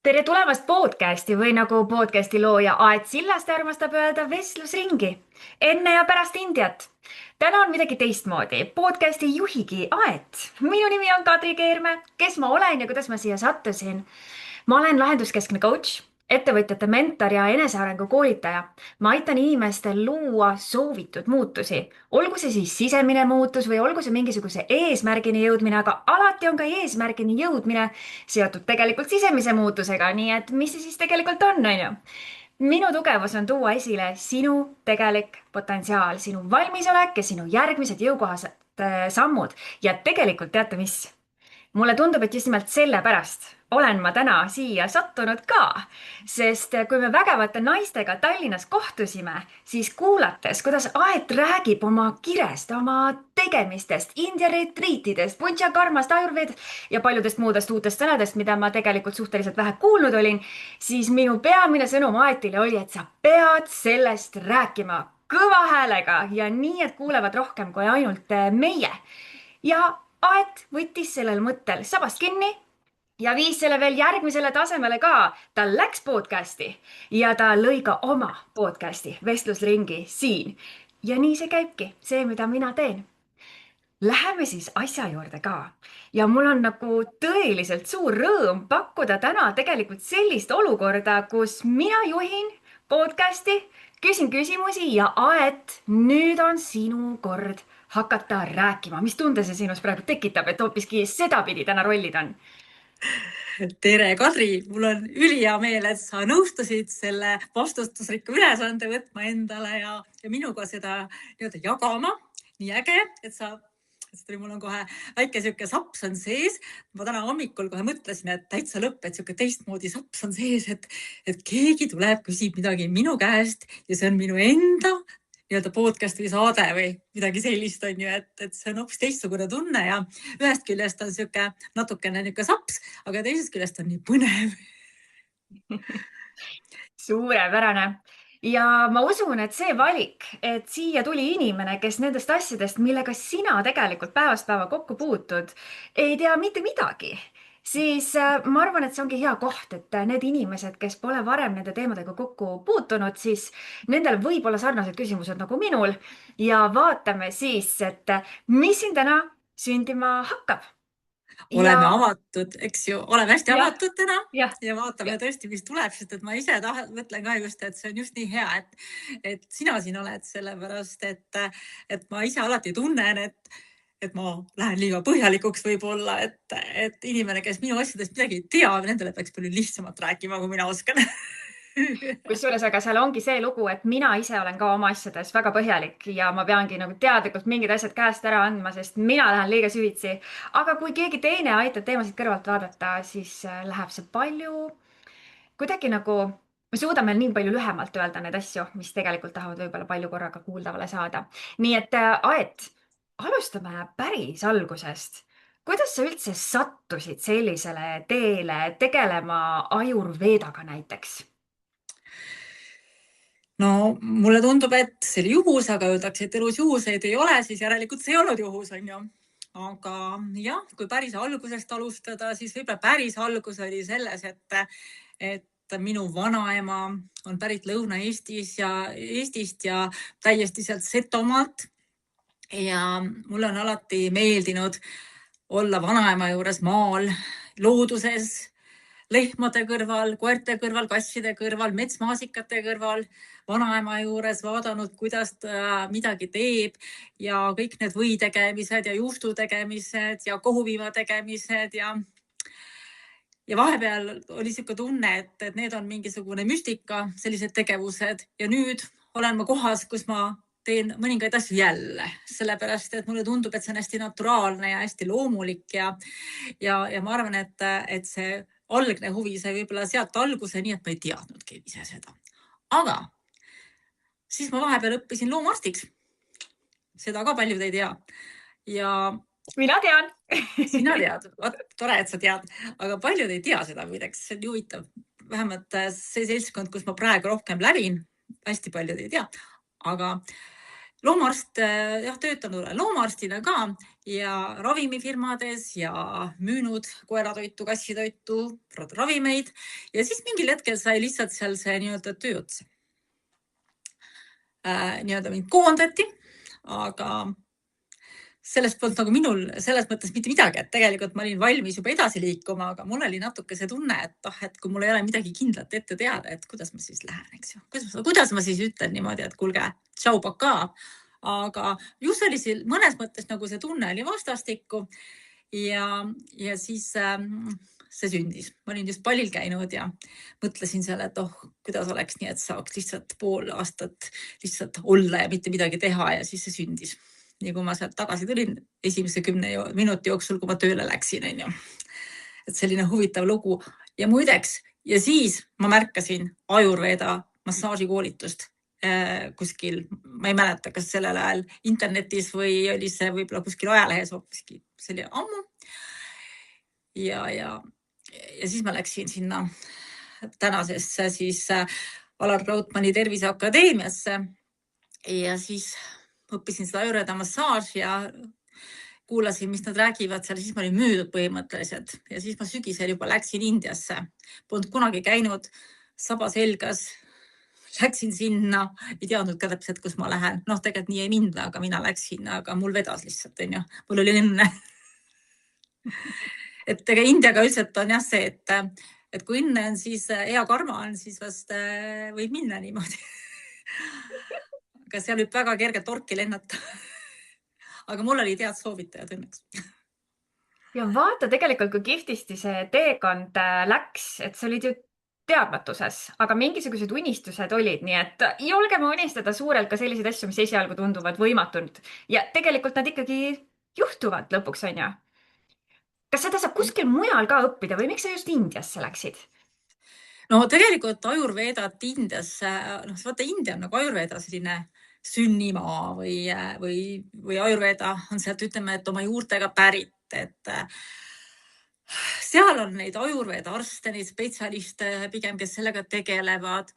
Tere tulemast podcasti või nagu podcasti looja Aet Sillaste armastab öelda vestlusringi. Enne ja pärast Indiat. Täna on midagi teistmoodi. Podcasti juhigi Aet. Minu nimi on Kadri Keerme. Kes ma olen ja kuidas ma siia sattusin? Ma olen lahenduskeskne coach, ettevõtjate mentor ja enesearengu koolitaja. Ma aitan inimestel luua soovitud muutusi, olgu see siis sisemine muutus või olgu see mingisuguse eesmärgini jõudmine, aga alati on ka eesmärgini jõudmine seotud tegelikult sisemise muutusega, nii et mis see siis tegelikult on ju? Minu tugevus on tuua esile sinu tegelik potentsiaal, sinu valmisolek ja sinu järgmised jõukohased sammud. Ja tegelikult teate mis? Mulle tundub, et just nimelt sellepärast olen ma täna siia sattunud ka, sest kui me vägevate naistega Tallinnas kohtusime, siis kuulates, kuidas Aet räägib oma kirest, oma tegemistest, India retriitidest, Punjakarmast, Ayurvedast ja paljudest muudest uutest sõnadest, mida ma tegelikult suhteliselt vähe kuulnud olin, siis minu peamine sõnum Aetile oli, et sa pead sellest rääkima kõva häälega ja nii, et kuulevad rohkem kui ainult meie. Ja Aet võttis sellel mõttel sabast kinni ja viis selle veel järgmisele tasemele ka. Ta läks podcasti ja ta lõi ka oma podcasti vestlusringi siin. Ja nii see käibki, see, mida mina teen. Läheme siis asja juurde ka. Ja mul on nagu tõeliselt suur rõõm pakkuda täna tegelikult sellist olukorda, kus mina juhin podcasti, küsin küsimusi ja Aet, nüüd on sinu kord hakata rääkima. Mis tunde see sinus praegu tekitab, et hoopiski sedapidi täna rollid on? Tere, Kadri! Mul on ülihea meel, et sa nõustusid selle vastutusrikka ülesande võtma endale ja minuga seda nii-öelda jagama. Nii äge, et mul on kohe väike siuke saps on sees. Ma täna hommikul kohe mõtlesin, et täitsa lõpp, et siuke teistmoodi saps on sees, et keegi tuleb, küsib midagi minu käest ja see on minu enda nii-öelda podcast või saade või midagi sellist on ju, et see on hoopis teistsugune tunne ja ühest küljest on siuke natukene niuke saps, aga teisest küljest on nii põnev. Suurepärane. Ja ma usun, et see valik, et siia tuli inimene, kes nendest asjadest, millega sina tegelikult päevast päeva kokku puutud, ei tea mitte midagi, siis ma arvan, et see ongi hea koht, et need inimesed, kes pole varem nende teemadega kokku puutunud, siis nendel võib olla sarnased küsimused nagu minul ja vaatame siis, et mis siin täna sündima hakkab. Oleme avatud, eks ju, oleme hästi avatud täna ja vaatame tõesti, mis tuleb, sest et ma ise mõtlen ka just, et see on just nii hea, et sina siin oled, sellepärast, et ma ise alati tunnen, et ma lähen liiga põhjalikuks võib-olla, et inimene, kes minu asjadest midagi ei tea, nendele peaks palju lihtsamalt rääkima, kui mina oskan. Kusjuures, aga seal ongi see lugu, et mina ise olen ka oma asjades väga põhjalik ja ma peangi nagu teadlikult mingid asjad käest ära andma, sest mina lähen liiga süvitsi. Aga kui keegi teine aitab teemasid kõrvalt vaadata, siis läheb see palju kuidagi nagu, me suudame nii palju lühemalt öelda neid asju, mis tegelikult tahavad võib-olla palju korraga kuuldavale saada. Nii et Aet, alustame päris algusest. Kuidas sa üldse sattusid sellisele teele tegelema Ayurvedaga näiteks? No mulle tundub, et see oli juhus, aga öeldakse, et elus juhuseid ei ole, siis järelikult see ei olnud juhus, on ju. Aga jah, kui päris algusest alustada, siis võib-olla päris algus oli selles, et minu vanaema on pärit Lõuna-Eestist ja täiesti sealt Setomaalt. Ja mulle on alati meeldinud olla vanaema juures maal, looduses, lehmade kõrval, koerte kõrval, kasside kõrval, metsmaasikate kõrval, vanaema juures vaadanud, kuidas ta midagi teeb ja kõik need võitegemised ja juustu tegemised ja kohuviima tegemised ja vahepeal oli siuke tunne, et need on mingisugune müstika, sellised tegevused ja nüüd olen ma kohas, kus ma teen mõningaid asju jälle, sellepärast, et mulle tundub, et see on hästi naturaalne ja hästi loomulik ja ma arvan, et see algne huvi sai võib-olla sealt alguse, nii et ma ei teadnudki ise seda. Aga siis ma vahepeal õppisin loomaarstiks. Seda ka paljud ei tea. Ja mina tean. Sina tead, tore, et sa tead, aga paljud ei tea seda midagi, see on huvitav. Vähemalt see seltskond, kus ma praegu rohkem lävin, hästi paljud ei tea, aga loomaarst, töötanud loomaarstina ka ja ravimifirmades ja müünud koeratoitu, kassitoitu, ravimeid ja siis mingil hetkel sai lihtsalt seal see nii-öelda töö otsa. Nii-öelda mind koondati, aga sellest polnud nagu minul selles mõttes mitte midagi, et tegelikult ma olin valmis juba edasi liikuma, aga mul oli natuke see tunne, et kui mul ei ole midagi kindlat ette teada, et kuidas ma siis lähen, eks ju. Kuidas ma siis ütlen niimoodi, et kuulge, tšau, paka. Aga just oli mõnes mõttes nagu see tunne oli vastastikku ja siis see sündis. Ma olin just pallil käinud ja mõtlesin seal, et kuidas oleks nii, et saaks lihtsalt pool aastat lihtsalt olla ja mitte midagi teha ja siis see sündis. Nii kui ma sealt tagasi tulin esimese 10 minuti jooksul, kui ma tööle läksin, on ju. Et selline huvitav lugu. Ja muideks, ja siis ma märkasin Ayurveda massaažikoolitust kuskil, ma ei mäleta, kas sellel ajal internetis või oli see võib-olla kuskil ajalehes hoopiski, see oli ammu. Ja siis ma läksin sinna tänasesse siis Alar Rautmanni Terviseakadeemiasse ja siis õppisin seda Ayurveda massaaži ja kuulasin, mis nad räägivad seal, siis ma olin müüdud põhimõtteliselt ja siis ma sügisel juba läksin Indiasse. Polnud kunagi käinud, saba selgas, läksin sinna, ei teadnud ka täpselt, kus ma lähen. Tegelikult nii ei minda, aga mina läksin, aga mul vedas lihtsalt, on ju. Mul oli õnne. Et Indiaga üldiselt on jah see, et kui õnne on, siis hea karma on, siis vast võib minna niimoodi. Aga seal võib väga kergelt orki lennata. Aga mul oli tead soovitajad õnneks. Ja vaata tegelikult, kui kihvtisti see teekond läks, et see olid ju teadmatuses, aga mingisugused unistused olid, nii et julgeme unistada suurelt ka selliseid asju, mis esialgu tunduvad võimatud. Ja tegelikult nad ikkagi juhtuvad lõpuks, on ju. Kas seda saab kuskil mujal ka õppida või miks sa just Indiasse läksid? No tegelikult Ayurvedat Indiasse, vaata India on nagu Ayurveda selline sünnimaa või Ayurveda on sealt, ütleme, et oma juurtega pärit, et seal on neid Ayurveda arste, neid spetsialiste pigem, kes sellega tegelevad.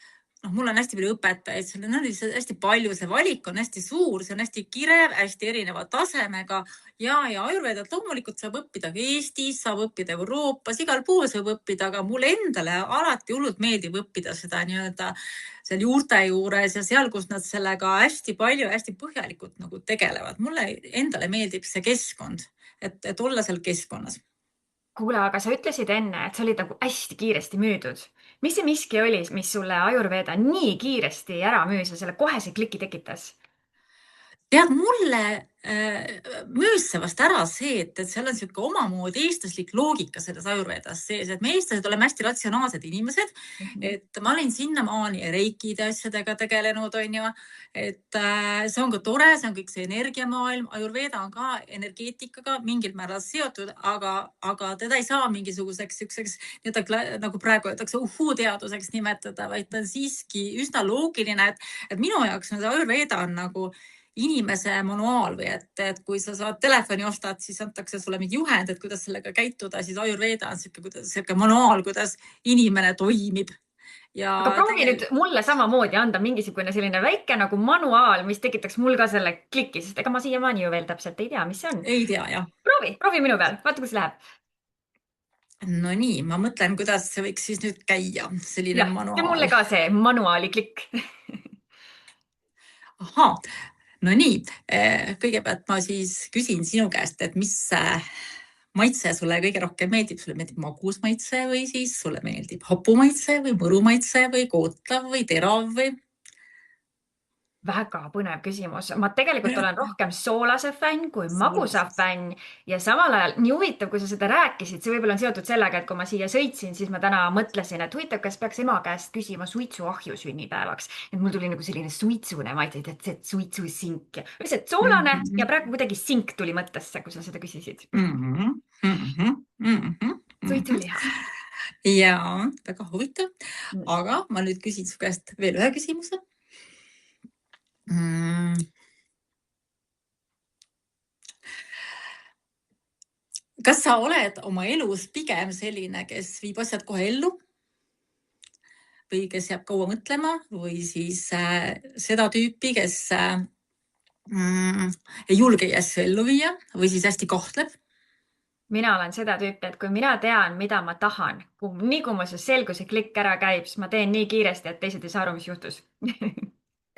Mul on hästi palju õpetajaid, seal on hästi palju, see valik on hästi suur, see on hästi kirev, hästi erineva tasemega ja Ayurvedat loomulikult saab õppida ka Eestis, saab õppida Euroopas, igal pool saab õppida, aga mulle endale alati hullult meeldib õppida seda nii-öelda seal juurte juures ja seal, kus nad sellega hästi palju, hästi põhjalikult nagu tegelevad. Mulle endale meeldib see keskkond, et olla seal keskkonnas. Kuule, aga sa ütlesid enne, et sa olid nagu hästi kiiresti müüdud. Mis see miski oli, mis sulle Ayurveda nii kiiresti ära müüs ja selle kohese kliki tekitas? Tead, mulle müüs see vast ära see, et seal on siuke omamoodi eestlaslik loogika selles Ayurvedas sees, et me eestlased oleme hästi ratsionaalsed inimesed, et ma olin sinnamaani reikide asjadega tegelenud, on ju, et see on ka tore, see on kõik see energiamaailm, Ayurveda on ka energeetikaga mingil määral seotud, aga teda ei saa mingisuguseks nagu praegu öeldakse uhuu-teaduseks nimetada, vaid ta on siiski üsna loogiline, et minu jaoks on see Ayurveda on nagu inimese manuaal või et kui sa saad telefoni ostad, siis antakse sulle mingi juhend, et kuidas sellega käituda, siis Ayurveda on siuke manuaal, kuidas inimene toimib. Aga proovi nüüd mulle samamoodi anda mingisugune selline väike nagu manuaal, mis tekitaks mul ka selle kliki, sest ega ma siiamaani ju veel täpselt ei tea, mis see on. Ei tea, jah. Proovi minu peal, vaata, kus läheb. No nii, ma mõtlen, kuidas see võiks siis nüüd käia, selline manuaal. Ja mulle ka see manuaali klikk. Ahaa. No nii, kõigepealt ma siis küsin sinu käest, et mis maitse sulle kõige rohkem meeldib? Sulle meeldib magus maitse või siis sulle meeldib hapumaitse või mõrumaitse või kootlav või terav või? Väga põnev küsimus. Ma tegelikult olen rohkem soolase fänn kui magusa fänn ja samal ajal nii huvitav, kui sa seda rääkisid, see võib-olla on seotud sellega, et kui ma siia sõitsin, siis ma täna mõtlesin, et huvitav, kas peaks ema käest küsima suitsuahju sünnipäevaks. Et mul tuli nagu selline suitsune, ma ei tea, et see suitsusink. Lihtsalt soolane ja praegu kuidagi sink tuli mõttesse, kui sa seda küsisid. Suitsuliha. Jaa, väga huvitav. Aga ma nüüd küsin su käest veel ühe küsimuse. Kas sa oled oma elus pigem selline, kes viib asjad kohe ellu või kes jääb kaua mõtlema või siis seda tüüpi, kes mm, ei julgegi asju ellu viia või siis hästi kahtleb. mina olen seda tüüpi, et kui mina tean, mida ma tahan, nii kui mul see selguse klikk ära käib, siis ma teen nii kiiresti, et teised ei saa aru, mis juhtus.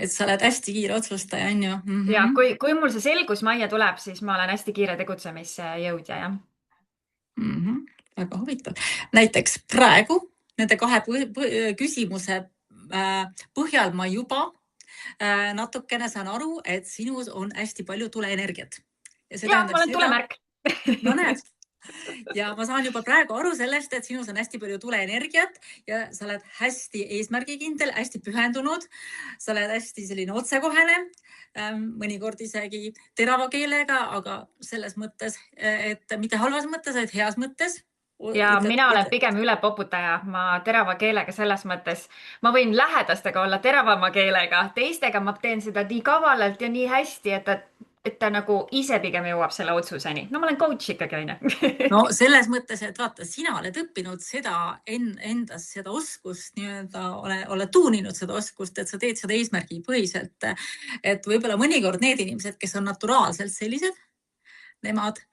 Et sa oled hästi kiire otsustaja, on ju? ja kui mul see selgus majja tuleb, siis ma olen hästi kiire tegutsemisjõudja, jah. Väga huvitav. Näiteks praegu nende kahe küsimuse põhjal ma juba natukene saan aru, et sinus on hästi palju tuleenergiat. Ja, ma olen tulemärk. No näed. Ja ma saan juba praegu aru sellest, et sinus on hästi palju tuleenergiat ja sa oled hästi eesmärgikindel, hästi pühendunud. Sa oled hästi selline otsekohene, mõnikord isegi terava keelega, aga selles mõttes, et mitte halvas mõttes, vaid heas mõttes. Ja mina olen pigem ülepoputaja, ma terava keelega selles mõttes, ma võin lähedastega olla teravama keelega, teistega ma teen seda nii kavalalt ja nii hästi, et ta nagu ise pigem jõuab selle otsuseni. No ma olen coach ikkagi, on ju. No selles mõttes, et vaata, sina oled õppinud seda endas, seda oskust nii-öelda, oled tuuninud seda oskust, et sa teed seda eesmärgipõhiselt. Et võib-olla mõnikord need inimesed, kes on naturaalselt sellised, nemad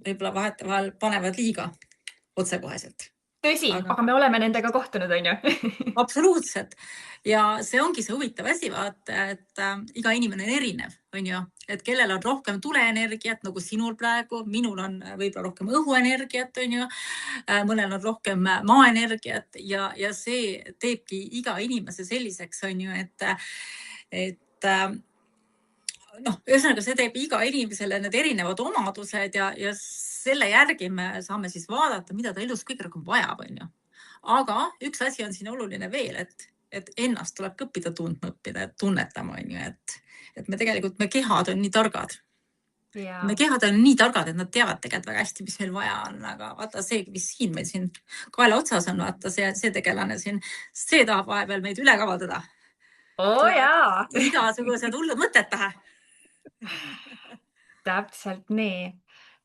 võib-olla vahetevahel panevad liiga otsekoheselt. Tõsi, aga me oleme nendega kohtunud, on ju? Absoluutselt. Ja see ongi see huvitav asi, vaata, et iga inimene on erinev, on ju, et kellel on rohkem tuleenergiat, nagu sinul praegu, minul on võib-olla rohkem õhuenergiat, on ju, mõnel on rohkem maaenergiat ja see teebki iga inimese selliseks, on ju, et ühesõnaga see teeb iga inimesele need erinevad omadused ja selle järgi me saame siis vaadata, mida ta elus kõige rohkem vajab, on ju. Aga üks asi on siin oluline veel, et ennast tuleb ka õppida tundma, õppida, tunnetama, on ju, et me tegelikult, me kehad on nii targad. Ja. Me kehad on nii targad, et nad teavad tegelikult väga hästi, mis meil vaja on, aga vaata see, mis siin meil siin kaela otsas on, vaata see tegelane siin, see tahab vahepeal meid üle kavaldada. Jaa. Igasugused hullud mõtted tahe. Täpselt nii.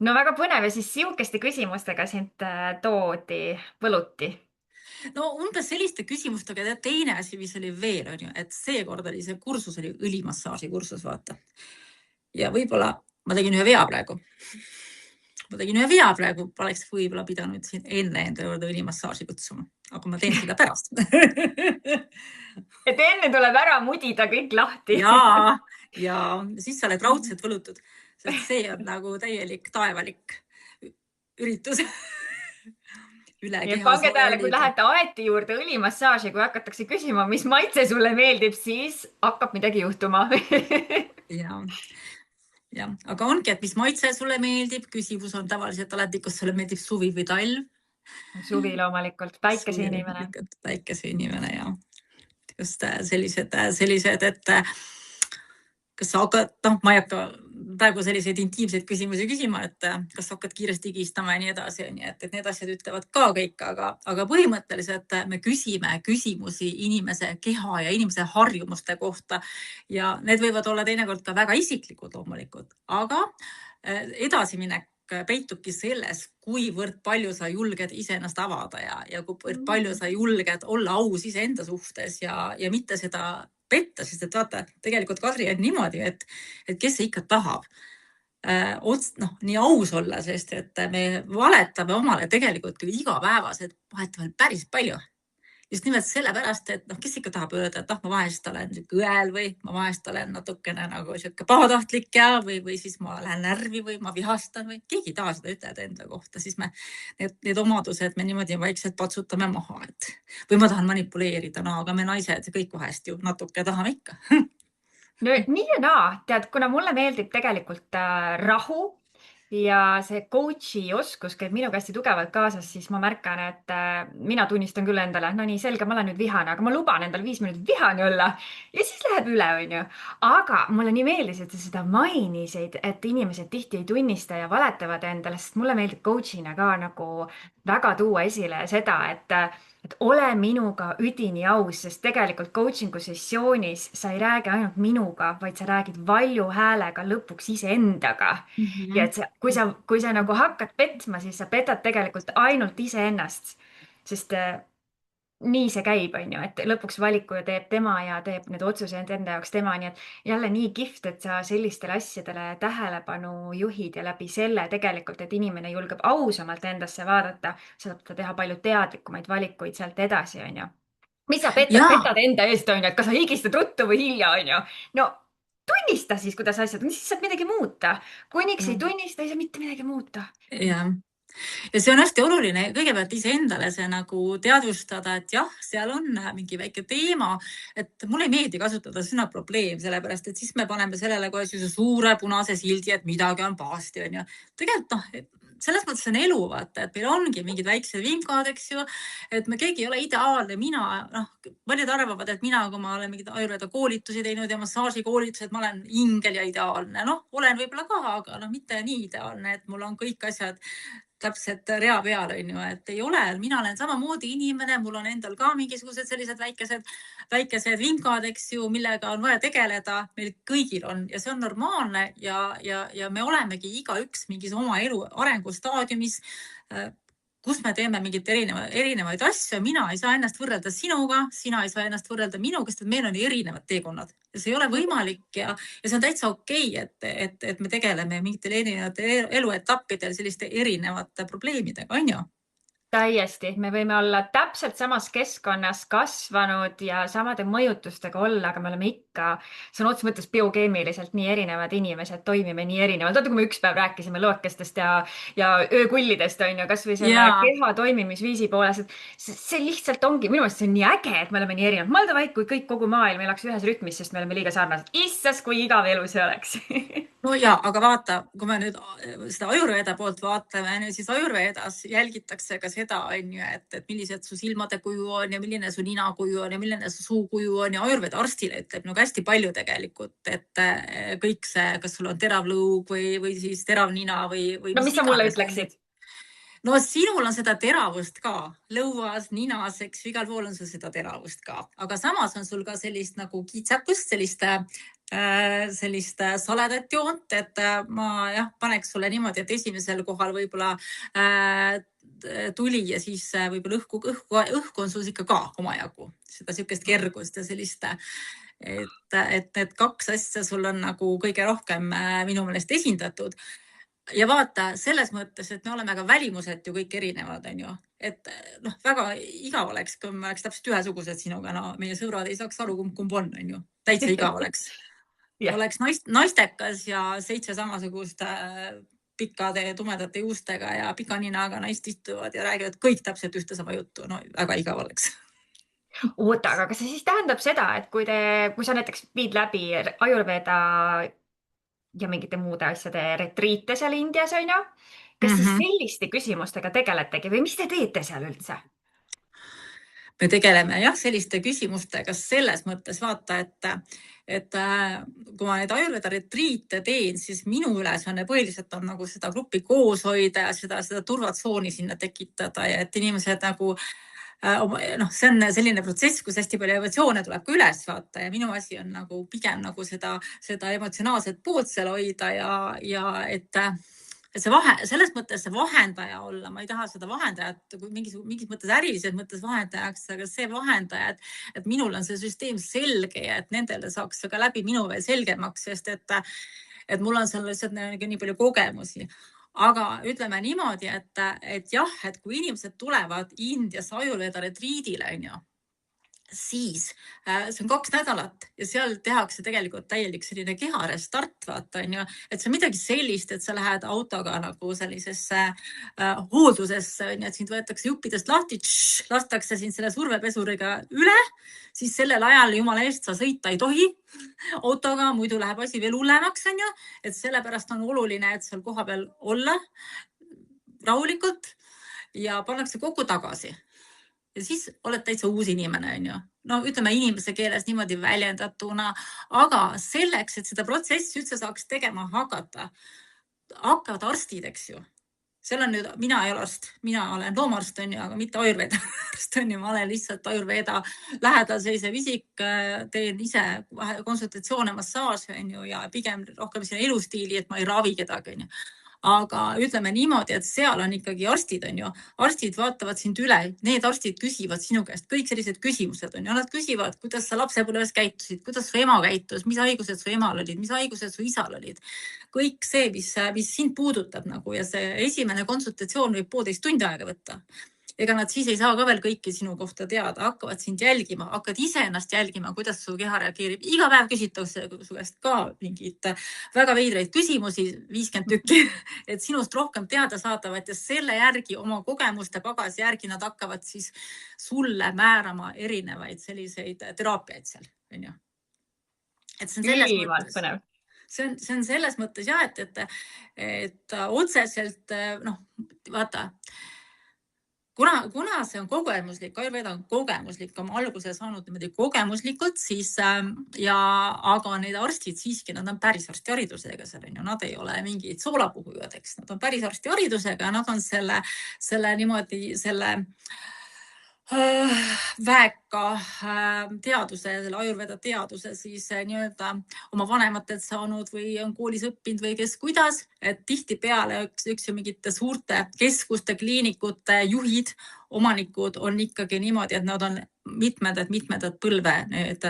No väga põnev ja siis siukeste küsimustega sind toodi võluti. No umbes selliste küsimustega ja teine asi, mis oli veel, on ju, et seekord oli see kursus, oli õlimassaaži kursus, vaata. Ja võib-olla ma tegin ühe vea praegu. Poleks võib-olla pidanud siin enne enda juurde õlimassaaži kutsuma, aga ma teen seda pärast. Et enne tuleb ära mudida kõik lahti. Ja siis sa oled raudselt võlutud, sest see on nagu täielik taevalik üritus. Ja pange tähele, kui lähete aeti juurde õlimassaaži, kui hakatakse küsima, mis maitse sulle meeldib, siis hakkab midagi juhtuma. Ja, aga ongi, et mis maitse sulle meeldib, küsimus on tavaliselt alati, kas sulle meeldib suvi või talv. Suvi loomulikult, päikeseinimene. Päikeseinimene, ja. Just sellised, et kas sa hakkad, ma ei hakka praegu selliseid intiimseid küsimusi küsima, et kas sa hakkad kiiresti higistama ja nii edasi, et need asjad ütlevad ka kõik, aga põhimõtteliselt me küsime küsimusi inimese keha ja inimese harjumuste kohta ja need võivad olla teinekord ka väga isiklikud loomulikult, aga edasiminek peitubki selles, kuivõrd palju sa julged iseennast avada ja kuivõrd palju sa julged olla aus iseenda suhtes ja mitte seda petta, sest et vaata, tegelikult Kadri on niimoodi, et kes see ikka tahab nii aus olla, sest et me valetame omale tegelikult igapäevaselt vahetavalt päris palju. Just nimelt sellepärast, et kes ikka tahab öelda, et ma vahest olen õel või ma vahest olen natukene nagu siuke pahatahtlik või siis ma lähen närvi või ma vihastan või keegi ei taha seda ütelda enda kohta, siis me need omadused me niimoodi vaikselt patsutame maha, või ma tahan manipuleerida, aga me naised kõik vahest ju natuke tahame ikka. No nii ja naa, tead, kuna mulle meeldib tegelikult rahu ja see coach'i oskus käib minuga hästi tugevalt kaasas, siis ma märkan, et mina tunnistan küll endale, no nii selge, ma olen nüüd vihane, aga ma luban endale 5 minutit vihane olla ja siis läheb üle, on ju. Aga mulle nii meeldis, et sa seda mainisid, et inimesed tihti ei tunnista ja valetavad endale, sest mulle meeldib coach'ina ka nagu väga tuua esile seda, et ole minuga üdini aus, sest tegelikult coaching'u sessioonis sa ei räägi ainult minuga, vaid sa räägid valju häälega lõpuks iseendaga. Ja et kui sa nagu hakkad petma, siis sa petad tegelikult ainult iseennast, sest nii see käib, on ju, et lõpuks valiku teeb tema ja teeb need otsused enda jaoks tema, nii et jälle nii kihvt, et sa sellistele asjadele tähelepanu juhid ja läbi selle tegelikult, et inimene julgeb ausamalt endasse vaadata, saab ta teha palju teadlikumaid valikuid sealt edasi, on ju. Mis sa petad, ja, petad enda eest, on ju, et kas sa higistad ruttu või hilja, on ju. No tunnista siis, kuidas asjad on, siis saab midagi muuta. Kuniks ei tunnista, ei saa mitte midagi muuta. ja. Ja see on hästi oluline kõigepealt iseendale see nagu teadvustada, et jah, seal on mingi väike teema, et mulle ei meeldi kasutada sõna probleem, sellepärast et siis me paneme sellele kohe suure punase sildi, et midagi on pahasti, on ju. Tegelikult selles mõttes on elu, vaata, et meil ongi mingid väiksed vimkad, eks ju, et me keegi ei ole ideaalne. Paljud arvavad, et mina, kui ma olen mingid Ayurveda koolitusi teinud ja massaažikoolitused, ma olen ingel ja ideaalne. Olen võib-olla ka, aga mitte nii ideaalne, et mul on kõik asjad täpselt rea peal, on ju, et ei ole, mina olen samamoodi inimene, mul on endal ka mingisugused sellised väikesed vimkad, eks ju, millega on vaja tegeleda, meil kõigil on ja see on normaalne ja me olemegi igaüks mingis oma elu arengustaadiumis, kus me teeme mingit erinevaid asju. Mina ei saa ennast võrrelda sinuga, sina ei saa ennast võrrelda minuga, sest meil on erinevad teekonnad ja see ei ole võimalik ja see on täitsa okei, et me tegeleme mingitel erinevatel eluetappidel selliste erinevate probleemidega, on ju? Täiesti, me võime olla täpselt samas keskkonnas kasvanud ja samade mõjutustega olla, aga me oleme ikka sõna otseses mõttes biokeemiliselt nii erinevad inimesed, toimime nii erinevalt. Vaata, kui me üks päev rääkisime lookestest ja öökullidest, on ju, kas või selle keha toimimisviisi pooles, et see lihtsalt ongi, minu meelest see on nii äge, et me oleme nii erinevad. Mõelda vaid, kui kõik kogu maailm elaks ühes rütmis, sest me oleme liiga sarnased. Issas, kui igav elu see oleks. No ja, aga vaata, kui me nüüd seda Ayurveda poolt vaatame, siis Ayurvedas jälgitakse ka seda, on ju, et millised su silmade kuju on ja milline su nina kuju on ja milline su suu kuju on ja Ayurveda arstile ütleb nagu hästi palju tegelikult, et kõik see, kas sul on terav lõug või siis terav nina või no mis sa mulle ütleksid? No sinul on seda teravust ka, lõuas, ninas, eks igal pool on sul seda teravust ka, aga samas on sul ka sellist nagu kitsakust, sellist saledat joont, et ma paneks sulle niimoodi, et esimesel kohal võib-olla tuli ja siis võib-olla õhku on sul ikka ka omajagu, seda sihukest kergust ja sellist, et need kaks asja sul on nagu kõige rohkem minu meelest esindatud. Ja vaata selles mõttes, et me oleme ka välimuselt ju kõik erinevad, on ju, et väga igav oleks, kui me oleks täpselt ühesugused sinuga, meie sõbrad ei saaks aru, kumb on ju, täitsa igav oleks. Oleks naistekas ja 7 samasugust pikkade tumedate juustega ja pika ninaga naist istuvad ja räägivad kõik täpselt ühte sama juttu. No väga igav oleks. Oota, aga kas see siis tähendab seda, et kui sa näiteks viid läbi Ayurveda ja mingite muude asjade retriite seal Indias, on ju, kas siis selliste küsimustega tegeletegi või mis te teete seal üldse? Me tegeleme selliste küsimustega selles mõttes, vaata, et kui ma neid Ayurveda retriite teen, siis minu ülesanne põhiliselt on nagu seda gruppi koos hoida ja seda turvatsooni sinna tekitada ja et inimesed nagu see on selline protsess, kus hästi palju emotsioone tuleb ka üles vaata ja minu asi on nagu pigem nagu seda emotsionaalset poolt seal hoida ja et selles mõttes see vahendaja olla, ma ei taha seda vahendajat mingis mõttes ärilises mõttes vahendajaks, aga see vahendaja, et minul on see süsteem selge ja et nendele saaks ka läbi minu veel selgemaks, sest et mul on seal lihtsalt nii palju kogemusi. Aga ütleme niimoodi, et jah, et kui inimesed tulevad Indias Ayurveda retriidile, on ju, siis see on 2 nädalat ja seal tehakse tegelikult täielik selline keha restart, vaata, on ju, et see on midagi sellist, et sa lähed autoga nagu sellisesse hooldusesse, on ju, et sind võetakse juppidest lahti, lastakse sind selle survepesuriga üle, siis sellel ajal jumala eest sa sõita ei tohi autoga, muidu läheb asi veel hullemaks, on ju, et sellepärast on oluline, et seal koha peal olla rahulikult ja pannakse kokku tagasi. Ja siis oled täitsa uus inimene, on ju. No ütleme inimese keeles niimoodi väljendatuna, aga selleks, et seda protsessi üldse saaks tegema hakata, hakkavad arstid, eks ju. Seal on nüüd, mina ei ole arst, mina olen loomaarst, on ju, aga mitte Ayurveda arst, on ju. Ma olen lihtsalt Ayurveda lähedal seisev isik, teen ise konsultatsioone, massaaže, on ju, ja pigem rohkem elustiili, et ma ei ravi kedagi, on ju. aga ütleme niimoodi, et seal on ikkagi arstid, on ju, arstid vaatavad sind üle, need arstid küsivad sinu käest kõik sellised küsimused, on ju, nad küsivad, kuidas sa lapsepõlves käitusid, kuidas su ema käitus, mis haigused su emal olid, mis haigused su isal olid. Kõik see, mis sind puudutab nagu ja see esimene konsultatsioon võib 1,5 tundi aega võtta. Ega nad siis ei saa ka veel kõiki sinu kohta teada, hakkavad sind jälgima, hakkad ise ennast jälgima, kuidas su keha reageerib. Iga päev küsitakse su käest ka mingid väga veidraid küsimusi, 50 tükki, et sinust rohkem teada saadavat ja selle järgi, oma kogemuste pagasi järgi nad hakkavad siis sulle määrama erinevaid selliseid teraapiaid seal, on ju. Et see on selles mõttes. See on selles mõttes jah, et otseselt, vaata, kuna see on kogemuslik, Ayurveda on kogemuslik, oma alguse saanud niimoodi kogemuslikult, siis aga need arstid siiski, nad on päris arstiharidusega seal, nad ei ole mingid soolapuhujad, eks, nad on päris arstiharidusega ja nad on selle niimoodi, selle väeka teaduse, selle Ayurveda teaduse siis nii-öelda oma vanematelt saanud või on koolis õppinud või kes kuidas, et tihtipeale üks mingite suurte keskuste, kliinikute juhid, omanikud on ikkagi niimoodi, et nad on mitmedat põlve need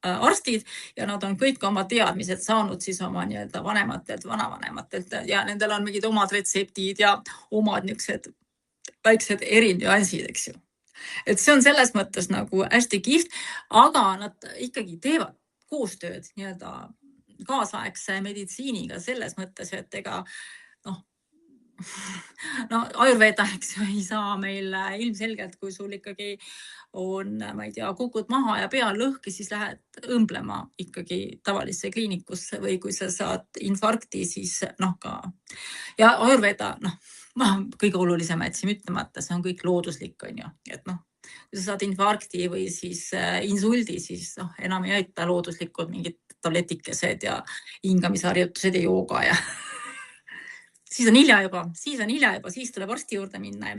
arstid ja nad on kõik oma teadmised saanud siis oma nii-öelda vanematelt, vanavanematelt ja nendel on mingid omad retseptid ja omad niisugused väiksed erinüansid, eks ju. Et see on selles mõttes nagu hästi kihvt, aga nad ikkagi teevad koostööd nii-öelda kaasaegse meditsiiniga selles mõttes, et ega Ayurveda, eks ju, ei saa meil ilmselgelt, kui sul ikkagi on, ma ei tea, kukud maha ja pea lõhki, siis lähed õmblema ikkagi tavalisse kliinikusse või kui sa saad infarkti, siis ka ja Ayurveda, kõige olulisem, et siin ütlemata, see on kõik looduslik, on ju, et kui sa saad infarkti või siis insuldi, siis enam ei aita looduslikud mingid tabletikesed ja hingamisharjutused ja jooga ja siis on hilja juba, siis tuleb arsti juurde minna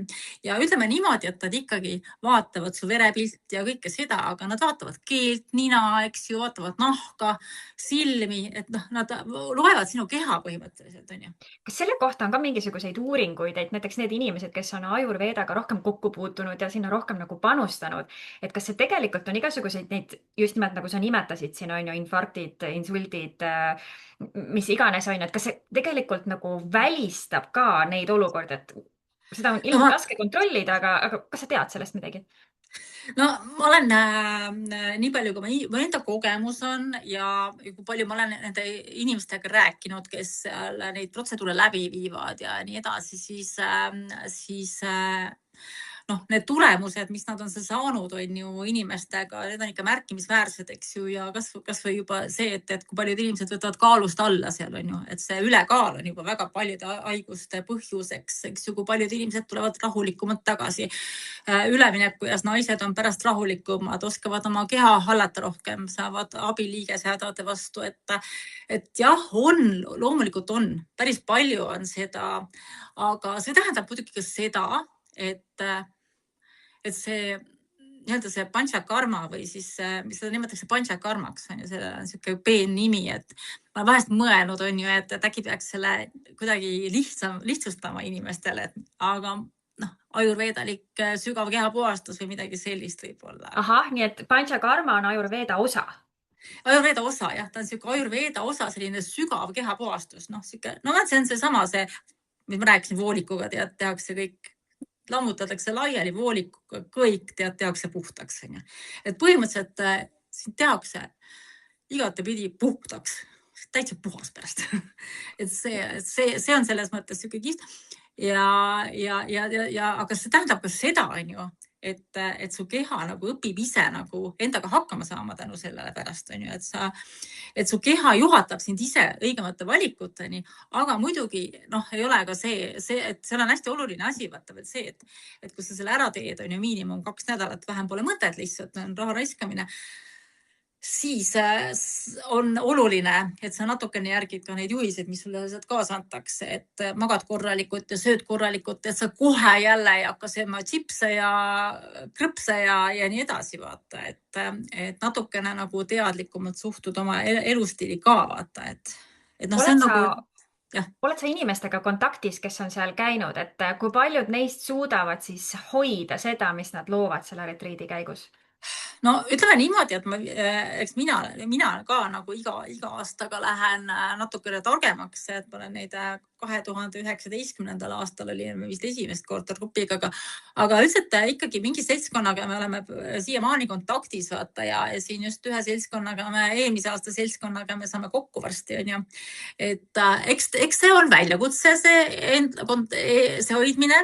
ja ütleme niimoodi, et nad ikkagi vaatavad su verepilti ja kõike seda, aga nad vaatavad keelt, nina, eks ju, vaatavad nahka, silmi, et nad loevad sinu keha põhimõtteliselt, on ju. Kas selle kohta on ka mingisuguseid uuringuid, et näiteks need inimesed, kes on Ayurvedaga rohkem kokku puutunud ja sinna rohkem nagu panustanud, et kas see tegelikult on igasuguseid neid, just nimelt nagu sa nimetasid siin, on ju, infarktid, insuldid, mis iganes on, et kas see tegelikult nagu välistab ka neid olukordi, et seda on ilmselt raske kontrollida, aga kas sa tead sellest midagi? No ma olen nii palju, kui mu enda kogemus on ja kui palju ma olen nende inimestega rääkinud, kes neid protseduure läbi viivad ja nii edasi, siis need tulemused, mis nad on saanud, on ju inimestega, need on ikka märkimisväärsed, eks ju, ja kas või juba see, et kui paljud inimesed võtavad kaalust alla seal, on ju, et see ülekaal on juba väga paljude haiguste põhjuseks, eks ju, kui paljud inimesed tulevad rahulikumad tagasi üleminekueas, naised on pärast rahulikumad, oskavad oma keha hallata rohkem, saavad abi liigeshädade vastu, et jah, loomulikult on, päris palju on seda, aga see tähendab muidugi ka seda, et see nii-öelda see panchakarma või siis, mis seda nimetatakse panchakarmaks, on ju, see on niisugune peen nimi, et ma olen vahest mõelnud, on ju, et äkki peaks selle kuidagi lihtsustama inimestele, aga ajurveedalik sügav kehapuhastus või midagi sellist võib-olla. Ahah, nii et panchakarma on ajurveeda osa? Ajurveeda osa, jah, ta on niisugune ajurveeda osa, selline sügav kehapuhastus, see on seesama, mis ma rääkisin voolikuga, tehakse kõik, lammutatakse laiali voolikuga, kõik tehakse puhtaks. Et põhimõtteliselt siin tehakse igatepidi puhtaks, täitsa puhas pärast. Et see on selles mõttes niisugune kihvt. Aga see tähendab ka seda, on ju, et su keha nagu õpib ise nagu endaga hakkama saama tänu sellele pärast, on ju, et su keha juhatab sind ise õigemate valikuteni, aga muidugi ei ole ka see, et seal on hästi oluline asi, vaata veel see, et kui sa selle ära teed, on ju miinimum 2 nädalat, vähem pole mõtet, lihtsalt on raha raiskamine, siis on oluline, et sa natukene järgid ka neid juhiseid, mis sulle kaasa antakse, et magad korralikult ja sööd korralikult, et sa kohe jälle ei hakka sööma chipse ja krõpse ja nii edasi, vaata, et natukene nagu teadlikumalt suhtud oma elustiili ka, vaata, et see on nagu jah. oled sa inimestega kontaktis, kes on seal käinud, et kui paljud neist suudavad siis hoida seda, mis nad loovad selle retriidi käigus? No ütleme niimoodi, et eks mina ka nagu iga aastaga lähen natukene targemaks, et ma olen neid 2019. aastal oli vist esimest korda grupiga, aga üldiselt ikkagi mingi seltskonnaga me oleme siiamaani kontaktis, vaata, ja siin just ühe seltskonnaga, eelmise aasta seltskonnaga me saame kokku varsti, on ju. Et eks see on väljakutse, see hoidmine.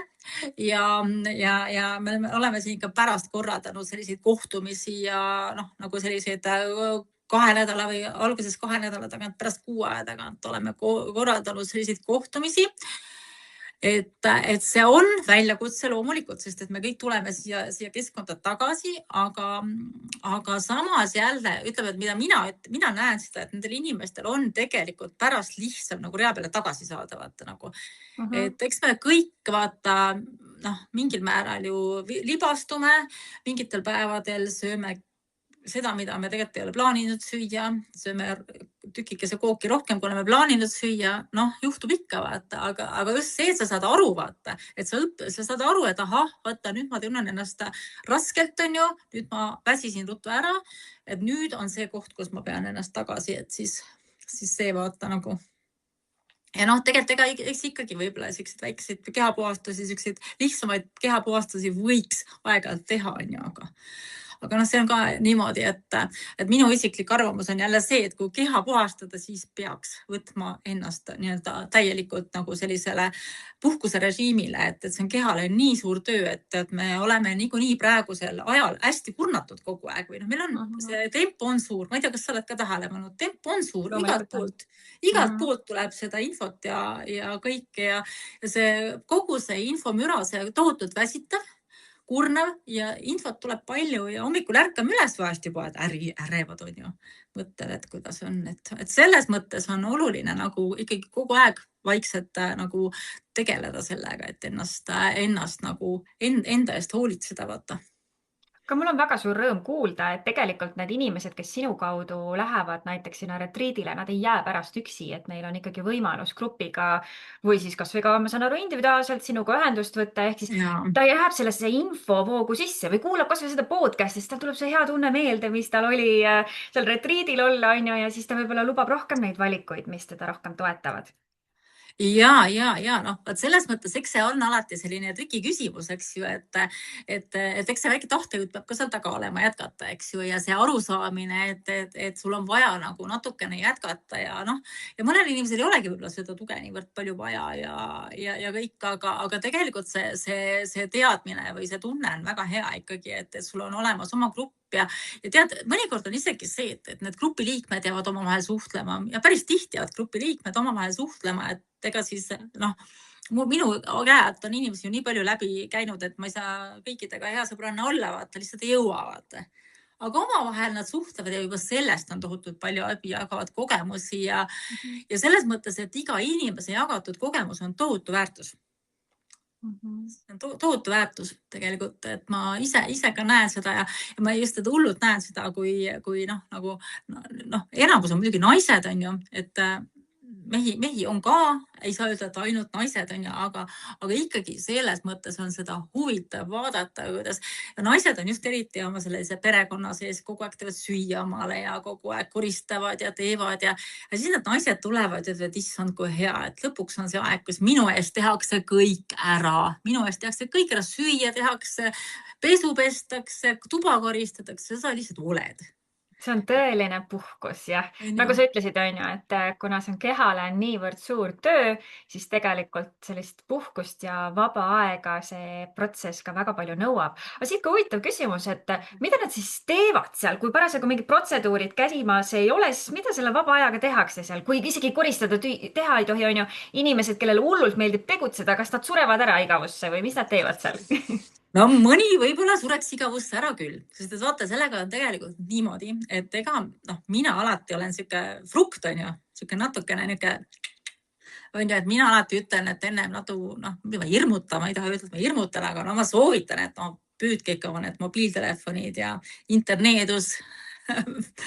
Ja me oleme siin ikka pärast korraldanud selliseid kohtumisi ja nagu selliseid 2 nädala või alguses 2 nädala tagant, pärast kuu aja tagant oleme korraldanud selliseid kohtumisi. Et see on väljakutse loomulikult, sest et me kõik tuleme siia keskkonda tagasi, aga samas jälle ütleme, et mina näen seda, et nendel inimestel on tegelikult pärast lihtsam nagu rea peale tagasi saada, vaata nagu. Et eks me kõik mingil määral ju libastume, mingitel päevadel sööme seda, mida me tegelikult ei ole plaaninud süüa, sööme tükikese kooki rohkem, kui oleme plaaninud süüa, juhtub ikka, vaata, aga just see, et sa saad aru, vaata, et sa saad aru, et ahah, vaata, nüüd ma tunnen ennast raskelt, on ju, nüüd ma väsisin ruttu ära, et nüüd on see koht, kus ma pean ennast tagasi, et siis see vaata nagu. Ja tegelikult eks ikkagi võib-olla sellised väikseid kehapuhastusi, selliseid lihtsamaid kehapuhastusi võiks aeg-ajalt teha, on ju, aga see on ka niimoodi, et minu isiklik arvamus on jälle see, et kui keha puhastada, siis peaks võtma ennast nii-öelda täielikult nagu sellisele puhkuse režiimile, et see on kehale nii suur töö, et me oleme niikuinii praegusel ajal hästi kurnatud kogu aeg või meil on see tempo on suur, ma ei tea, kas sa oled ka tähele pannud, tempo on suur igalt poolt tuleb seda infot ja kõike ja kogu see infomüra, see tohutult väsitav, kurnav ja infot tuleb palju ja hommikul ärkame üles vahest juba, et ärevad on ju. Mõtlen, et kuidas on, et selles mõttes on oluline nagu ikkagi kogu aeg vaikselt nagu tegeleda sellega, et ennast nagu enda eest hoolitseda, vaata. Aga mul on väga suur rõõm kuulda, et tegelikult need inimesed, kes sinu kaudu lähevad näiteks sinna retriidile, nad ei jää pärast üksi, et neil on ikkagi võimalus grupiga või siis kas või ka, ma saan aru, individuaalselt sinuga ühendust võtta, ehk siis ta jääb sellesse infovoogu sisse või kuulab kas või seda podcast'i, siis tal tuleb see hea tunne meelde, mis tal oli seal retriidil olla, on ju, ja siis ta võib-olla lubab rohkem neid valikuid, mis teda rohkem toetavad. Ja, selles mõttes, eks see on alati selline trikiküsimus, eks ju, et eks see väike tahtejutt peab ka seal taga olema jätkata, eks ju, ja see arusaamine, et sul on vaja nagu natukene jätkata ja mõnel inimesel ei olegi võib-olla seda tuge niivõrd palju vaja ja kõik, aga tegelikult see teadmine või see tunne on väga hea ikkagi, et sul on olemas oma grupp ja tead, mõnikord on isegi see, et need grupiliikmed jäävad omavahel suhtlema ja päris tihti jäävad grupiliikmed omavahel suhtlema, et ega siis minu käed on inimesi ju nii palju läbi käinud, et ma ei saa kõikidega hea sõbranna olla, vaata, lihtsalt ei jõua, vaata. Aga omavahel nad suhtlevad ja juba sellest on tohutult palju abi, jagavad kogemusi ja selles mõttes, et iga inimese jagatud kogemus on tohutu väärtus. See on tohutu väärtus tegelikult, et ma ise ka näen seda ja ma just hullult näen seda, kui enamus on muidugi naised, on ju, et mehi on ka, ei saa öelda, et ainult naised on ju, aga ikkagi selles mõttes on seda huvitav vaadata, kuidas naised on just eriti oma sellise perekonna sees kogu aeg teevad süüa omale ja kogu aeg koristavad ja teevad ja siis need naised tulevad ja ütlevad, issand, kui hea, et lõpuks on see aeg, kus minu eest tehakse kõik ära, süüa tehakse, pesu pestakse, tuba koristatakse, sa lihtsalt oled. See on tõeline puhkus, jah. Nagu sa ütlesid, on ju, et kuna see on kehale niivõrd suur töö, siis tegelikult sellist puhkust ja vaba aega see protsess ka väga palju nõuab. Aga siit ka huvitav küsimus, et mida nad siis teevad seal, kui parasjagu mingid protseduurid käsimas ei ole, siis mida selle vaba ajaga tehakse seal? Kui isegi koristada teha ei tohi, on ju, inimesed, kellele hullult meeldib tegutseda, kas nad surevad ära igavusse või mis nad teevad seal? No mõni võib-olla sureks igavusse ära küll, sest et vaata, sellega on tegelikult niimoodi, et mina alati olen siuke frukt, on ju, siuke natukene niuke, on ju, et mina alati ütlen, et ennem ma hirmutan, ma ei taha öelda, et ma hirmutan, aga ma soovitan, et püüdke ikka need mobiiltelefonid ja interneedus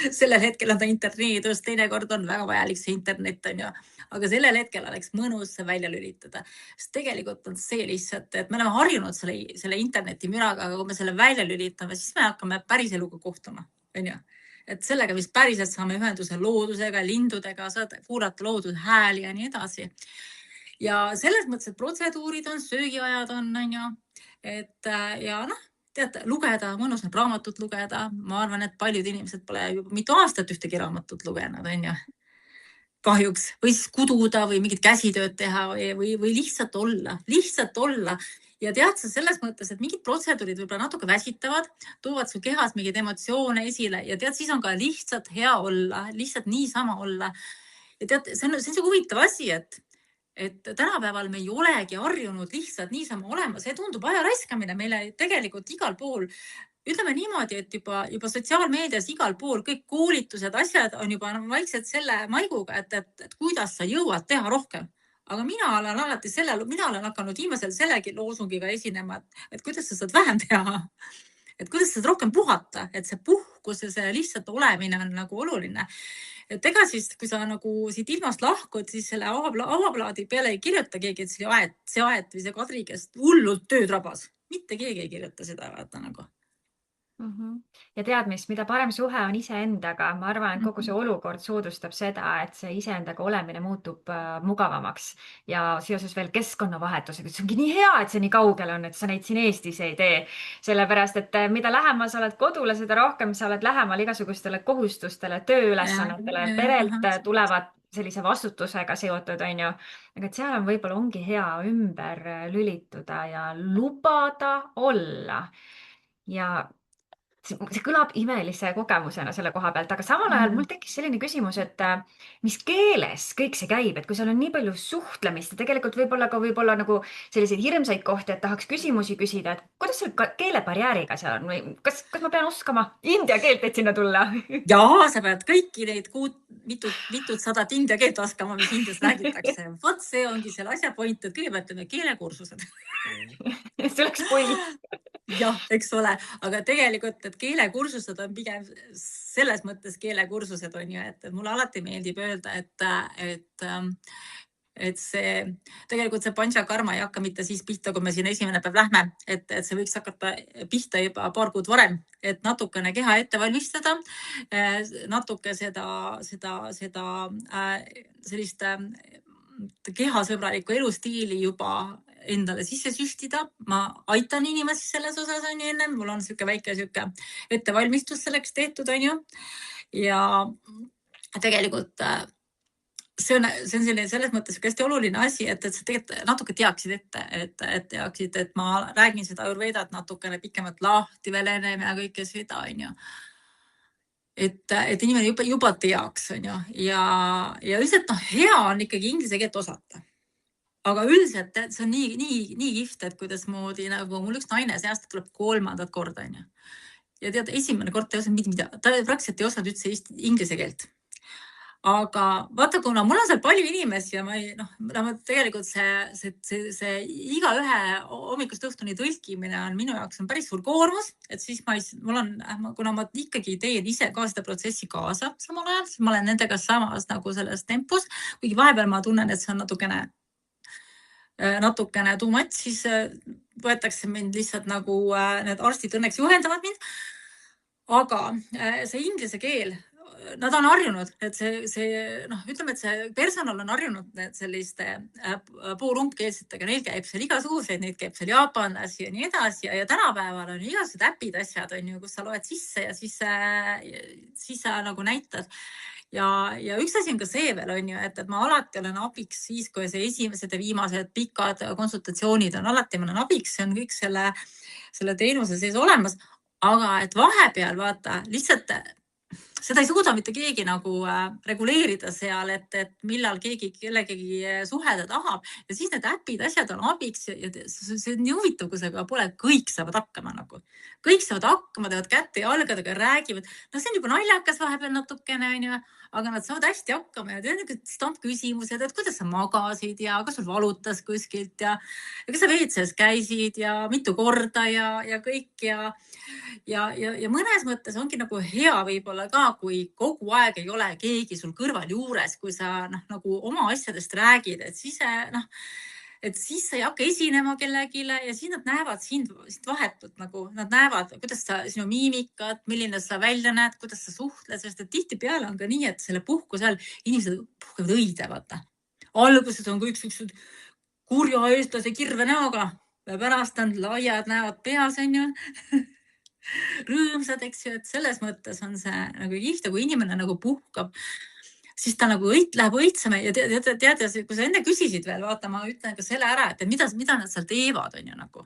sellel hetkel on ta internetidus, teinekord on väga vajalik see internet, on ju. Aga sellel hetkel oleks mõnus see välja lülitada. Sest tegelikult on see lihtsalt, et me oleme harjunud selle internetimüraga, aga kui me selle välja lülitame, siis me hakkame päris eluga kohtuma, on ju. Et sellega, mis päriselt saame ühenduse loodusega, lindudega, saad kuulata looduse hääli ja nii edasi. Ja selles mõttes, et protseduurid on, söögiajad on ju. Ja tead, lugeda, mõnus need raamatut lugeda. Ma arvan, et paljud inimesed pole juba mitu aastat ühtegi raamatut lugenud, on ju. Kahjuks. Või siis kududa või mingit käsitööd teha või lihtsalt olla. Ja tead sa selles mõttes, et mingid protseduurid võib-olla natuke väsitavad, toovad su kehas mingeid emotsioone esile ja tead, siis on ka lihtsalt hea olla, lihtsalt niisama olla. Ja tead, see on see huvitav asi, et tänapäeval me ei olegi harjunud lihtsalt niisama olema. See tundub aja raiskamine meile tegelikult igal pool. Ütleme niimoodi, et juba sotsiaalmeedias igal pool kõik koolitused, asjad on juba vaikselt selle maiguga, et kuidas sa jõuad teha rohkem. Aga mina olen hakanud viimasel sellegi loosungiga esinema, et kuidas sa saad vähem teha, et kuidas sa saad rohkem puhata, et see puhkus ja see lihtsalt olemine on nagu oluline. Et ega siis, kui sa nagu siit ilmast lahkud, siis selle avaplaadi peale ei kirjuta keegi, et see aet või see Kadri, kes hullult tööd rabas. Mitte keegi ei kirjuta seda, vaata nagu. Ja tead mis, mida parem suhe on iseendaga, ma arvan, et kogu see olukord soodustab seda, et see iseendaga olemine muutub mugavamaks ja seoses veel keskkonnavahetusega. See ongi nii hea, et see nii kaugel on, et sa neid siin Eestis ei tee. Sellepärast, et mida lähemal sa oled kodule, seda rohkem sa oled lähemal igasugustele kohustustele, tööülesannetele, perelt tulevad sellise vastutusega seotud, on ju. Aga et seal on võib-olla ongi hea ümber lülituda ja lubada olla. Ja see kõlab imelise kogemusena selle koha pealt, aga samal ajal mul tekkis selline küsimus, et mis keeles kõik see käib, et kui seal on nii palju suhtlemist ja tegelikult võib-olla nagu selliseid hirmsaid kohti, et tahaks küsimusi küsida, et kuidas selle keelebarjääriga seal on või kas ma pean oskama india keelt, et sinna tulla? Jaa, sa pead kõiki neid mitut sadat india keelt oskama, mis Indias räägitakse. Vot see ongi selle asja point, et kõigepealt teeme keelekursused. See oleks pull. Jah, eks ole, aga tegelikult, et keelekursused on pigem selles mõttes keelekursused on ju, et mulle alati meeldib öelda, et tegelikult see panchakarma ei hakka mitte siis pihta, kui me siin esimene päev lähme, et see võiks hakata pihta juba paar kuud varem, et natukene keha ette valmistada, natuke sellist kehasõbralikku elustiili juba endale sisse süstida. Ma aitan inimesi selles osas on ju enne. Mul on väike ettevalmistus selleks tehtud on ju. Ja tegelikult see on selles mõttes hästi oluline asi, et sa tegelikult natuke teaksid ette, et ma räägin seda Ayurvedat natukene pikemalt lahti veel ennem ja kõike seda on ju. Et inimene juba teaks on ju. Ja üldiselt hea on ikkagi inglise keelt osata. Aga üldiselt see on nii kihvt, et kuidas moodi nagu mul üks naine see aasta tuleb 3. korda. Ja tead, esimene kord ta ei osanud mida. Ta praktiliselt ei osanud üldse inglise keelt. Aga vaata, kuna mul on seal palju inimesi ja tegelikult see igaühe hommikust õhtuni tõlkimine on minu jaoks on päris suur koormus, et siis kuna ma ikkagi teen ise ka seda protsessi kaasa samal ajal, siis ma olen nendega samas nagu selles tempos, kuigi vahepeal ma tunnen, et see on natukene too much, siis võetakse mind lihtsalt nagu need arstid õnneks juhendavad mind. Aga see inglise keel, nad on harjunud, et ütleme, et see personal on harjunud selliste poolumbkeelsetega, neil käib seal igasuguseid, neid käib seal jaapanlasi ja nii edasi ja tänapäeval on igasugused äpid asjad, on ju, kus sa loed sisse ja siis sa nagu näitad. Ja üks asi on ka see veel on ju, et ma alati olen abiks siis, kui see esimesed ja viimased pikad konsultatsioonid on alati, ma olen abiks, see on kõik selle teenuse sees olemas, aga et vahepeal vaata lihtsalt seda ei suuda mitte keegi nagu reguleerida seal, et millal keegi kellegagi suhelda tahab ja siis need äpid, asjad on abiks ja see on nii huvitav, kui see ka pole, kõik saavad hakkama nagu. Kõik saavad hakkama, teevad kätte ja jalgadega, räägivad. No see on juba naljakas vahepeal natukene, on ju, aga nad saavad hästi hakkama ja tead stampküsimused, et kuidas sa magasid ja kas sul valutas kuskilt ja kas sa WC-s käisid ja mitu korda ja kõik ja mõnes mõttes ongi nagu hea võib-olla ka, kui kogu aeg ei ole keegi sul kõrval juures, kui sa nagu oma asjadest räägid, et siis sa ei hakka esinema kellegile ja siis nad näevad sind vahetult nagu, nad näevad, kuidas sa sinu miimikat, milline sa välja näed, kuidas sa suhtled, sest et tihtipeale on ka nii, et selle puhkuse all inimesed puhkevad õide, vaata. Alguses on kõik sellised kurja eestlase kirve näoga ja pärast on laiad näevad peas, on ju. Rõõmsad, eks ju, et selles mõttes on see nagu kihvt, kui inimene nagu puhkab, siis ta nagu läheb õitsema ja tead, kui sa enne küsisid veel, vaata, ma ütlen ka selle ära, et mida nad seal teevad, on ju nagu.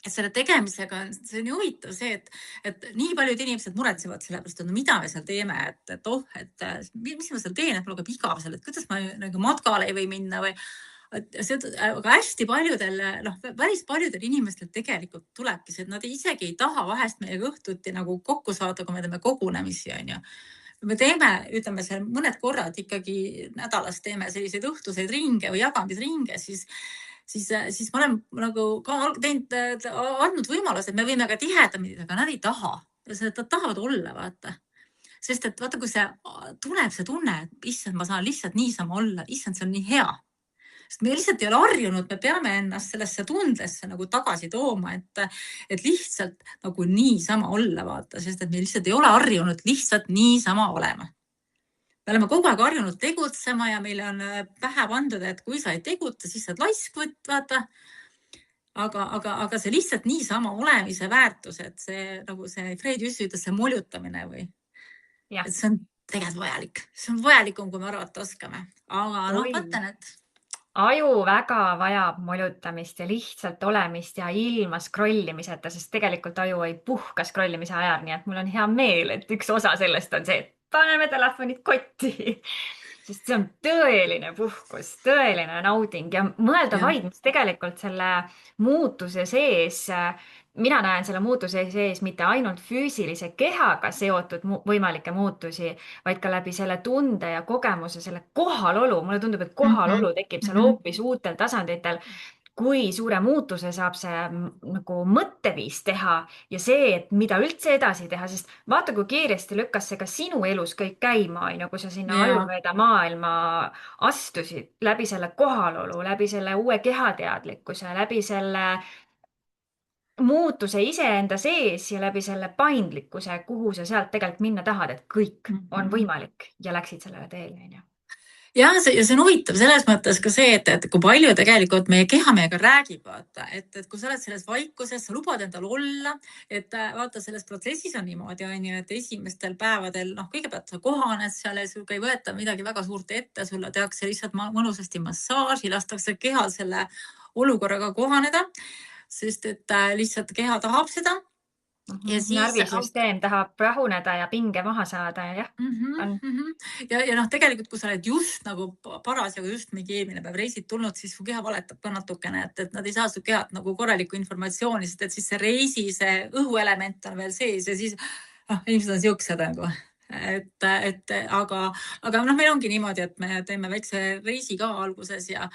Et selle tegemisega, see on ju huvitav see, et nii paljud inimesed muretsevad sellepärast, et no mida me seal teeme, et mis ma seal teen, et mul hakkab igav seal, et kuidas ma nagu matkale ei või minna või aga hästi paljudel, päris paljudel inimestel tegelikult tulebki see, et nad isegi ei taha vahest meiega õhtuti nagu kokku saada, kui me teeme kogunemisi, on ju. Me teeme, ütleme seal mõned korrad ikkagi nädalas teeme selliseid õhtuseid ringe või jagamisringe, siis ma olen nagu ka andnud võimaluse, et me võime ka tihedamini, aga nad ei taha. Nad tahavad olla, vaata. Sest et vaata, kui tuleb see tunne, et issand, ma saan lihtsalt niisama olla, issand, see on nii hea. Sest me lihtsalt ei ole harjunud, me peame ennast sellesse tundesse nagu tagasi tooma, et lihtsalt nagu niisama olla, vaata, sest et me lihtsalt ei ole harjunud lihtsalt niisama olema. Me oleme kogu aeg harjunud tegutsema ja meile on pähe pandud, et kui sa ei teguta, siis sa oled laiskvõtt, vaata. Aga see lihtsalt niisama olemise väärtus, et see, nagu see Fred Jüssi ütles, see moljutamine või, et see on tegelikult vajalik. See on vajalikum, kui me arvata oskame. Aga mõtlen, et aju väga vajab moljutamist ja lihtsalt olemist ja ilma scrollimiseta, sest tegelikult aju ei puhka scrollimise ajal, nii et mul on hea meel, et üks osa sellest on see, et paneme telefonid kotti, sest see on tõeline puhkus, tõeline nauding ja mõelda vaid, mis tegelikult selle muutuse sees, mina näen selle muutuse sees mitte ainult füüsilise kehaga seotud võimalikke muutusi, vaid ka läbi selle tunde ja kogemuse, selle kohalolu. Mulle tundub, et kohalolu tekib seal hoopis uutel tasanditel, kui suure muutuse saab see nagu mõtteviis teha ja see, et mida üldse edasi teha, sest vaata, kui kiiresti lükkas see ka sinu elus kõik käima, kui sa sinna ajurveeda maailma astusid läbi selle kohalolu, läbi selle uue kehateadlikkuse, läbi selle muutuse iseenda sees ja läbi selle paindlikkuse, kuhu sa sealt tegelikult minna tahad, et kõik on võimalik ja läksid sellele teele. Ja see on huvitav selles mõttes ka see, et kui palju tegelikult meie keha meiega räägib, vaata, et kui sa oled selles vaikuses, sa lubad endal olla, et vaata, selles protsessis on niimoodi, et esimestel päevadel, kõigepealt sa kohaned seal ja sul ei võeta midagi väga suurt ette, sulle tehakse lihtsalt mõnusasti massaaži, lastakse kehal selle olukorraga kohaneda, sest et lihtsalt keha tahab seda. Ja siis närvisüsteem tahab rahuneda ja pinge maha saada. Ja tegelikult, kui sa oled just nagu parasjagu just mingi eelmine päev reisid tulnud, siis su keha valetab ka natukene, et nad ei saa su kehat nagu korralikku informatsiooni, sest et siis see reisi, see õhuelement on veel sees ja siis inimesed on siuksed nagu. Aga meil ongi niimoodi, et me teeme väikse reisi ka alguses ja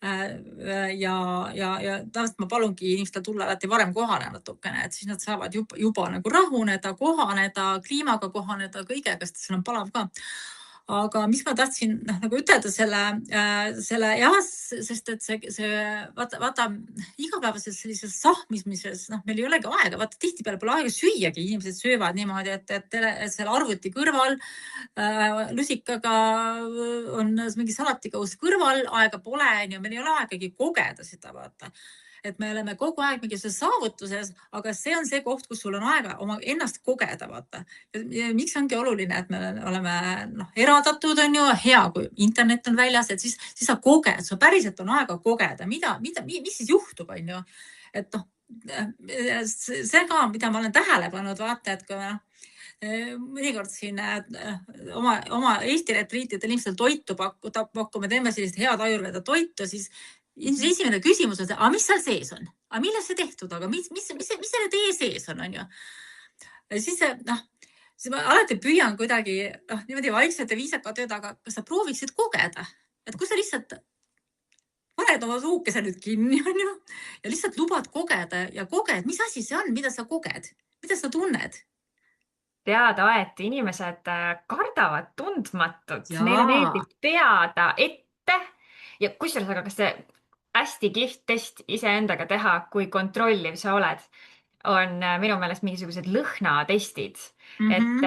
tavaliselt ma palungi inimestel tulla alati varem kohale natukene, et siis nad saavad juba nagu rahuneda, kohaneda, kliimaga kohaneda, kõigega, sest see on palav ka. Aga mis ma tahtsin nagu ütelda selle jah, sest et see vaata igapäevases sellises sahmismises, meil ei olegi aega, vaata tihtipeale pole aega süüagi, inimesed söövad niimoodi, et selle arvuti kõrval lusikaga on mingi salatikaus kõrval, aega pole, meil ei ole aegagi kogeda seda, vaata. et me oleme kogu aeg mingisuguses saavutuses, aga see on see koht, kus sul on aega oma ennast kogeda, vaata. Ja miks ongi oluline, et me oleme eraldatud, on ju, hea, kui internet on väljas, et siis sa koged, sul päriselt on aega kogeda, mis siis juhtub, on ju. Et see ka, mida ma olen tähele pannud, vaata, et kui mõnikord siin oma Eesti retriitidel ilmselt toitu pakume, teeme sellist head ajurveda toitu, siis esimene küsimus on see, mis seal sees on? Millest see tehtud? Aga mis selle tee sees on ju? Ja siis ma alati püüan kuidagi niimoodi vaikselt ja viisakalt öelda, aga kas sa prooviksid kogeda? Et kui sa lihtsalt paned oma suukese nüüd kinni, on ju, ja lihtsalt lubad kogeda ja koged, mis asi see on, mida sa koged? Mida sa tunned? Teada, et inimesed kardavad tundmatut, neile meeldib teada ette ja kusjuures, aga kas see hästi kihvt test iseendaga teha, kui kontrolliv sa oled, on minu meelest mingisugused lõhnatestid, et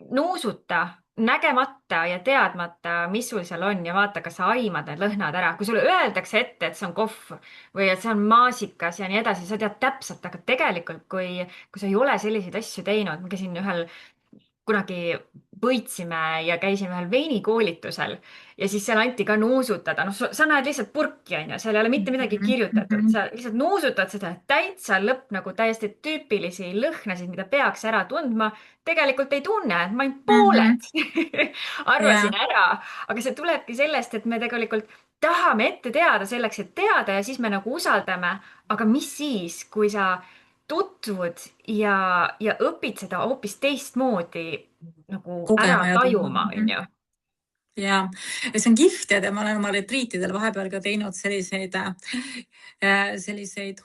nuusuta nägemata ja teadmata, mis sul seal on ja vaata, kas sa aimad need lõhnad ära. Kui sulle öeldakse ette, et see on kohv või et see on maasikas ja nii edasi, sa tead täpselt, aga tegelikult, kui sa ei ole selliseid asju teinud, ma käisin kunagi võitsime ja käisime ühel veinikoolitusel ja siis seal anti ka nuusutada. Sa näed lihtsalt purki, on ju, seal ei ole mitte midagi kirjutatud. Sa lihtsalt nuusutad seda täitsa nagu täiesti tüüpilisi lõhnasid, mida peaks ära tundma. Tegelikult ei tunne, et ma ainult pooled arvasin ära. Aga see tulebki sellest, et me tegelikult tahame ette teada selleks, et teada ja siis me nagu usaldame. Aga mis siis, kui sa tutvud ja õpid seda hoopis teistmoodi nagu ära tajuma, on ju? Ja see on kihvt ja ma olen oma retriitidel vahepeal ka teinud selliseid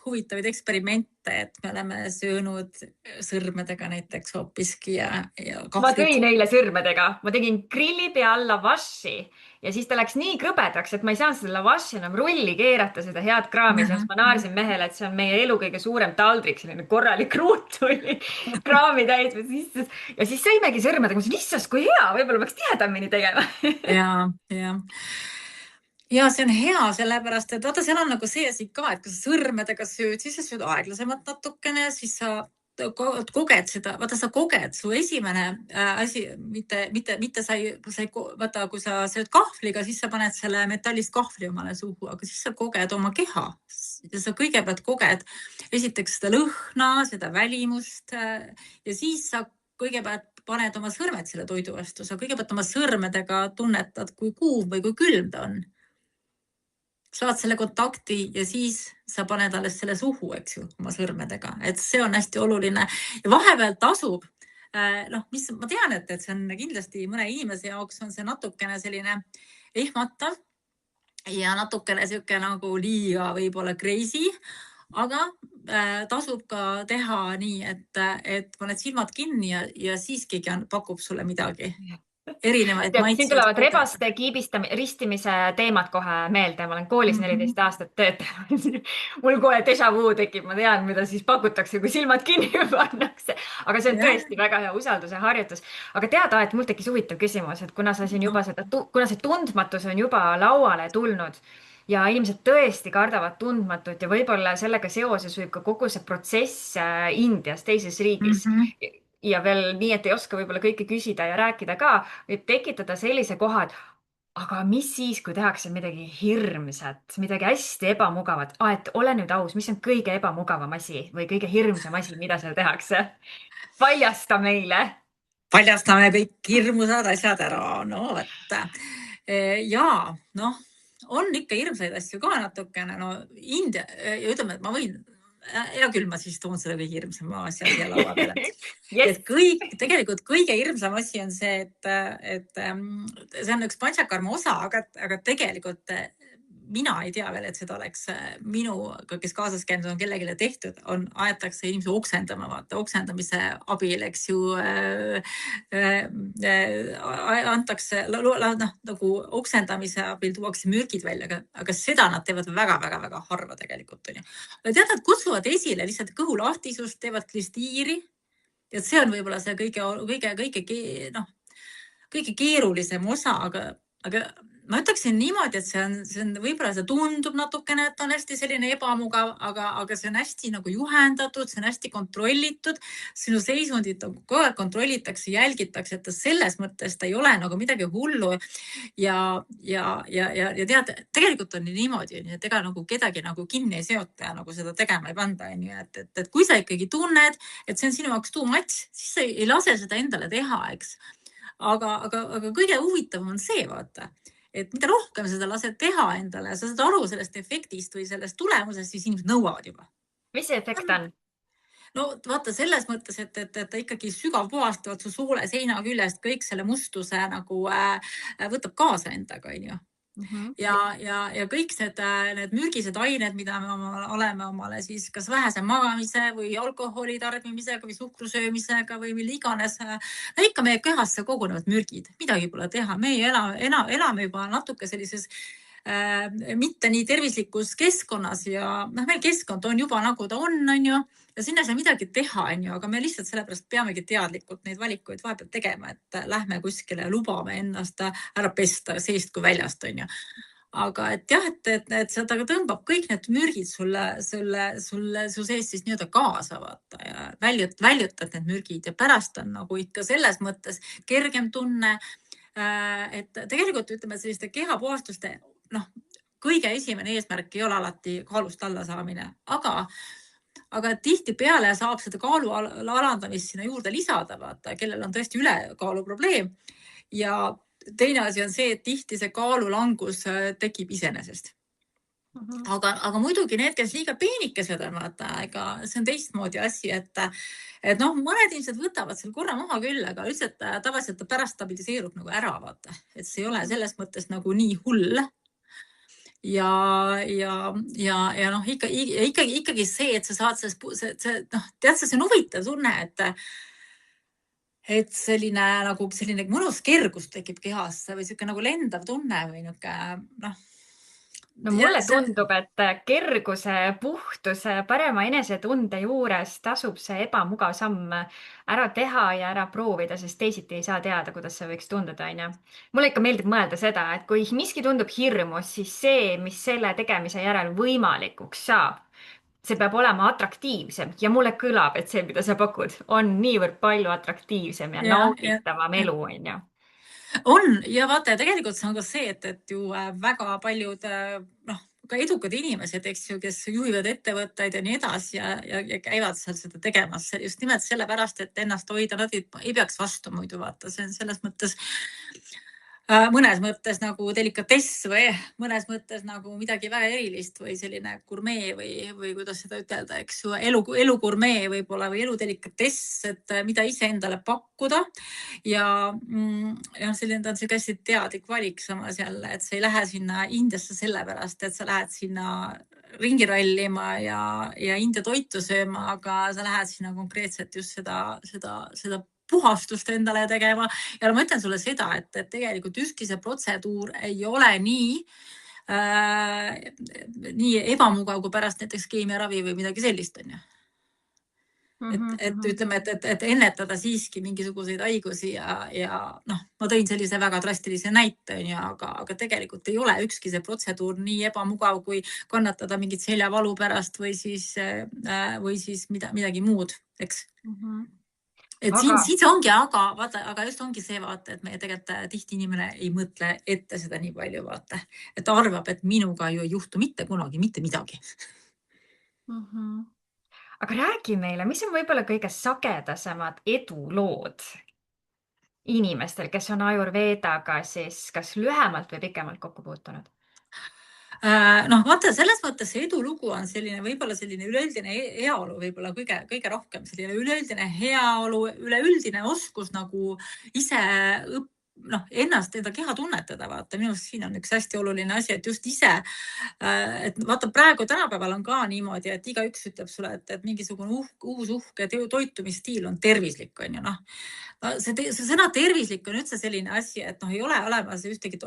huvitavaid eksperimente, et me oleme söönud sõrmedega näiteks hoopiski ja ma tõin eile sõrmedega, ma tegin grilli peal lavashi ja siis ta läks nii krõbedaks, et ma ei saanud seda lavashi enam rulli keerata, seda head kraami, siis ma naarsin mehele, et see on meie elu kõige suurem taldrik, selline korralik ruut tuli kraami täis ja siis sõimegi sõrmedega, ma ütlesin, issas, kui hea, võib-olla peaks tihedamini tegema. Ja see on hea, sellepärast, et vaata, seal on nagu see asi ka, et kui sa sõrmedega sööd, siis sa sööd aeglasemalt natukene, siis sa koged seda, vaata, sa koged, su esimene asi, mitte sa ei, vaata, kui sa sööd kahvliga, siis sa paned selle metallist kahvli omale suhu, aga siis sa koged oma keha ja sa kõigepealt koged esiteks seda lõhna, seda välimust ja siis sa kõigepealt paned oma sõrmed selle toidu vastu, sa kõigepealt oma sõrmedega tunnetad, kui kuum või kui külm ta on. Saad selle kontakti ja siis sa paned alles selle suhu, eks ju, oma sõrmedega, et see on hästi oluline ja vahepeal tasub, mis ma tean, et see on kindlasti mõne inimese jaoks on see natukene selline ehmatav ja natukene siuke nagu liiga võib-olla crazy, aga tasub ka teha nii, et paned silmad kinni ja siis keegi pakub sulle midagi. Erinevaid maitseid. Siin tulevad rebaste ristimise teemad kohe meelde. Ma olen koolis 14 aastat töötanud. Mul kohe déjà vu tekib, ma tean, mida siis pakutakse, kui silmad kinni pannakse. Aga see on tõesti väga hea usalduse harjutus. Aga teada, et mul tekkis huvitav küsimus, et kuna see tundmatus on juba lauale tulnud ja inimesed tõesti kardavad tundmatut ja võib-olla sellega seoses võib ka kogu see protsess Indias, teises riigis ja veel nii, et ei oska võib-olla kõike küsida ja rääkida ka, võib tekitada sellise koha, et aga mis siis, kui tehakse midagi hirmsat, midagi hästi ebamugavat, et ole nüüd aus, mis on kõige ebamugavam asi või kõige hirmsam asi, mida seal tehakse? Paljasta meile. Paljastame kõik hirmusad asjad ära, no võtta. Ja, on ikka hirmsaid asju ka natukene, India, ja ütleme, et ma võin hea küll, ma siis toon selle kõige hirmsama asja siia laua peale. Et tegelikult kõige hirmsam asi on see, et see on üks pantsakarma osa, aga tegelikult mina ei tea veel, et seda oleks minuga, kes kaasas käinud on kellegile tehtud, aetakse inimesi oksendama, vaata, oksendamise abil, eks ju, antakse, nagu oksendamise abil tuuakse mürgid välja, aga seda nad teevad väga-väga-väga harva tegelikult. Tead, nad kutsuvad esile lihtsalt kõhulahtisust, teevad klistiiri, ja see on võib-olla see kõige keerulisem osa, aga ma ütleksin niimoodi, et see on võib-olla see tundub natukene, et on hästi selline ebamugav, aga see on hästi nagu juhendatud, see on hästi kontrollitud. Sinu seisundit kogu aeg kontrollitakse, jälgitakse, et selles mõttes ta ei ole nagu midagi hullu. Ja tead, tegelikult on niimoodi, et ega nagu kedagi nagu kinni ei seota ja nagu seda tegema ei panda. Et kui sa ikkagi tunned, et see on sinu jaoks too much, siis sa ei lase seda endale teha, eks. Aga kõige huvitavam on see, vaata, et mida rohkem seda lased teha endale, sa saad aru sellest efektist või sellest tulemusest, siis inimesed nõuavad juba. Mis see efekt on? No vaata selles mõttes, et ta ikkagi sügav puhastavalt su soole seina küljest kõik selle mustuse nagu võtab kaasa endaga, on ju. Ja kõik need mürgised ained, mida me oleme omale siis kas vähese magamise või alkoholi tarbimisega või suhkrusöömisega või mille iganes, ikka meie kehasse kogunevad mürgid, midagi pole teha. Me elame juba natuke sellises mitte nii tervislikus keskkonnas ja meie keskkond on juba nagu ta on ju, ja sinna ei saa midagi teha, on ju, aga me lihtsalt sellepärast peamegi teadlikult neid valikuid vahepeal tegema, et lähme kuskile ja lubame ennast ära pesta seest kui väljast, on ju. Aga et jah, et seda tõmbab kõik need mürgid sulle su sees siis nii-öelda kaasa, vaata, ja väljutad need mürgid ja pärast on nagu ikka selles mõttes kergem tunne, et tegelikult ütleme selliste kehapuhastuste kõige esimene eesmärk ei ole alati kaalust alla saamine, aga tihtipeale saab seda kaalu alandamist sinna juurde lisada, vaata, kellel on tõesti ülekaalu probleem. Ja teine asi on see, et tihti see kaalulangus tekib iseenesest. Aga muidugi need, kes liiga peenikesed on, vaata, ega see on teistmoodi asi, et mõned inimesed võtavad seal korra maha küll, aga lihtsalt tavaliselt ta pärast stabiliseerub nagu ära, vaata, et see ei ole selles mõttes nagu nii hull. Ja ikkagi see, et sa saad tead, see on huvitav tunne, et selline mõnus kergus tekib kehasse või selline nagu lendav tunne või mulle tundub, et kerguse, puhtuse, parema enesetunde juures tasub see ebamugav samm ära teha ja ära proovida, sest teisiti ei saa teada, kuidas see võiks tunduda, on ju. Mulle ikka meeldib mõelda seda, et kui miski tundub hirmus, siis see, mis selle tegemise järel võimalikuks saab, see peab olema atraktiivsem ja mulle kõlab, et see, mida sa pakud, on niivõrd palju atraktiivsem ja nauditavam elu, on ju. On ja vaata, tegelikult see on ka see, et ju väga paljud ka edukad inimesed, eks ju, kes juhivad ettevõtteid ja nii edasi ja käivad seal seda tegemas just nimelt sellepärast, et ennast hoida, nad ei peaks vastu muidu, vaata, see on selles mõttes mõnes mõttes nagu delikatess või mõnes mõttes nagu midagi väga erilist või selline gurmee või kuidas seda ütelda, eks ju, elugurmee võib-olla või eludelikatess, et mida ise endale pakkuda ja selline on see hästi teadlik valik samas jälle, et sa ei lähe sinna Indiasse sellepärast, et sa lähed sinna ringi rallima ja India toitu sööma, aga sa lähed sinna konkreetselt just seda puhastust endale tegema. Ja ma ütlen sulle seda, et tegelikult ükski see protseduur ei ole nii ebamugav kui pärast näiteks keemiaravi või midagi sellist, on ju. Et ütleme, et ennetada siiski mingisuguseid haigusi ja ma tõin sellise väga drastilise näite, on ju, aga tegelikult ei ole ükski see protseduur nii ebamugav, kui kannatada mingit seljavalu pärast või siis midagi muud, eks. Et siin see ongi, aga just ongi see, vaata, et meie tegelikult tihti inimene ei mõtle ette seda nii palju, vaata, et arvab, et minuga ju ei juhtu mitte kunagi mitte midagi. Aga räägi meile, mis on võib-olla kõige sagedasemad edulood inimestel, kes on Ayurvedaga siis kas lühemalt või pikemalt kokku puutunud? Vaata, selles mõttes see edulugu on võib-olla selline üleüldine heaolu, võib-olla kõige rohkem selline üleüldine heaolu, üleüldine oskus nagu ise ennast, enda keha tunnetada, vaata, minu arust siin on üks hästi oluline asi, et just ise, et vaata praegu tänapäeval on ka niimoodi, et igaüks ütleb sulle, et mingisugune uus uhke toitumisstiil on tervislik, on ju, see sõna tervislik on üldse selline asi, et ei ole olemas ühtegi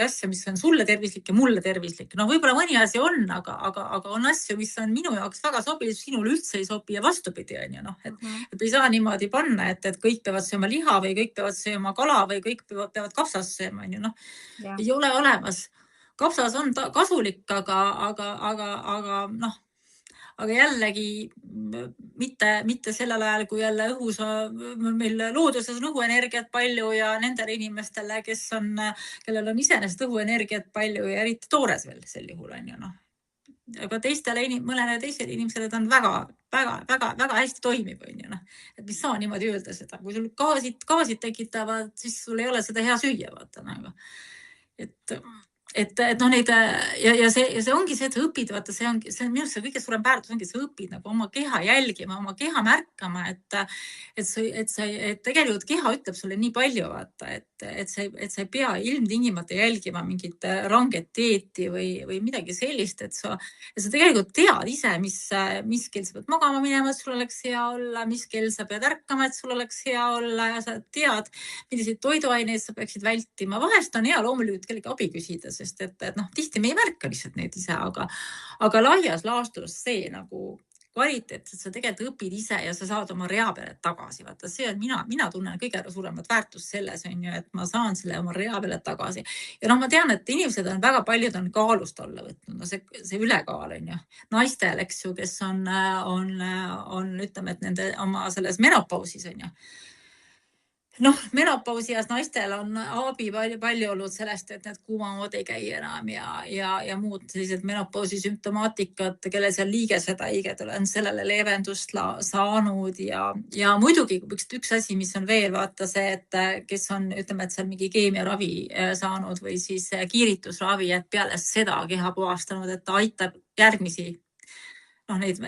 asja, mis on sulle tervislik ja mulle tervislik. Võib-olla mõni asi on, aga on asju, mis on minu jaoks väga sobiv, sinul üldse ei sobi ja vastupidi, on ju, et ei saa niimoodi panna, et kõik peavad sööma liha või kõik peavad sööma kala või kõik peavad kapsas sööma, on ju, noh, Ja. ei ole olemas. Kapsas on kasulik, aga noh, aga jällegi mitte sellel ajal, kui jälle õhus meil looduses on õhuenergiat palju ja nendele inimestele, kellel on iseenesest õhuenergiat palju ja eriti toores veel sel juhul on ju, noh. Aga mõnele teisele inimesele ta on väga hästi toimib, on ju, noh. Et mis saa niimoodi öelda seda, kui sul gaasid tekitavad, siis sul ei ole seda hea süüa, vaata nagu. Et noh, neid ja see ongi see, et sa õpid, vaata, see on minu arust see kõige suurem väärtus ongi, sa õpid nagu oma keha jälgima, oma keha märkama, et tegelikult keha ütleb sulle nii palju, vaata, et sa ei pea ilmtingimata jälgima mingit ranget dieeti või midagi sellist, et sa tegelikult tead ise, mis kell sa pead magama minema, et sul oleks hea olla, mis kell sa pead ärkama, et sul oleks hea olla ja sa tead, milliseid toiduaineid sa peaksid vältima. Vahest on hea loomulikult kellegi abi küsida, sest et noh, tihti me ei märka lihtsalt neid ise, aga laias laastus see nagu kvaliteet, et sa tegelikult õpid ise ja sa saad oma rea peale tagasi. Vaata, see on mina tunnen kõige suuremat väärtust selles, on ju, et ma saan selle oma rea peale tagasi. Ja noh, ma tean, et inimesed on väga paljud on kaalust alla võtnud. No see ülekaal on ju naistel, eks ju, kes on ütleme, et nende oma selles menopausis on ju. Noh, menopausias naistel on abi palju olnud sellest, et need kuumamood ei käi enam ja muud sellised menopausi sümptomaatikat, kelle seal liigesed haiged on sellele leevendust saanud ja muidugi üks asi, mis on veel, vaata see, et kes on, ütleme, et seal mingi keemiaravi saanud või siis kiiritusravi, et peale seda keha puhastanud, et ta aitab järgmisi neid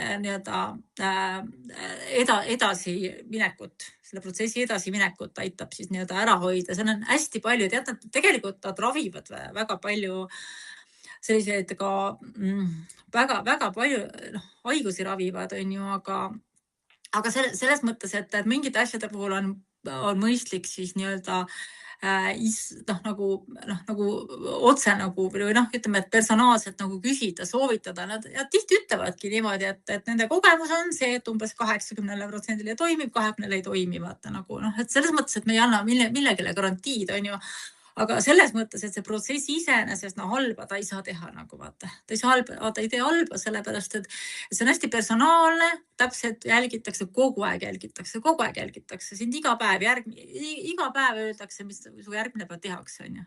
edasiminekut, selle protsessi edasiminekut aitab siis ära hoida. See on hästi palju, tead, tegelikult nad ravivad väga palju selliseid ka väga palju haigusi ravivad, on ju, aga selles mõttes, et mingite asjade puhul on mõistlik siis nagu otse nagu või ütleme, et personaalselt nagu küsida, soovitada. Nad tihti ütlevadki niimoodi, et nende kogemus on see, et umbes 80% toimib, 20% ei toimi, vaata nagu et selles mõttes, et me ei anna millegile garantiid, on ju. Aga selles mõttes, et see protsess iseenesest halba ta ei saa teha nagu vaata. Ta ei tee halba sellepärast, et see on hästi personaalne, täpselt jälgitakse, kogu aeg jälgitakse. Sind iga päev öeldakse, mis su järgmine päev tehakse, on ju.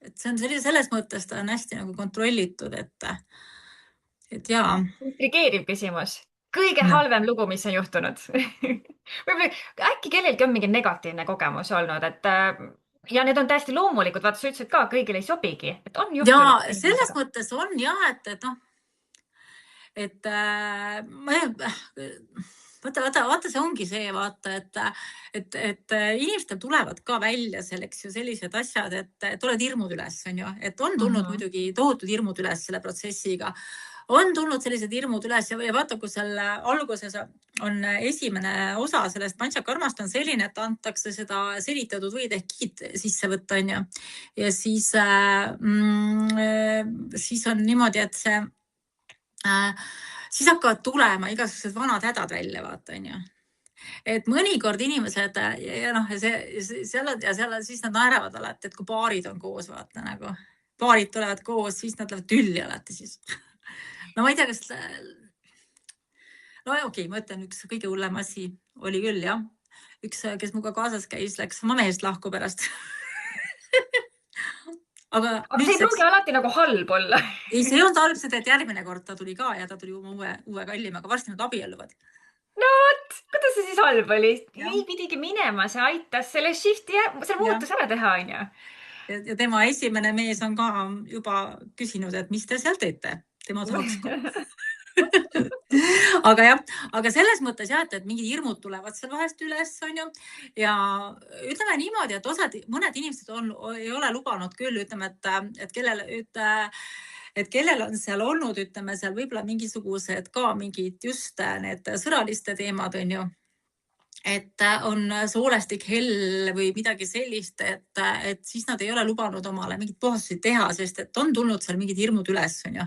Et see on selles mõttes, ta on hästi nagu kontrollitud, et jaa. Intrigeeriv küsimus. Kõige halvem lugu, mis on juhtunud. Võib-olla äkki kellelgi on mingi negatiivne kogemus olnud, et ja need on täiesti loomulikud, vaata, sa ütlesid ka, kõigil ei sobigi, et on juhtunud. Ja selles mõttes on jah, et vaata, see ongi see, vaata, et inimestel tulevad ka välja selleks ju sellised asjad, et oled hirmud üles, on ju, et on tulnud muidugi tohutud hirmud üles selle protsessiga. On tulnud sellised hirmud üles ja vaata, kui selle alguses on esimene osa sellest panchakarmast on selline, et antakse seda selitatud võid ehk kiit sisse võtta, on ju. Ja siis on niimoodi, et siis hakkavad tulema igasugused vanad hädad välja, vaata, on ju. Et mõnikord inimesed siis nad naeravad alati, et kui paarid on koos, vaata nagu. Paarid tulevad koos, siis nad lähevad tülli alati siis. No ma ei tea, kas... No okei, ma ütlen, üks kõige hullem asi oli küll, jah. Üks, kes muga kaasas käis, läks oma mehest lahku pärast. Aga see ei pruugi alati nagu halb olla. Ei, see ei olnud halb seda, et järgmine kord ta tuli ka ja ta tuli oma uue kallimaga. Varsti nad abielluvad. No vot, kuidas see siis halb oli? Ei pidigi minema, see aitas selle shifti, selle muutus ära teha, on ju. Ja tema esimene mees on ka juba küsinud, et mis te seal teete? Tema tahaks ka. Aga selles mõttes jah, et mingid hirmud tulevad seal vahest üles, on ju. Ja ütleme niimoodi, et mõned inimesed ei ole lubanud küll, ütleme, et kellel on seal olnud, ütleme, seal võib-olla mingisugused ka mingid just need sõraliste teemad, on ju. Et on soolestik hell või midagi sellist, et siis nad ei ole lubanud omale mingit puhastusi teha, sest et on tulnud seal mingid hirmud üles, on ju.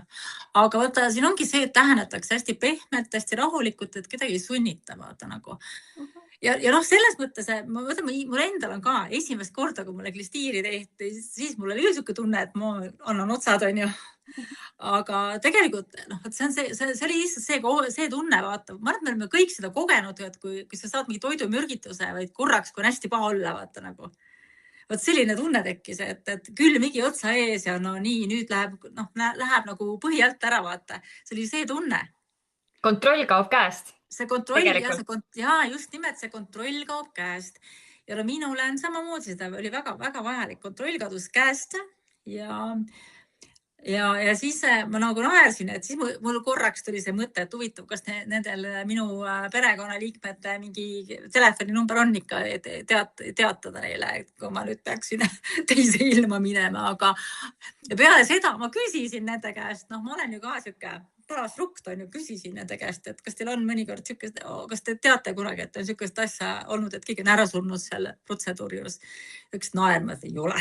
Aga vaata, siin ongi see, et tähenetakse hästi pehmelt, hästi rahulikult, et kedagi ei sunnita, vaata nagu. ja noh, selles mõttes, ma mõtlen, mul endal on ka esimest korda, kui mulle klistiiri tehti, siis mul oli selline tunne, et ma annan otsad, on ju. Aga tegelikult see oli lihtsalt see tunne, vaata, ma arvan, et me oleme kõik seda kogenud, et kui sa saad mingi toidumürgituse või korraks, kui on hästi paha olla, vaata nagu. Vot selline tunne tekkis, et külmigi otsa ees ja no nii, nüüd läheb nagu põhi alt ära, vaata. See oli see tunne. Kontroll kaob käest. See kontroll ja just nimelt see kontroll kaob käest. Ja no minule on samamoodi, seda oli väga-väga vajalik. Kontroll kadus käest ja siis ma nagu naersin, et siis mul korraks tuli see mõte, et huvitav, kas nendel minu perekonnaliikmete mingi telefoninumber on ikka teatada neile, et kui ma nüüd peaksin teise ilma minema, aga peale seda ma küsisin nende käest, ma olen ju ka siuke paras rukt, on ju, küsisin nende käest, et kas teil on mõnikord siukest, kas te teate kunagi, et on siukest asja olnud, et keegi on ära surnud selle protseduuri juures. Üks naermas ei ole.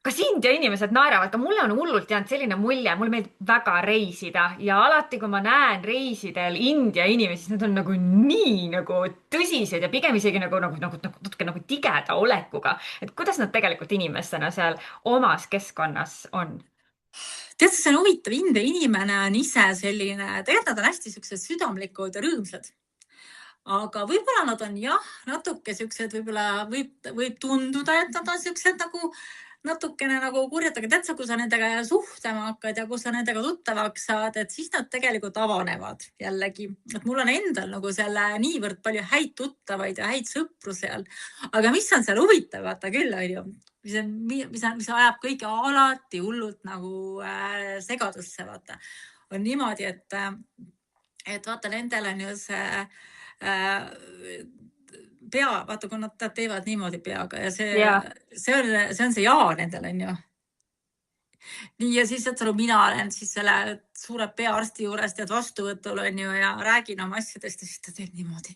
Kas India inimesed naeravad? Ka mulle on hullult jäänud selline mulje, mulle meeldib väga reisida ja alati, kui ma näen reisidel India inimesi, siis nad on nagu nii nagu tõsised ja pigem isegi natuke nagu tigeda olekuga. Et kuidas nad tegelikult inimestena seal omas keskkonnas on? Tead, see on huvitav, India inimene on ise selline, tegelikult nad on hästi siuksed südamlikud ja rõõmsad. Aga võib-olla nad on natuke siuksed, võib-olla võib tunduda, et nad on siuksed nagu natukene nagu kurjad, aga tead sa, kui sa nendega suhtlema hakkad ja kui sa nendega tuttavaks saad, et siis nad tegelikult avanevad jällegi. Et mul on endal nagu selle niivõrd palju häid tuttavaid ja häid sõpru seal. Aga mis on seal huvitav, vaata küll, on ju, mis ajab kõige alati hullult nagu segadusse, vaata. On niimoodi, et vaata, nendel on ju see pea, vaata, kui nad teevad niimoodi peaga ja see on see nendel on ju. Nii ja siis, et mina olen siis selle suure peaarsti juures tead vastuvõtul on ju ja räägin oma asjadest ja siis ta teeb niimoodi.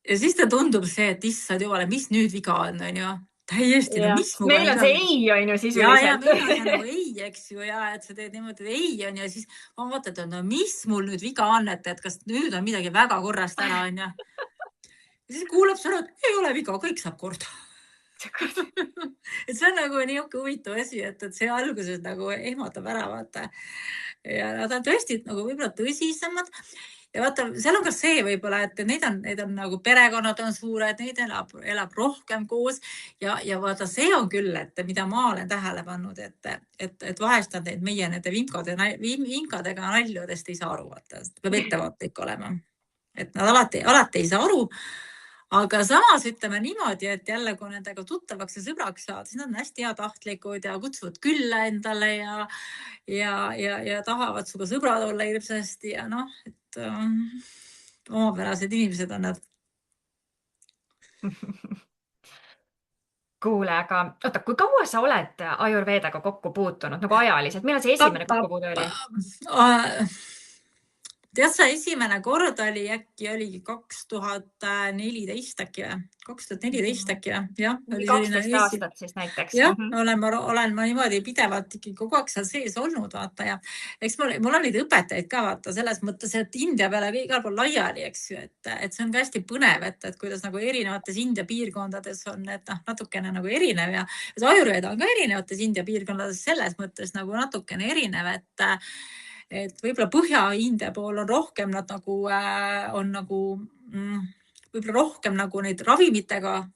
Ja siis ta tundub see, et issad jumala, mis nüüd viga on ju. Täiesti, mis meil on see ei on ju sisuliselt. Ja meil on see nagu ei, eks ju, ja et sa teed niimoodi, et ei on ja siis ma vaatan, et mis mul nüüd viga on, et kas nüüd on midagi väga korrast ära on ja. Ja siis kuulab sõna, et ei ole viga, kõik saab korda. Et see on nagu nii huvitav asi, et see alguses nagu ehmatab ära, vaata. Ja nad on tõesti nagu võib-olla tõsisemad. Ja vaata, seal on ka see võib-olla, et neid on nagu perekonnad on suured, neid elab rohkem koos ja vaata, see on küll, et mida ma olen tähele pannud, et vahest nad meie nende vinkadega naljudest ei saa aru, vaata, peab ettevaatlik olema. Et nad alati ei saa aru, aga samas ütleme niimoodi, et jälle, kui nendega tuttavaks ja sõbraks saad, siis nad on hästi heatahtlikud ja kutsuvad külla endale ja tahavad suga sõbrad olla hirmsasti ja et omapärased inimesed on nad. Kuule, aga oota, kui kaua sa oled Ayurvedaga kokku puutunud, nagu ajaliselt? Millal see esimene kokkupuude oli? Tead sa, esimene kord oli äkki oligi 2014 äkki või? 2014 äkki või? Jah. 12 aastat siis näiteks. Jah, olen ma niimoodi pidevalt ikkagi kogu aeg seal sees olnud, vaata ja eks mul on neid õpetajaid ka, vaata, selles mõttes, et India peale igal pool laiali, eks ju, et see on ka hästi põnev, et kuidas nagu erinevates India piirkondades on, et natukene nagu erinev ja see Ayurveda on ka erinevates India piirkondades selles mõttes nagu natukene erinev, et võib-olla Põhja-India pool on rohkem nad nagu võib-olla rohkem nagu neid ravimitega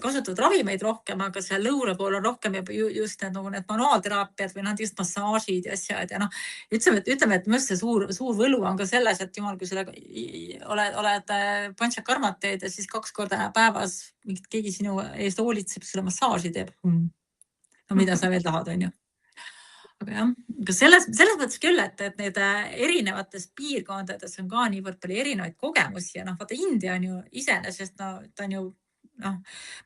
kasutavad ravimeid rohkem, aga seal lõuna pool on rohkem just need manuaalteraapiad või just massaažid ja asjad ja ütleme, et minu see suur võlu on ka selles, et jumal, kui sa oled panchakarmat teed ja siis 2 korda päevas keegi sinu eest hoolitseb, sulle massaaži teeb. No mida sa veel tahad, on ju? Aga jah, selles mõttes küll, et need erinevates piirkondades on ka niivõrd palju erinevaid kogemusi ja vaata, India on ju iseenesest, ta on ju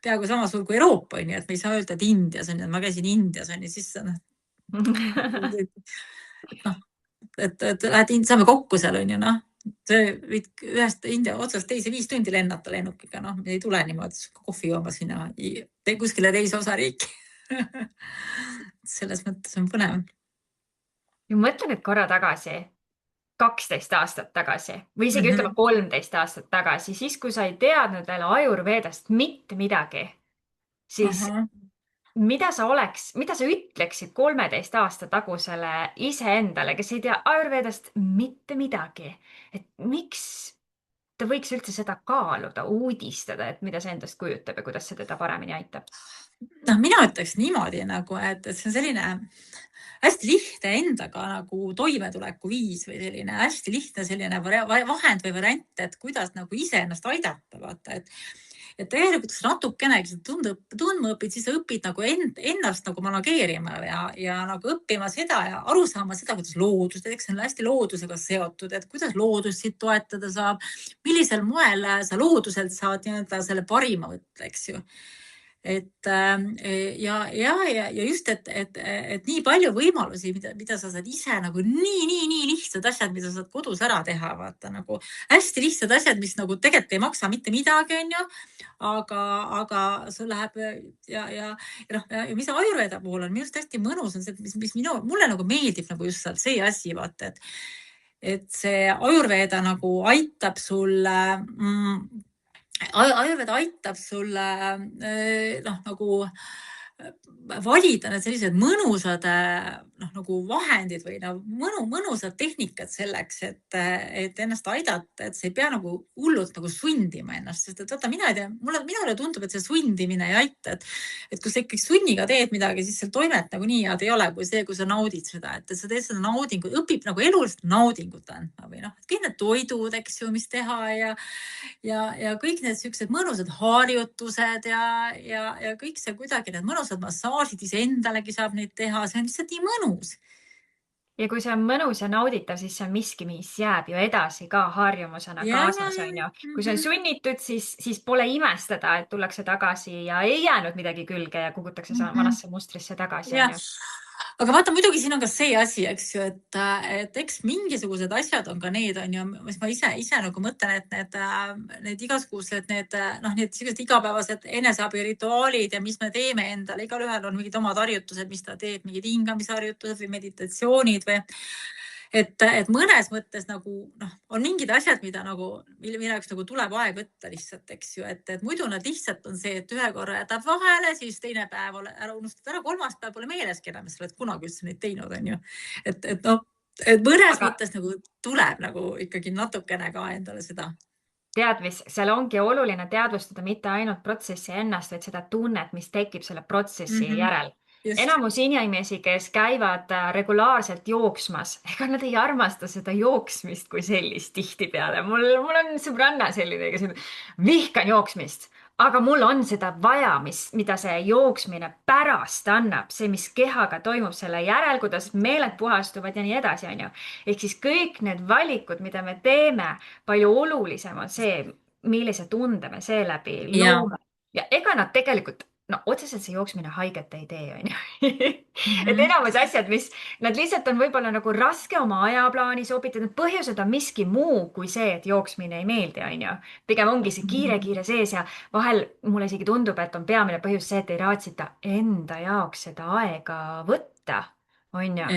peaaegu sama suur kui Euroopa, on ju, et me ei saa öelda, et Indias on ju, ma käisin Indias on ju, siis et saame kokku seal on ju, see võid ühest India otsast teise 5 tundi lennata lennukiga, ei tule niimoodi kohvi jooma sinna kuskile teise osariiki. Selles mõttes on põnev. Ja mõtlen nüüd korra tagasi. 12 aastat tagasi või isegi ütleme Mhm. 13 aastat tagasi, siis kui sa ei teadnud veel Ajurvedast mitte midagi, siis Ahah. mida sa ütleksid 13 aasta tagusele iseendale, kes ei tea Ajurvedast mitte midagi, et miks ta võiks üldse seda kaaluda, uudistada, et mida see endast kujutab ja kuidas see teda paremini aitab? Noh, mina ütleks niimoodi nagu, et see on selline hästi lihtne endaga nagu toimetuleku viis või selline hästi lihtne selline vahend või variant, et kuidas nagu ise ennast aidata, vaata, et tegelikult kui sa natukenegi tundma õpid, siis sa õpid nagu ennast nagu manageerima ja nagu õppima seda ja aru saama seda, kuidas loodus, näiteks see on hästi loodusega seotud, et kuidas loodus siit toetada saab, millisel moel sa looduselt saad nii-öelda selle parima võtta, eks ju. Et ja just, et nii palju võimalusi, mida sa saad ise nagu nii lihtsad asjad, mida saad kodus ära teha, vaata nagu hästi lihtsad asjad, mis nagu tegelikult ei maksa mitte midagi, on ju, aga sul läheb ja mis Ajurveda puhul on minu arust hästi mõnus on see, mis mulle nagu meeldib nagu just see asi, vaata, et see Ajurveda nagu aitab sulle Ajurveda aitab sulle nagu valida need sellised mõnusad nagu vahendid või mõnusad tehnikad selleks, et ennast aidata, et sa ei pea nagu hullult nagu sundima ennast, sest et vaata, mina ei tea, minule tundub, et see sundimine ei aita, et kui sa ikkagi sunniga teed midagi, siis seal toimet nagu nii head ei ole kui see, kui sa naudid seda, et sa teed seda naudingut, õpib nagu elulist naudingut andma või kõik need toidud, eks ju, mis teha ja kõik need siuksed mõnusad harjutused ja kõik see kuidagi need mõnusad massaažid iseendalegi saab neid teha, see on lihtsalt nii mõnus. Ja kui see on mõnus ja nauditav, siis see on miski, mis jääb ju edasi ka harjumusena kaasas, on ju. Kui see on sunnitud, siis pole imestada, et tullakse tagasi ja ei jäänud midagi külge ja kukutakse vanasse mustrisse tagasi, on ju. Aga vaata, muidugi siin on ka see asi, eks ju, et eks mingisugused asjad on ka need, on ju, mis ma ise nagu mõtlen, et need igasugused need sellised igapäevased eneseabirituaalid ja mis me teeme endale, igal ühel on mingid omad harjutused, mis ta teeb, mingid hingamisharjutused või meditatsioonid või et mõnes mõttes nagu on mingid asjad, mille jaoks nagu tuleb aeg võtta lihtsalt, eks ju, et muidu nad lihtsalt on see, et ühe korra jätab vahele, siis teine päev ära unustad ära, kolmas päev pole meeleski enam, sa oled kunagi üldse neid teinud, on ju. Et mõnes mõttes nagu tuleb nagu ikkagi natukene ka endale seda. Tead, mis seal ongi oluline teadvustada mitte ainult protsessi ennast, vaid seda tunnet, mis tekib selle protsessi järel. Enamus inimesi, kes käivad regulaarselt jooksmas, ega nad ei armasta seda jooksmist kui sellist tihtipeale. Mul on sõbranna selline, kes vihkan jooksmist, aga mul on seda vaja, mida see jooksmine pärast annab, see, mis kehaga toimub selle järel, kuidas meeled puhastuvad ja nii edasi, on ju. Ehk siis kõik need valikud, mida me teeme, palju olulisem on see, millise tunde me seeläbi loome. Ja ega nad tegelikult otseselt see jooksmine haiget ei tee, on ju. Et enamus asjad, mis nad lihtsalt on võib-olla nagu raske oma ajaplaani sobitada, põhjused on miski muu kui see, et jooksmine ei meeldi, on ju. Pigem ongi see kiire sees ja vahel mulle isegi tundub, et on peamine põhjus see, et ei raatsita enda jaoks seda aega võtta, on ju.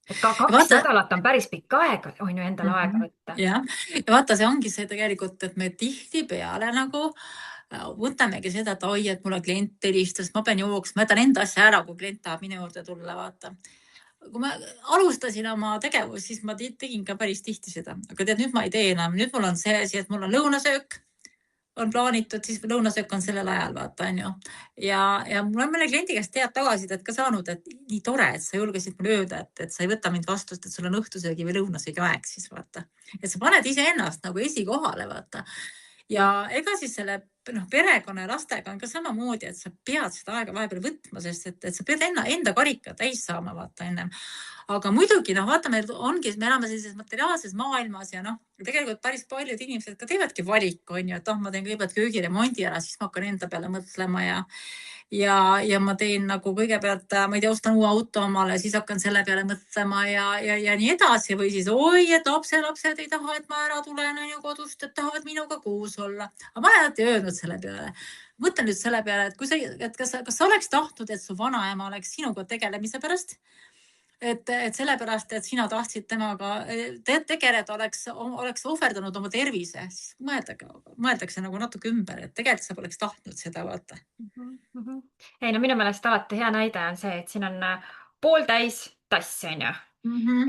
Et ka 2 nädalat on päris pikk aeg, on ju, endale aega võtta. Ja vaata, see ongi see tegelikult, et me tihtipeale nagu võtamegi seda, et oi, et mulle klient helistas, ma pean jooksma, jätan enda asja ära, kui klient tahab minu juurde tulla, vaata. Kui ma alustasin oma tegevust, siis ma tegin ka päris tihti seda, aga tead, nüüd ma ei tee enam, nüüd mul on see asi, et mul on lõunasöök, on plaanitud, siis lõunasöök on sellel ajal, vaata, on ju. Ja mul on mõne kliendi käest tead tagasisidet ka saanud, et nii tore, et sa julgesid mulle öelda, et sa ei võta mind vastu, et sul on õhtusöögi või lõunasöögi aeg siis, vaata. Et sa paned iseennast nagu esikohale, vaata. Ja ega siis selle perekonna ja lastega on ka samamoodi, et sa pead seda aega vahepeal võtma, sest et sa pead enda karika täis saama, vaata ennem. Aga muidugi, vaata, me elame sellises materiaalses maailmas ja tegelikult päris paljud inimesed ka teevadki valiku, on ju, et ma teen kõigepealt köögiremondi ära, siis ma hakkan enda peale mõtlema ja ma teen nagu kõigepealt, ma ei tea, ostan uue auto omale, siis hakkan selle peale mõtlema ja nii edasi või siis oi, et lapsed ei taha, et ma ära tulen kodust, et tahavad minuga koos olla. Aga ma olen alati öelnud selle peale. Mõtlen nüüd selle peale, et kas sa oleks tahtnud, et su vanaema oleks sinuga tegelemise pärast? et sellepärast, et sina tahtsid temaga tegeleda, oleks ohverdanud oma tervise, siis mõeldakse nagu natuke ümber, et tegelikult sa poleks tahtnud seda vaata. Ei no minu meelest alati hea näide on see, et siin on pooltäis tass, onju.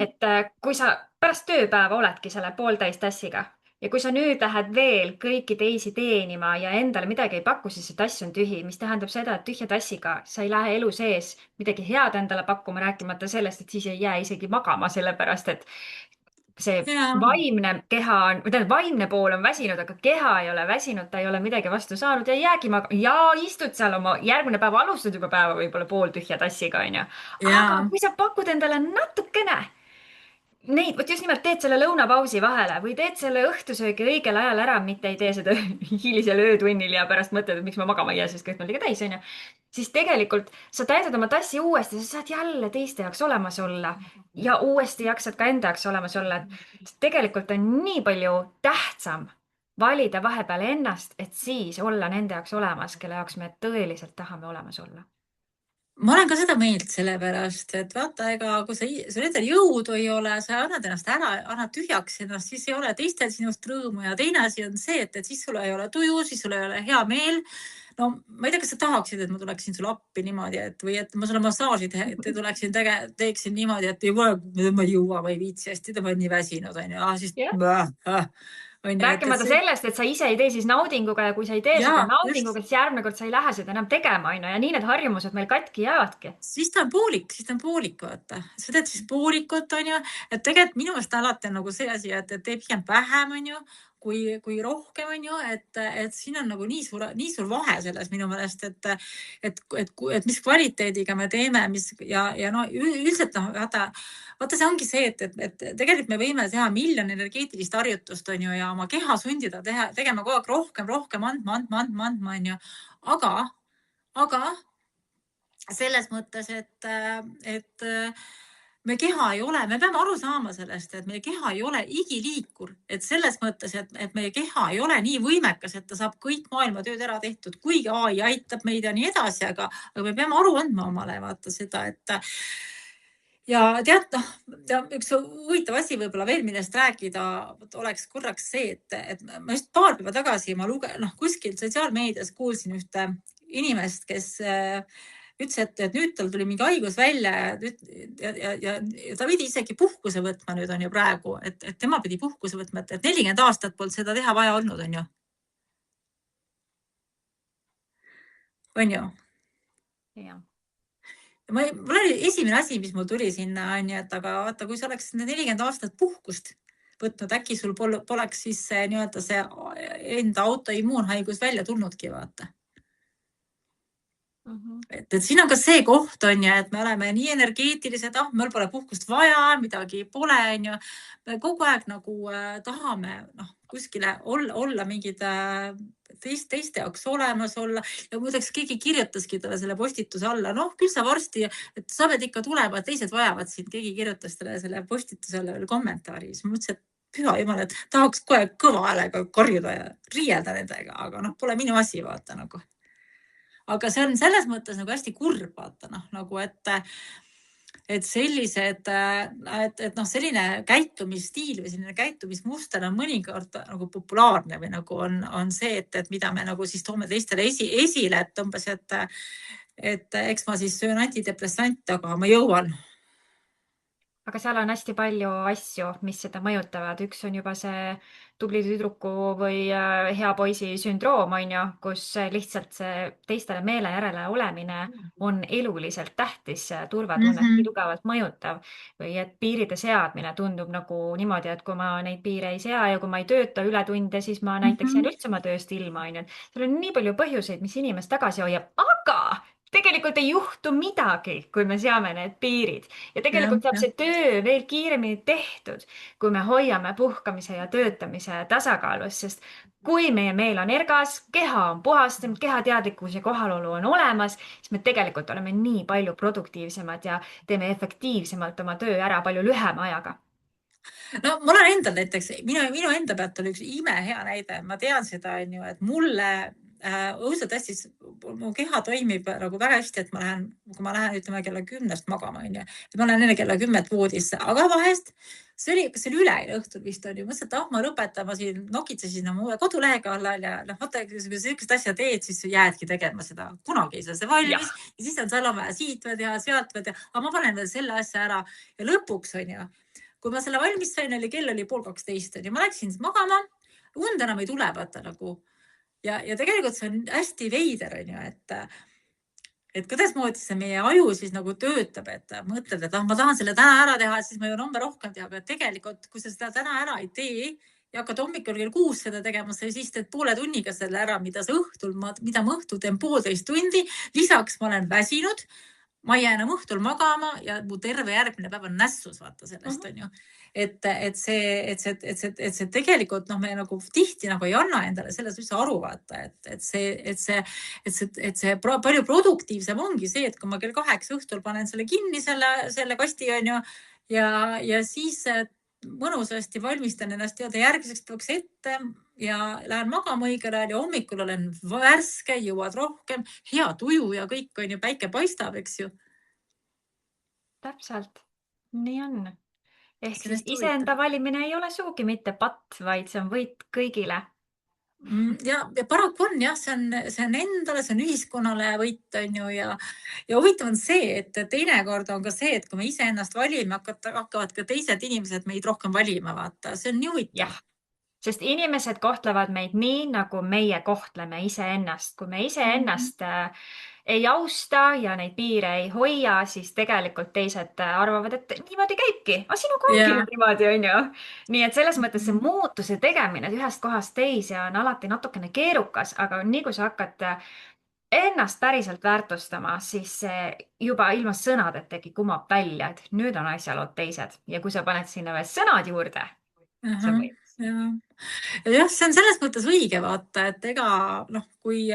Et kui sa pärast tööpäeva oledki selle pooltäis tassiga ja kui sa nüüd lähed veel kõiki teisi teenima ja endale midagi ei paku, siis see tass on tühi, mis tähendab seda, et tühja tassiga sa ei lähe elu sees midagi head endale pakkuma, rääkimata sellest, et siis ei jää isegi magama, sellepärast et see Ja, vaimne keha on, või tähendab, vaimne pool on väsinud, aga keha ei ole väsinud, ta ei ole midagi vastu saanud ja ei jäägi magama ja istud seal oma järgmine päev, alustad juba päeva võib-olla pooltühja tassiga, onju. aga ja kui sa pakud endale natukene neid, vot just nimelt teed selle lõunapausi vahele või teed selle õhtusöögi õigel ajal ära, mitte ei tee seda hilisel öötunnil ja pärast mõtled, et miks ma magama ei jää, sest kõik on liiga täis, onju. Siis tegelikult sa täidad oma tassi uuesti, sa saad jälle teiste jaoks olemas olla ja uuesti jaksad ka enda jaoks olemas olla. Et tegelikult on nii palju tähtsam valida vahepeal ennast, et siis olla nende jaoks olemas, kelle jaoks me tõeliselt tahame olemas olla. ma olen ka seda meelt, sellepärast et vaata, ega kui sul endal jõudu ei ole, sa annad ennast ära, annad tühjaks ennast, siis ei ole teistel sinust rõõmu ja teine asi on see, et siis sul ei ole tuju, siis sul ei ole hea meel. No ma ei tea, kas sa tahaksid, et ma tuleksin sulle appi niimoodi, et või et ma sulle massaaži tuleksin, teeksin niimoodi, et ma ei jõua, ma ei viitsi hästi, ma olen nii väsinud, onju. Siis Rääkimata sellest, et sa ise ei tee siis naudinguga ja kui sa ei tee seda naudinguga, siis järgmine kord sa ei lähe seda enam tegema, onju, ja nii need harjumused meil katki jäävadki. Siis ta on poolik, vaata. Sa teed siis poolikut, onju, et tegelikult minu meelest alati on nagu see asi, et tee pigem vähem, onju, kui rohkem, onju, et siin on nagu nii suur vahe selles minu meelest, et mis kvaliteediga me teeme, ja no üldiselt noh, vaata, see ongi see, et tegelikult me võime teha miljon energeetilist harjutust, onju, ja oma keha sundida tegema kogu aeg rohkem andma, onju. Aga selles mõttes, et me keha ei ole, me peame aru saama sellest, et meie keha ei ole igiliikur, et selles mõttes, et meie keha ei ole nii võimekas, et ta saab kõik maailma tööd ära tehtud, kuigi AI aitab meid ja nii edasi, aga me peame aru andma omale vaata seda, et ja tead, noh, üks huvitav asi võib-olla veel, millest rääkida oleks korraks see, et ma just paar päeva tagasi kuskil sotsiaalmeedias kuulsin ühte inimest, kes ütles, et nüüd tal tuli mingi haigus välja ja ta pidi isegi puhkuse võtma nüüd on ju praegu, et tema pidi puhkuse võtma, et 40 aastat polnud seda teha vaja olnud, on ju. On ju? Jah. Mul oli esimene asi, mis mul tuli sinna, on ju, et aga vaata, kui sa oleks 40 aastat puhkust võtnud, äkki sul poleks siis nii-öelda see enda autoimmuunhaigus välja tulnudki, vaata. Et siin on ka see koht, on ju, et me oleme nii energeetilised, meil pole puhkust vaja, midagi pole, on ju. Me kogu aeg nagu tahame kuskile olla mingid teiste jaoks olemas olla. Ja muideks keegi kirjutaski talle selle postituse alla. Küll sa varsti, et sa pead ikka tulema, et teised vajavad sind. Keegi kirjutas talle selle postituse alla veel kommentaari. Siis ma mõtlesin, et püha jumal, et tahaks kohe kõva häälega karjuda ja riielda nendega, aga pole minu asi, vaata nagu. Aga see on selles mõttes nagu hästi kurb, vaata, nagu, et sellised, et selline käitumisstiil või selline käitumismuster on mõnikord nagu populaarne või nagu on see, et mida me nagu siis toome teistele esile, et umbes, et eks ma siis söön antidepressante, aga ma jõuan. Aga seal on hästi palju asju, mis seda mõjutavad. Üks on juba see tubli tüdruku või hea poisi sündroom, on ju, kus lihtsalt see teistele meele järele olemine on eluliselt tähtis, turvatunnet nii tugevalt mõjutav või et piiride seadmine tundub nagu niimoodi, et kui ma neid piire ei sea ja kui ma ei tööta ületunde, siis ma näiteks jään üldse oma tööst ilma, on ju. Seal on nii palju põhjuseid, mis inimest tagasi hoiab, aga tegelikult ei juhtu midagi, kui me seame need piirid ja tegelikult saab see töö veel kiiremini tehtud, kui me hoiame puhkamise ja töötamise tasakaalus, sest kui meie meel on ergas, keha on puhastunud, kehateadlikkus ja kohalolu on olemas, siis me tegelikult oleme nii palju produktiivsemad ja teeme efektiivsemalt oma töö ära palju lühema ajaga. No mul on endal näiteks, minu enda pealt oli üks imehea näide, ma tean seda, on ju, et mulle õudselt hästi, mu keha toimib nagu väga hästi, et kui ma lähen, ütleme kella 10 magama, onju, et ma lähen enne kella 10 voodisse, aga vahest kas see oli üleeile õhtul vist on ju, mõtlesin, et ma lõpetan, ma siin nokitsesin oma uue kodulehe kallal ja vaata, kui sa sellist asja teed, siis jäädki tegema seda, kunagi ei saa see valmis ja siis on seal on vaja siit või teha, sealt või teha, aga ma panen veel selle asja ära ja lõpuks on ju, kui ma selle valmis sain, kell oli 11:30 onju, ma läksin magama, und enam ei tule, vaata nagu ja tegelikult see on hästi veider, on ju, et kuidasmoodi see meie aju siis nagu töötab, et mõtled, et ma tahan selle täna ära teha, siis ma jõuan homme rohkem teha, aga tegelikult, kui sa seda täna ära ei tee ja hakkad hommikul kell 6 seda tegema, siis teed poole tunniga selle ära, mida ma õhtul teen 1,5 tundi. Lisaks ma olen väsinud, ma ei jää enam õhtul magama ja mu terve järgmine päev on nässus, vaata sellest on ju. Et see tegelikult me nagu tihti nagu ei anna endale selles üldse aru, vaata, et see palju produktiivsem ongi see, et kui ma kell 8 õhtul panen selle kinni, selle kasti on ju ja siis mõnusasti valmistan ennast järgmiseks päevaks ette ja lähen magama õigel ajal ja hommikul olen värske, jõuad rohkem, hea tuju ja kõik on ju, päike paistab, eks ju. Täpselt, nii on. Ehk siis iseenda valimine ei ole sugugi mitte patt, vaid see on võit kõigile. Ja paraku on jah, see on endale, see on ühiskonnale võit on ju ja huvitav on see, et teinekord on ka see, et kui me iseennast valime, hakkavad ka teised inimesed meid rohkem valima, vaata, see on nii huvitav. Sest inimesed kohtlevad meid nii, nagu meie kohtleme iseennast. Kui me iseennast ei austa ja neid piire ei hoia, siis tegelikult teised arvavad, et niimoodi käibki. Aga sinuga ongi niimoodi, on ju. Nii et selles mõttes see muutuse tegemine ühest kohast teise on alati natukene keerukas, aga nii kui sa hakkad ennast päriselt väärtustama, siis juba ilma sõnadetegi kumab välja, et nüüd on asjalood teised. Ja kui sa paned sinna veel sõnad juurde, see on võimas. Jah, see on selles mõttes õige, vaata, et ega kui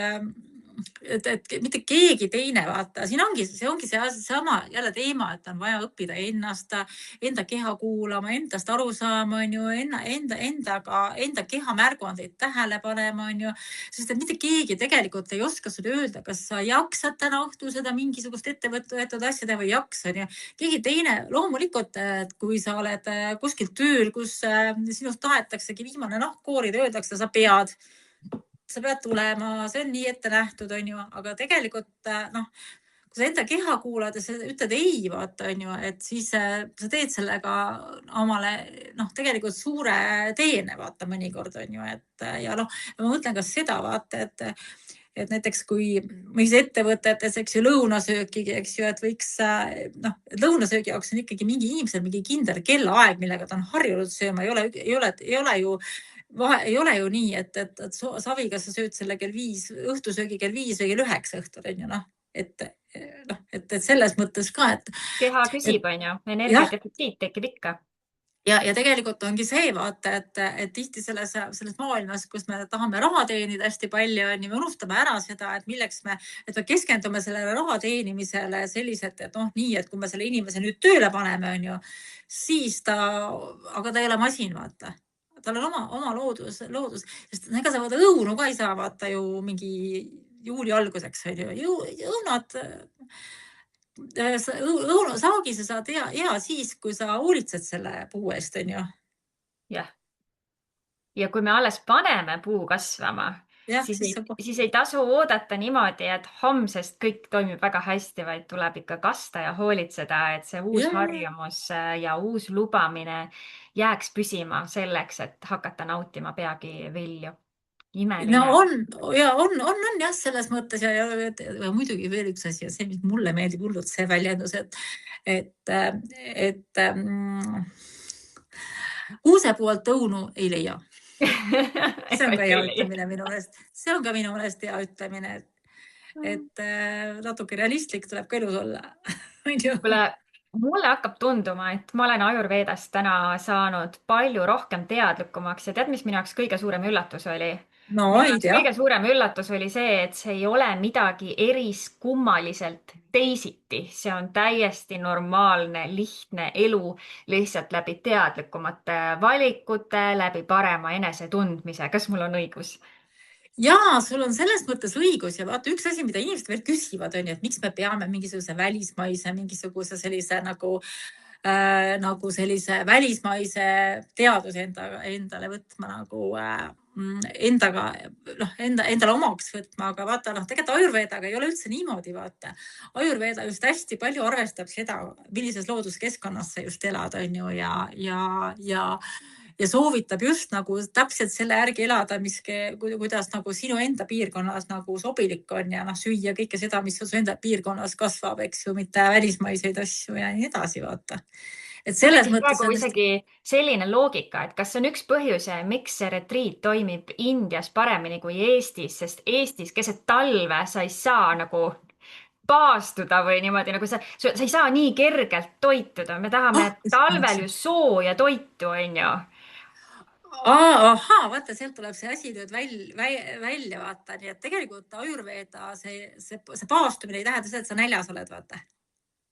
et mitte keegi teine, vaata, see ongi seesama jälle teema, et on vaja õppida enda keha kuulama, endast aru saama, on ju, enda keha märguandeid tähele panema, on ju, sest et mitte keegi tegelikult ei oska sulle öelda, kas sa jaksad täna õhtul seda mingisugust ettevõetud asja teha või ei jaksa, on ju. Keegi teine, loomulikult, kui sa oled kuskil tööl, kus sinust tahetaksegi viimane nahk koorida, öeldakse, sa pead tulema, see on nii ette nähtud, on ju, aga tegelikult kui sa enda keha kuulad ja sa ütled ei, vaata, on ju, et siis sa teed sellega omale tegelikult suure teene, vaata, mõnikord on ju, et ja ma mõtlen ka seda, vaata, et näiteks kui mis ettevõtetes, eks ju, lõunasöökigi, eks ju, et võiks, lõunasöögi jaoks on ikkagi mingi inimesel mingi kindel kellaaeg, millega ta on harjunud sööma, ei ole ju nii, et Saviga sa sööd selle kell 5, õhtusöögi kell 5 või kell 9 õhtul, on ju, et selles mõttes ka, et keha küsib, on ju, energiadefitsiit tekib ikka. Ja tegelikult ongi see, vaata, et tihti selles maailmas, kus me tahame raha teenida hästi palju, on ju, me unustame ära seda, et me keskendume sellele raha teenimisele selliselt, et nii, et kui me selle inimese nüüd tööle paneme, on ju, siis aga ta ei ole masin, vaata. Tal on oma loodus, sest ega sa õunu ka ei saa, vaata ju mingi juuli alguseks, õunad, saagi sa saad hea siis, kui sa hoolitsed selle puu eest, on ju. Jah. Ja kui me alles paneme puu kasvama, siis ei tasu oodata niimoodi, et homsest kõik toimib väga hästi, vaid tuleb ikka kasta ja hoolitseda, et see uus harjumus ja uus lubamine jääks püsima selleks, et hakata nautima peagi vilju. Imeline. On jah, selles mõttes ja muidugi veel üks asi ja see, mis mulle meeldib hullult, see väljendus, et kuusepuu alt õunu ei leia. See on ka hea ütlemine minu meelest. See on ka minu meelest hea ütlemine, et natuke realistlik tuleb ka elus olla. Mulle hakkab tunduma, et ma olen Ayurvedast täna saanud palju rohkem teadlikumaks ja tead, mis minu jaoks kõige suurem üllatus oli? No, ei tea. Kõige suurem üllatus oli see, et see ei ole midagi eriskummaliselt teisiti. See on täiesti normaalne, lihtne elu lihtsalt läbi teadlikumate valikute, läbi parema enesetundmise. Kas mul on õigus? Jaa, sul on selles mõttes õigus ja vaata üks asi, mida inimesed veel küsivad, on ju, et miks me peame mingisuguse välismaise, mingisuguse sellise nagu sellise välismaise teaduse endale võtma nagu endaga, endale omaks võtma, aga vaata, tegelikult Ayurvedaga ei ole üldse niimoodi, vaata. Ayurveda just hästi palju arvestab seda, millises looduskeskkonnas sa just elad, on ju, ja soovitab just nagu täpselt selle järgi elada, kuidas nagu sinu enda piirkonnas nagu sobilik on ja süüa kõike seda, mis su enda piirkonnas kasvab, eks ju, mitte välismaiseid asju ja nii edasi, vaata. Et selles mõttes praegu isegi selline loogika, et kas on üks põhjus, miks see retriit toimib Indias paremini kui Eestis, sest Eestis keset talve sa ei saa nagu paastuda või niimoodi nagu sa ei saa nii kergelt toituda. Me tahame talvel ju sooja toitu, on ju. Ahaa, vaata, sealt tuleb see asi nüüd välja, vaata. Nii et tegelikult Ayurveda, see paastumine ei tähenda seda, et sa näljas oled, vaata.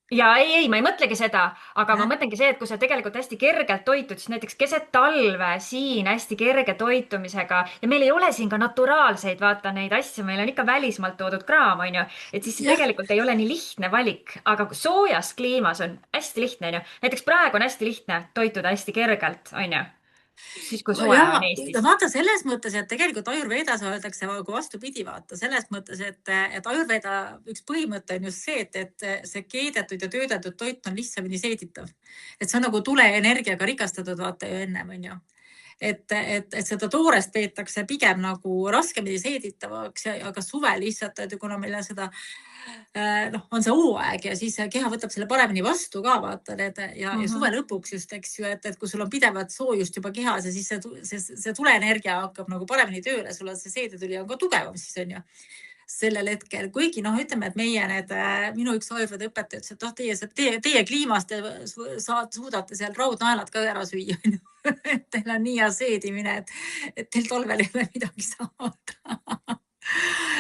Ja ei, ma ei mõtlegi seda, aga ma mõtlengi see, et kui sa tegelikult hästi kergelt toitud, siis näiteks keset talve siin hästi kerge toitumisega ja meil ei ole siin ka naturaalseid, vaata neid asju, meil on ikka välismaalt toodud kraam, on ju, et siis tegelikult ei ole nii lihtne valik, aga soojas kliimas on hästi lihtne, on ju. Näiteks praegu on hästi lihtne toituda hästi kergelt, on ju. Siis kui soe on Eestis. Vaata selles mõttes, et tegelikult Ayurvedas öeldakse vastupidi, vaata selles mõttes, et Ayurveda üks põhimõte on just see, et see keedetud ja töödetud toit on lihtsamini seeditav. Et see on nagu tuleenergiaga rikastatud, vaata ju ennem, on ju. Et seda toorest peetakse pigem nagu raskemini seeditavaks, aga suve lihtsalt, kuna meil on seda on see hooaeg ja siis keha võtab selle paremini vastu ka, vaata ja suve lõpuks just, eks ju, et kui sul on pidevat soojust juba kehas ja siis see tuleenergia hakkab nagu paremini tööle, sul on see seedetüli on ka tugevam, siis on ju sellel hetkel, kuigi ütleme, et minu üks Ayurveda õpetaja ütles, et teie kliimast suudate seal raudnaelad ka ära süüa, et teil on nii hea seedimine, et teil talvel ei ole midagi saada.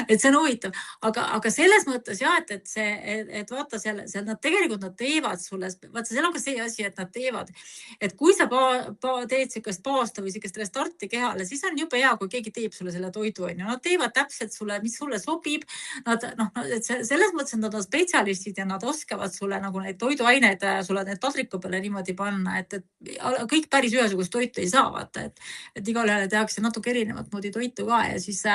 Et see on huvitav, aga selles mõttes jah, et vaata seal nad tegelikult nad teevad sulle, vaata seal on ka see asi, et nad teevad, et kui sa teed sellist paasta või sellist restarti kehale, siis on jube hea, kui keegi teeb sulle selle toidu, on ju, nad teevad täpselt sulle, mis sulle sobib, et selles mõttes, et nad on spetsialistid ja nad oskavad sulle nagu neid toiduaineid sulle need taldriku peale niimoodi panna, et kõik päris ühesugust toitu ei saa, vaata, et igal ühele tehakse natuke erinevat moodi toitu ka ja siis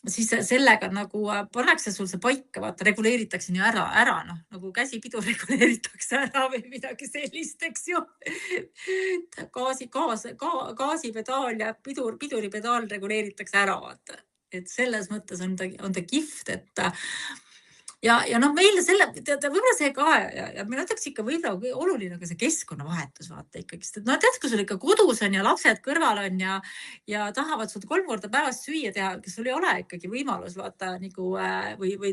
sellega nagu pannakse sul see paika, vaata, reguleeritakse nii ära, nagu käsipidur reguleeritakse ära või midagi sellist, eks ju. Gaasipedaal ja piduripedaal reguleeritakse ära, vaata. Et selles mõttes on ta kihvt, et ja meil võib-olla see ka ja meil ütleks ikka võib-olla oluline ka see keskkonnavahetus, vaata ikkagi, sest tead, kui sul ikka kodus on ja lapsed kõrval on ja tahavad sul 3 korda päevas süüa teha, kes sul ei ole ikkagi võimalus, vaata, nagu, või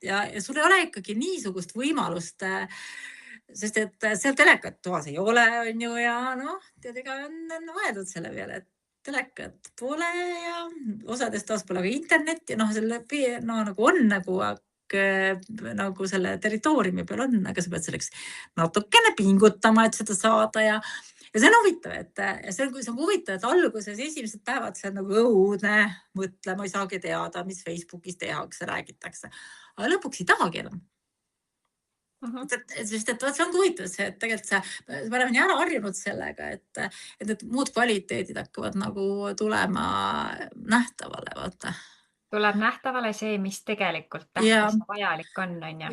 ja sul ei ole ikkagi niisugust võimalust, sest et seal telekat toas ei ole, on ju, ja tead, ega on mõeldud selle peale, et telekat pole ja osades taas pole ka internet ja selle nagu on nagu selle territooriumi peal on, aga sa pead selleks natukene pingutama, et seda saada ja see on huvitav, et see on huvitav, et alguses esimesed päevad see on nagu õudne, mõtle, ma ei saagi teada, mis Facebookis tehakse, räägitakse, aga lõpuks ei tahagi enam. Sest et see on huvitav, et tegelikult me oleme nii ära harjunud sellega, et muud kvaliteedid hakkavad nagu tulema nähtavale, vaata. Tuleb nähtavale see, mis tegelikult tähtis vajalik on, on ju.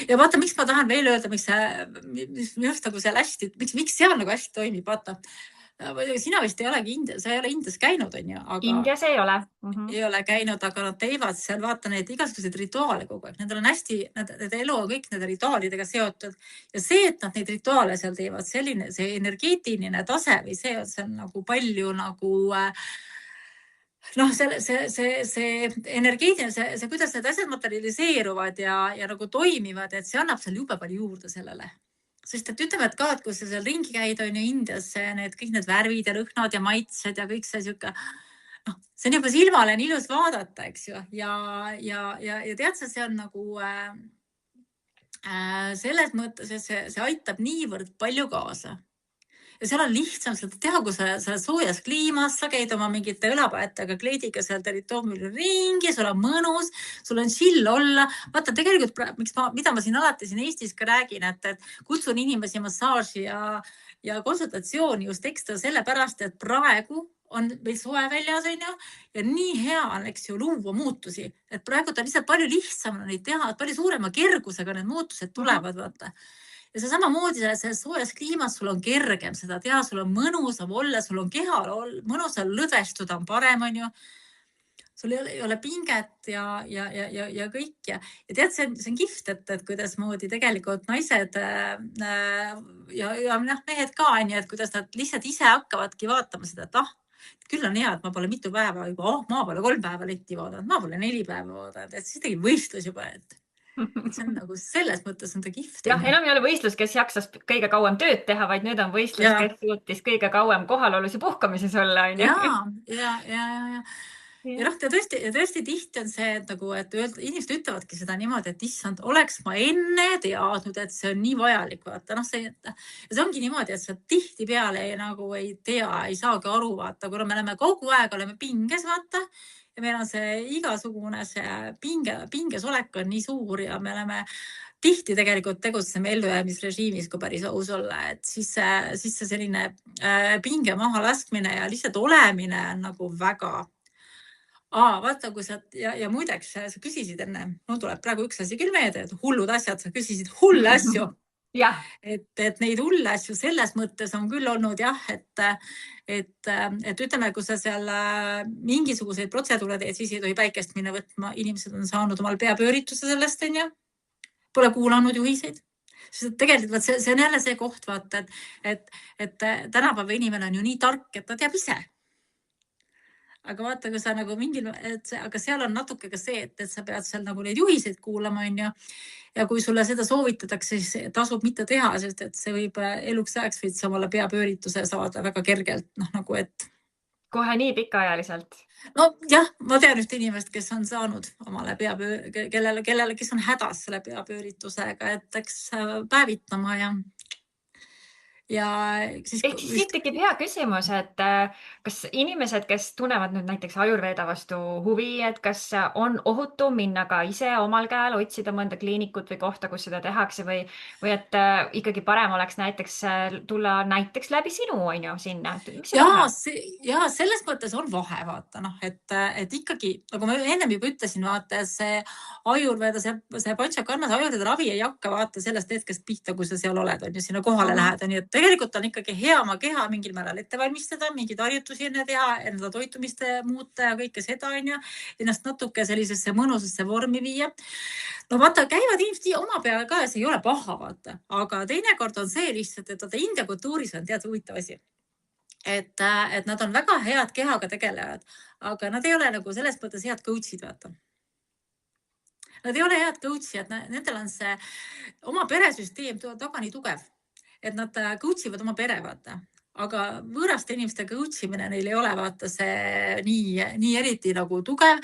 Ja vaata, miks ma tahan veel öelda, miks just nagu seal hästi, miks seal nagu hästi toimib, vaata. Sina vist ei olegi sa ei ole Indias käinud, on ju. Indias ei ole. Ei ole käinud, aga nad teevad seal, vaata neid igasuguseid rituaale kogu aeg. Nendel on hästi, nende elu on kõik nende rituaalidega seotud. Ja see, et nad neid rituaale seal teevad, see energeetiline tase või see on nagu palju nagu see energeetiline, see kuidas need asjad materialiseeruvad ja nagu toimivad, et see annab seal jube palju juurde sellele. Sest et ütleme, et ka, et kui sa seal ringi käid, on ju Indias, kõik need värvid ja lõhnad ja maitsed ja kõik see siuke, see on juba silmale on ilus vaadata, eks ju. Ja tead sa, see on nagu selles mõttes, et see aitab niivõrd palju kaasa. ja seal on lihtsam seda teha, kui sa soojas kliimas, sa käid oma mingite õlapaetega kleidiga seal territooriumil ringi, sul on mõnus, sul on chill olla. Vaata, tegelikult, mida ma siin alati siin Eestis ka räägin, et kutsun inimesi massaaži ja konsultatsiooni just ekstra sellepärast, et praegu on meil soe väljas, ja nii hea on, eks ju, luua muutusi, et praegu ta lihtsalt palju lihtsam on neid teha, palju suurema kergusega need muutused tulevad, vaata. Ja see samamoodi selles soojas kliimas sul on kergem seda teha, sul on mõnusam olla, sul on kehal mõnusam lõdvestuda, on parem, on ju. Sul ei ole pinget ja kõik. Ja tead, see on kihvt, et kuidas moodi tegelikult naised ja mehed ka, et kuidas nad lihtsalt ise hakkavadki vaatama seda, et küll on hea, et ma pole mitu päeva juba, ma pole 3 päeva letti vaadanud, ma pole 4 päeva vaadanud, et siis tegi võistlus juba, et see on nagu selles mõttes on ta kihvt. Jah, enam ei ole võistlus, kes jaksas kõige kauem tööd teha, vaid nüüd on võistlus, kes suutis kõige kauem kohalolus ja puhkamises olla. Ja tõesti tihti on see, et inimesed ütlevadki seda niimoodi, et issand, oleks ma enne teadnud, et see on nii vajalik. Vaata, see ongi niimoodi, et sa tihti peale nagu ei tea, ei saagi aru, vaata, kuna me oleme kogu aeg oleme pinges, vaata, ja meil on see igasugune see pingesolek on nii suur ja me oleme tihti tegelikult tegutseme ellujäämisrežiimis, kui päris aus olla, et siis see selline pinge maha laskmine ja lihtsalt olemine on nagu väga vaata, kui sa ja muideks sa küsisid enne, tuleb praegu üks asi küll meelde, et hullud asjad, sa küsisid hulle asju. Et neid hulle asju selles mõttes on küll olnud jah, et ütleme, kui sa seal mingisuguseid protseduure teed, siis ei tohi päikest minna võtma. Inimesed on saanud omal peapöörituse sellest, pole kuulanud juhiseid. Tegelikult see on jälle see koht, vaata, et tänapäeva inimene on ju nii tark, et ta teab ise. Aga vaata, kui sa nagu aga seal on natuke ka see, et sa pead seal nagu neid juhiseid kuulama, ja kui sulle seda soovitatakse, siis tasub mitte teha, sest et see võib eluks ajaks võid samale peapöörituse saada väga kergelt, nagu et. Kohe nii pikaajaliselt? No jah, ma tean ühte inimest, kes on saanud omale kellele, kes on hädas selle peapööritusega, et eks päevitama ja siis siit tekib hea küsimus, et kas inimesed, kes tunnevad nüüd näiteks Ayurveda vastu huvi, et kas on ohutu minna ka ise omal käel otsida mõnda kliinikut või kohta, kus seda tehakse või et ikkagi parem oleks näiteks tulla näiteks läbi sinu sinna? Ja selles mõttes on vahe, vaata, et ikkagi, nagu ma ennem juba ütlesin, vaata, see Ayurveda, see Panchakarma, see Ayurveda ravi ei hakka vaata sellest hetkest pihta, kui sa seal oled, on ju, sinna kohale lähed, nii et tegelikult on ikkagi hea oma keha mingil määral ette valmistada, mingeid harjutusi enne teha, enda toitumist muuta ja kõike seda, ennast natuke sellisesse mõnusasse vormi viia. No vaata, käivad inimesed oma peale ka ja see ei ole paha, vaata, aga teinekord on see lihtsalt, et India kultuuris on tead huvitav asi. Et nad on väga head kehaga tegelejad, aga nad ei ole nagu selles mõttes head coach'id, vaata. Nad ei ole head coach'id, nendel on see oma peresüsteem taga nii tugev, et nad coach'ivad oma pere, vaata. Aga võõraste inimeste coach'imine neil ei ole, vaata, see nii eriti nagu tugev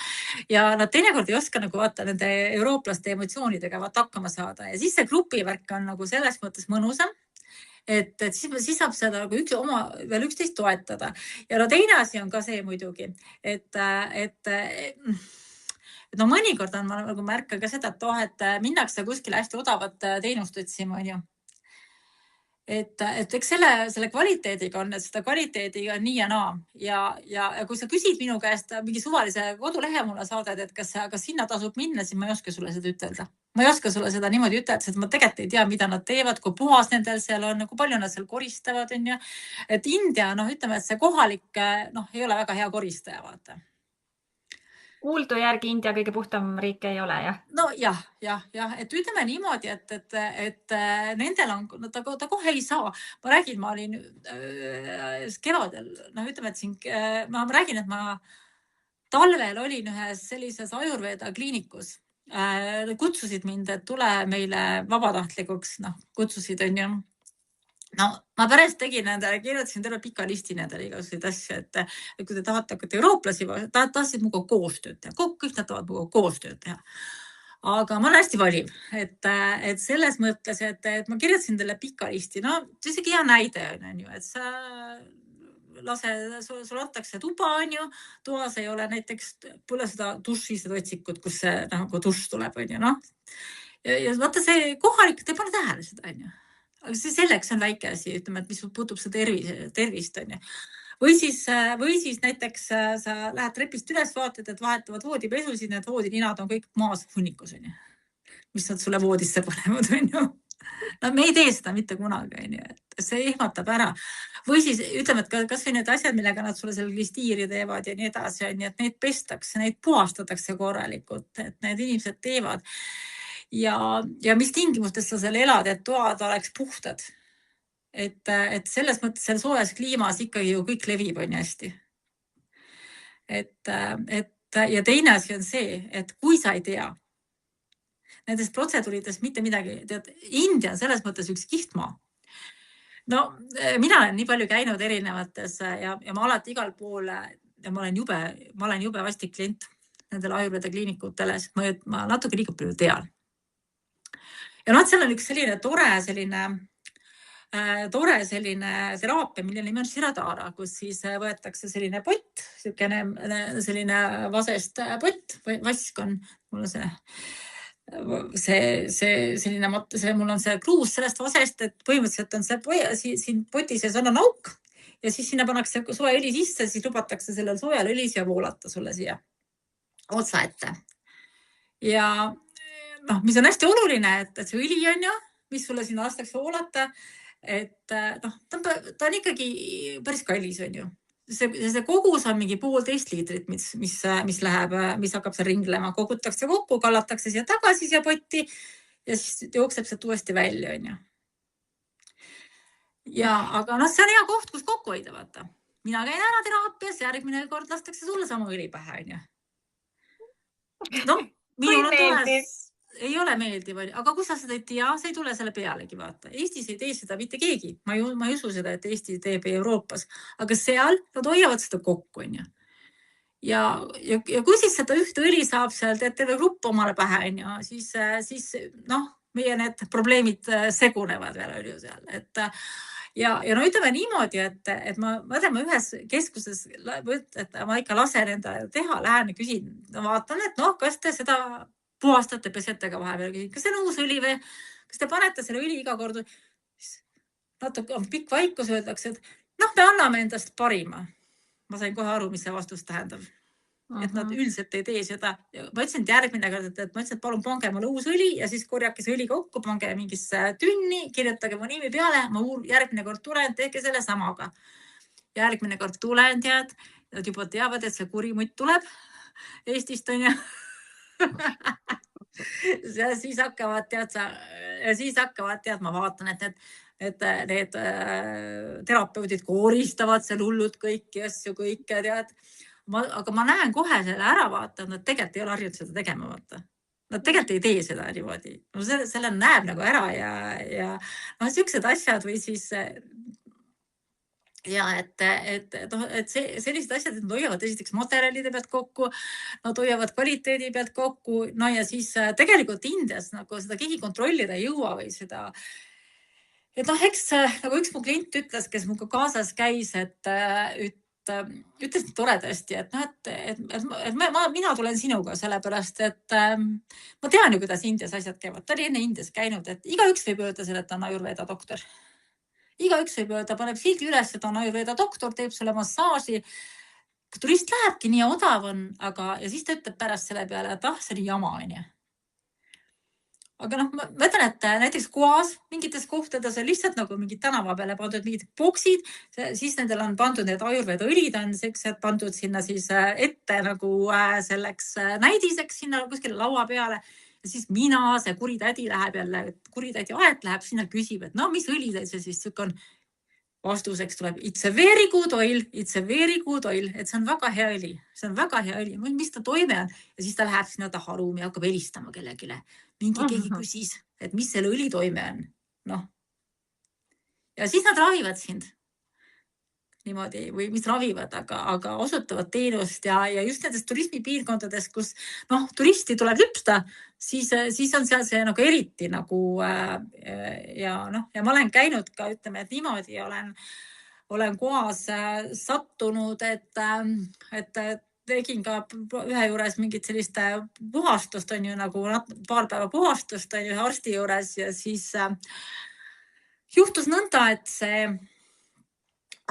ja nad teinekord ei oska nagu vaata nende eurooplaste emotsioonidega vaata hakkama saada ja siis see grupivärk on nagu selles mõttes mõnusam. Et siis saab seda nagu veel üksteist toetada. Ja no teine asi on ka see muidugi, et no mõnikord on, ma nagu märkan ka seda, et minnakse kuskile hästi odavat teenust otsima, on ju. Et eks selle kvaliteediga on, et seda kvaliteediga on nii ja naa. Ja kui sa küsid minu käest mingi suvalise kodulehe mulle saadad, et kas sinna tasub minna, siis ma ei oska sulle seda ütelda. Ma ei oska sulle seda niimoodi ütelda, sest ma tegelikult ei tea, mida nad teevad, kui puhas nendel seal on, kui palju nad seal koristavad, on ju. Et India, ütleme, et see kohalik ei ole väga hea koristaja, vaata. Kuuldu järgi India kõige puhtam riik ei ole, jah? No jah, et ütleme niimoodi, et nendel on, ta kohe ei saa. Ma räägin, ma olin kevadel, ütleme, et siin, ma räägin, et ma talvel olin ühes sellises Ayurveda kliinikus. Kutsusid mind, et tule meile vabatahtlikuks, kutsusid, on ju. No ma pärast tegin nendele, kirjutasin terve pika listi nendele igasuguseid asju, et kui te tahate hakata eurooplasi, tahtsid muga koostööd teha. Kõik nad tahavad muga koostööd teha. aga ma olen hästi valiv, et selles mõttes, et ma kirjutasin talle pika listi. No, see on isegi hea näide, on ju, et sa sul antakse tuba, on ju, toas ei ole näiteks, pole seda duši, seda otsikut, kus see nagu duš tuleb, on ju, noh. Ja vaata see kohalikud ei pane tähele seda, on ju. Aga see selleks on väike asi, ütleme, et mis puutub seda tervist, on ju. Või siis näiteks sa lähed trepist üles, vaatad, et vahetavad voodipesusid, need voodininad on kõik maas hunnikus, on ju. Mis nad sulle voodisse panevad, on ju. No me ei tee seda mitte kunagi, on ju, et see ehmatab ära. Või siis ütleme, et kas või need asjad, millega nad sulle selle listiiri teevad ja nii edasi, on ju, et neid pestakse, neid puhastatakse korralikult, et need inimesed teevad. Ja mis tingimustes sa seal elad, et toad oleks puhtad. Et selles mõttes seal soojas kliimas ikkagi ju kõik levib, on hästi. Ja teine asi on see, et kui sa ei tea nendest protseduuridest mitte midagi, tead, India on selles mõttes üks kihtmaa. No, mina olen nii palju käinud erinevates ja ma alati igal pool ja ma olen jube vastik klient nendele Ayurveda kliinikutele, sest ma natuke liiga palju tean. Ja seal on üks selline tore teraapia, mille nimi on Shiradhara, kus siis võetakse selline pott, selline vasest pott või vask on, mul on mul on see kruus sellest vasest, et põhimõtteliselt on siin poti sees on auk ja siis sinna pannakse soe õli sisse, siis lubatakse sellel soojal õlis ja voolata sulle siia otsa ette. Ja mis on hästi oluline, et see õli on ju, mis sulle sinna lastakse voolata, et ta on ikkagi päris kallis, on ju. See kogus on mingi 1,5 liitrit, mis hakkab seal ringlema, kogutakse kokku, kallatakse siia tagasi siia potti ja siis jookseb sealt uuesti välja, on ju. Aga see on hea koht, kus kokku hoida, vaata. Mina käin ära teraapias, järgmine kord lastakse sulle sama õli pähe, on ju. Minul on tules... Ei ole meeldiv, aga kui sa seda ei tea, sa ei tule selle pealegi, vaata. Eestis ei tee seda mitte keegi. Ma ei usu seda, et Eesti teeb Euroopas. Aga seal nad hoiavad seda kokku, on ju. Ja kui siis seda ühte õli saab seal, terve grupp omale pähe, on ju, siis meie need probleemid segunevad veel, on ju seal. Ja ütleme niimoodi, et ma ühes keskuses, et ma ikka lasen enda teha, lähen ja küsin, vaatan, et kas te seda puhastate pesetega vahepeal, kas see on uus õli või kas te panete selle õli iga kord? Natuke on pikk vaikus, öeldakse, et me anname endast parima. Ma sain kohe aru, mis see vastus tähendab. Et nad üldiselt ei tee seda. Ma ütlesin, et järgmine kord, et ma ütlesin, et palun pange mulle uus õli ja siis korjake see õli kokku, pange mingisse tünni, kirjutage mu nimi peale, ma järgmine kord tulen, tehke selle samaga. Järgmine kord tulen, tead, nad juba teavad, et see kurimutt tuleb Eestist, on ju. Ja siis hakkavad, tead, ma vaatan, et need terapeudid kooristavad seal hullud kõiki asju, kõike, tead. Aga ma näen kohe selle ära vaata, nad tegelikult ei ole harjunud seda tegema, vaata. Nad tegelikult ei tee seda niimoodi. Selle näeb nagu ära ja siuksed asjad või siis... Ja et sellised asjad, et nad hoiavad esiteks materjalide pealt kokku, nad hoiavad kvaliteedi pealt kokku, ja siis tegelikult Indias nagu seda keegi kontrollida ei jõua või seda. Et eks nagu üks mu klient ütles, kes muga kaasas käis, et ütles toredasti, et mina tulen sinuga sellepärast, et ma tean ju, kuidas Indias asjad käivad. Ta oli enne Indias käinud, et igaüks võib öelda selle, et ta on Ayurveda doktor. Igaüks võib öelda, paneb sildi üles, et on Ayurveda doktor, teeb selle massaaži. Turist lähebki nii odav on, ja siis ta ütleb pärast selle peale, et see oli jama, on ju. Aga ma ütlen, et näiteks Goas mingites kohtades on lihtsalt nagu mingid tänava peale pandud mingid boksid, siis nendel on pandud need Ayurveda õlid on sellised pandud sinna siis ette nagu selleks näidiseks sinna kuskile laua peale. Ja siis see kuritädi läheb jälle, kuritädi Aet läheb sinna küsib, et mis õli see siis on. Vastuseks tuleb, it's a very good oil, et see on väga hea õli. See on väga hea õli, mis ta toime on. Ja siis ta läheb sinna taha ruumi ja hakkab helistama kellegile. Keegi küsis, et mis selle õli toime on. Ja siis nad ravivad sind. niimoodi või mis ravivad, aga osutavad teenust ja just nendes turismipiirkondades, kus turisti tuleb lüpsta, siis on seal see nagu eriti nagu ja ma olen käinud ka, ütleme, et niimoodi olen kohas sattunud, et tegin ka ühe juures mingit sellist puhastust, on ju nagu paar päeva puhastust on ju ühe arsti juures ja siis juhtus nõnda, et see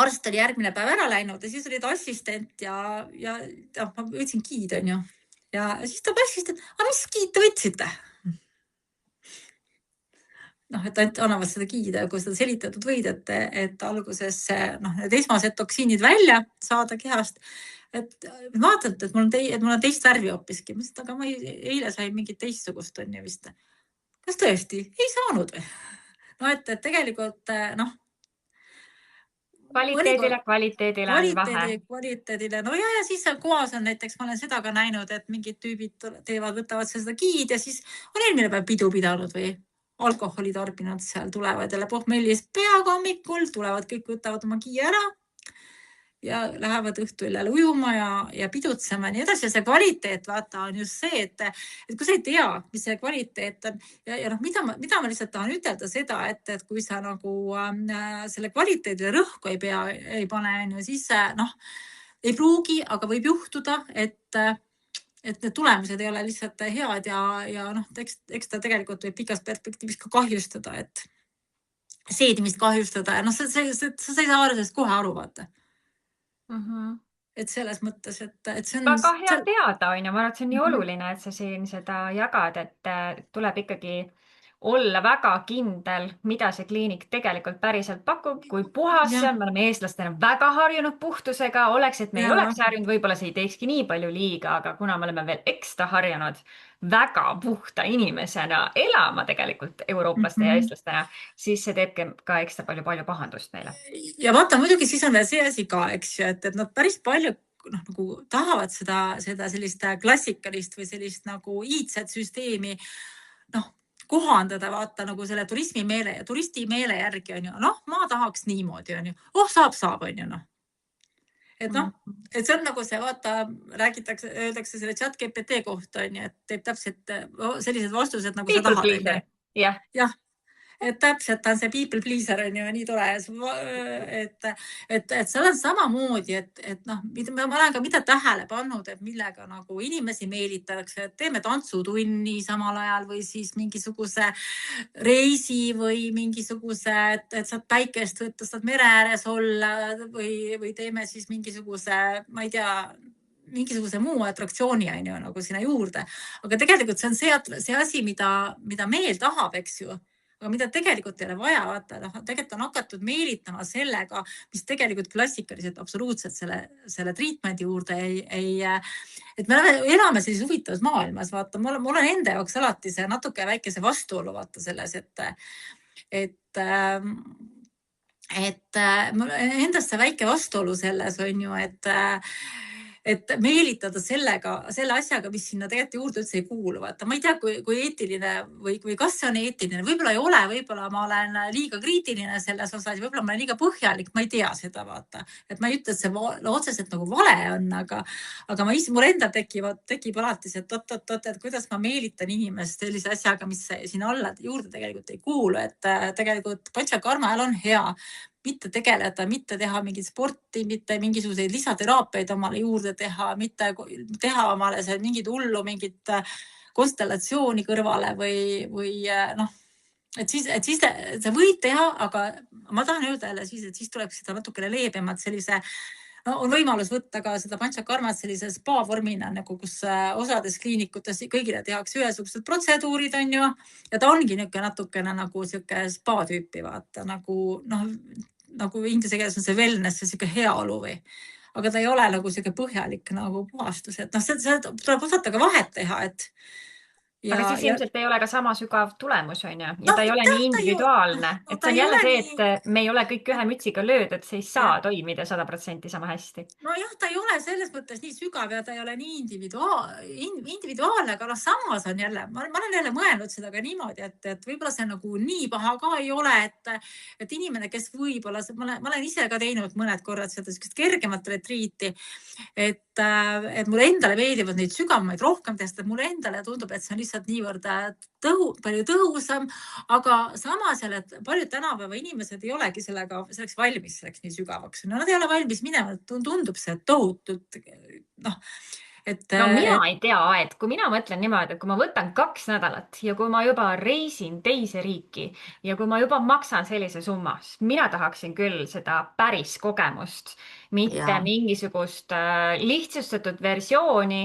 arst oli järgmine päev ära läinud ja siis oli ta assistent ja ma võtsin giid, on ju. Ja siis ta assistent, aga mis giid te võtsite? Et ainult annavad seda giida, kui seda selitatud võid, et alguses need esmased toksiinid välja saada kehast. Et vaatad, et mul on teist värvi hoopiski. Aga ma eile sain mingit teistsugust on ju vist. Kas tõesti? Ei saanud või? Et tegelikult Kvaliteedile on vahe. Kvaliteedile. Ja siis kohas on näiteks, ma olen seda ka näinud, et mingid tüübid võtavad seda giid ja siis on eelmine päev pidu pidanud või alkoholi tarbinud seal, tulevad jälle pohmellis peaga hommikul, tulevad kõik, võtavad oma gii ära ja lähevad õhtul jälle ujuma ja pidutsema ja nii edasi. Ja see kvaliteet, vaata, on just see, et kui sa ei tea, mis see kvaliteet on ja mida ma lihtsalt tahan ütelda seda, et kui sa nagu selle kvaliteedile rõhku ei pane, siis ei pruugi, aga võib juhtuda, et need tulemused ei ole lihtsalt head ja eks ta tegelikult võib pikas perspektiivis ka kahjustada, et seedimist kahjustada ja sa ei saa sellest kohe aru, vaata. Et selles mõttes, et see on... Väga hea teada on ja ma arvan, et see on nii oluline, et sa siin seda jagad, et tuleb ikkagi olla väga kindel, mida see kliinik tegelikult päriselt pakub, kui puhas see on. Me oleme eestlastena väga harjunud puhtusega, et me ei oleks harjunud, võib-olla see ei teekski nii palju liiga, aga kuna me oleme veel ekstra harjunud väga puhta inimesena elama tegelikult eurooplaste ja eestlastena, siis see teebki ka ekstra palju pahandust meile. Ja vaata, muidugi siis on veel see asi ka, eks ju, et nad päris palju nagu tahavad seda sellist klassikalist või sellist nagu iidset süsteemi kohandada, vaata nagu selle turisti meele järgi on ju. Ma tahaks niimoodi on ju. Saab on ju. Et see on nagu see, vaata, öeldakse selle ChatGPT kohta on ju, et teeb täpselt sellised vastused nagu sa tahad. Jah. Et täpselt on see people pleaser on ju nii tore, et see on samamoodi, et ma olen ka mida tähele pannud, et millega nagu inimesi meelitatakse, et teeme tantsutunni samal ajal või siis mingisuguse reisi või mingisuguse, et saad päikest võtta, saad mere ääres olla või teeme siis mingisuguse, ma ei tea, mingisuguse muu atraktsiooni on ju nagu sinna juurde. Aga tegelikult see on see asi, mida meel tahab, eks ju. Aga mida tegelikult ei ole vaja, vaata, tegelikult on hakatud meelitama sellega, mis tegelikult klassikaliselt absoluutselt selle treatmendi juurde et me elame sellises huvitavas maailmas, vaata, mul on enda jaoks alati see natuke väikese vastuolu, vaata selles, et mul endast see väike vastuolu selles on ju, et meelitada selle asjaga, mis sinna tegelikult juurde üldse ei kuulu. Vaata, ma ei tea, kui eetiline või kas see on eetiline. Võib-olla ei ole, võib-olla ma olen liiga kriitiline selles osas, võib-olla ma olen liiga põhjalik, ma ei tea seda, vaata. Et ma ei ütle, et see otseselt nagu vale on, aga mul enda tekib alati see, et kuidas ma meelitan inimest sellise asjaga, mis sinna alla juurde tegelikult ei kuulu. Et tegelikult Panchakarma on hea. Mitte tegeleda, mitte teha mingit sporti, mitte mingisuguseid lisateraapiaid omale juurde teha, mitte teha omale mingit hullu, mingit konstellatsiooni kõrvale või et siis sa võid teha, aga ma tahan öelda jälle siis, et siis tuleb seda natukene leebemalt sellise, on võimalus võtta ka seda Panchakarmat sellise spa-vormina, nagu kus osades kliinikutes kõigile tehakse ühesugused protseduurid on ju, ja ta ongi natukene nagu siuke spa-tüüpi, vaata, nagu inglise keeles on see wellness, see siuke heaolu või. Aga ta ei ole nagu siuke põhjalik nagu puhastus, et see tuleb osata ka vahet teha, Aga ja, siis ja ilmselt ei ole ka sama sügav tulemus, on ju, ja noh, ta ei ole nii jah, individuaalne, no, et ta see on ei jälle ole see, nii, et me ei ole kõik ühe mütsiga löödud, see ei jah. saa toimida 100% sama hästi. Nojah, ta ei ole selles mõttes nii sügav ja ta ei ole nii individuaalne, aga noh, samas on jälle, ma olen jälle mõelnud seda ka niimoodi, et võib-olla see nagu nii paha ka ei ole, et inimene, kes võib-olla, ma olen ise ka teinud mõned korrad seda kergemat retriiti, et mulle endale meeldivad neid sügavamaid rohkem teha, sest mulle endale tundub, et see on lihtsalt niivõrd palju tõhusam, aga samas jälle, et paljud tänapäeva inimesed ei olegi selleks valmis, selleks nii sügavaks. No nad ei ole valmis minema, tundub see tohutult, noh, No mina ei tea, et kui mina mõtlen niimoodi, et kui ma võtan 2 nädalat ja kui ma juba reisin teise riiki ja kui ma juba maksan sellise summa, siis mina tahaksin küll seda päris kogemust, mitte ja. mingisugust lihtsustatud versiooni,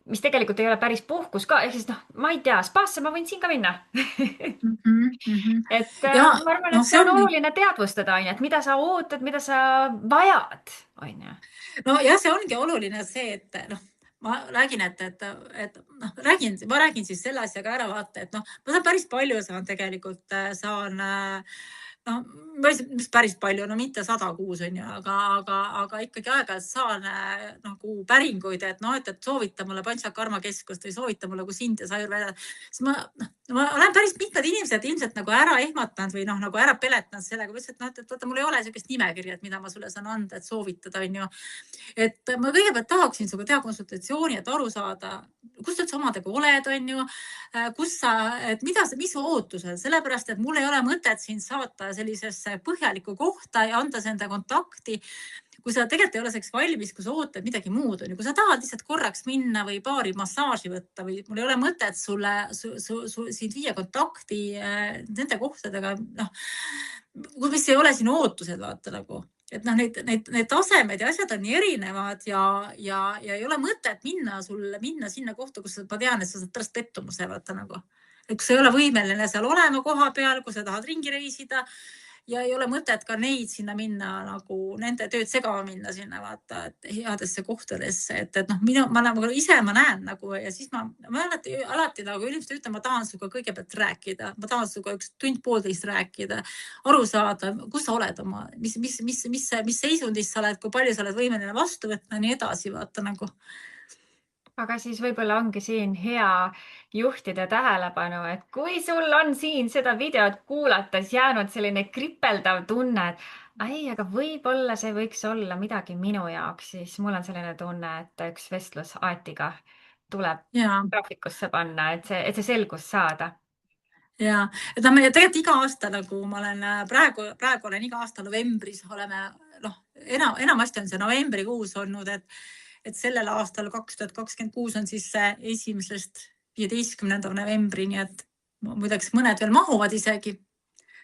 mis tegelikult ei ole päris puhkus ka, ehk siis noh, ma ei tea, spaasse ma võin siin ka minna et Ja ma arvan, noh, et see on oluline teadvustada, on ju, et mida sa ootad, mida sa vajad, on ju. no jah, see ongi oluline see, et noh, ma räägin, ma räägin siis selle asja ka ära, vaata, et noh, ma saan päris palju tegelikult saan noh, mis päris palju, no mitte 100 kuus on ju, aga ikkagi aeg-ajalt saan nagu päringuid, et noh, et soovita mulle Panchakarma keskust või soovita mulle, kus Indias ajurveda. Siis ma olen päris mitmed inimesed ilmselt nagu ära ehmatanud või noh, nagu ära peletanud sellega, et noh, et vaata, mul ei ole sellist nimekirja, et mida ma sulle saan anda, et soovitada, on ju. Et ma kõigepealt tahaksin sinuga teha konsultatsiooni, et aru saada, kus sa omadega oled, on ju, mis su ootused, sellepärast, et mul ei ole mõtet sind saata sellisesse põhjalikku kohta ja anda see enda kontakti, kui sa tegelikult ei ole selleks valmis, kui sa ootad midagi muud, on ju, kui sa tahad lihtsalt korraks minna või paari massaaži võtta või mul ei ole mõtet sind viia kontakti nende kohtadega, noh, mis ei ole sinu ootused, vaata nagu. Et noh, need tasemed ja asjad on nii erinevad ja ei ole mõtet minna sinna kohta, kus ma tean, et sa saad pärast pettumuse, vaata nagu. Et kui sa ei ole võimeline seal olema koha peal, kui sa tahad ringi reisida ja ei ole mõtet ka neid sinna minna, nagu nende tööd segama minna sinna, vaata, et headesse kohtadesse, et noh, ma näen nagu ja siis ma alati nagu inimesed ütlen, ma tahan sinuga kõigepealt rääkida, ma tahan sinuga 1-1,5 rääkida, aru saada, kus sa oled oma, mis seisundis sa oled, kui palju sa oled võimeline vastu võtma ja nii edasi, vaata nagu. Aga siis võib-olla ongi siin hea juhtida tähelepanu, et kui sul on siin seda videot kuulates jäänud selline kripeldav tunne, et ai, aga võib-olla see võiks olla midagi minu jaoks, siis mul on selline tunne, et üks vestlus Aetiga tuleb graafikusse panna, et see selgus saada. Ja, et noh, me tegelikult iga aasta nagu ma olen praegu olen iga aasta novembris oleme, noh, enamasti on see novembrikuus olnud, et sellel aastal 2026 on siis 1.–15. novembrini, et muideks mõned veel mahuvad isegi.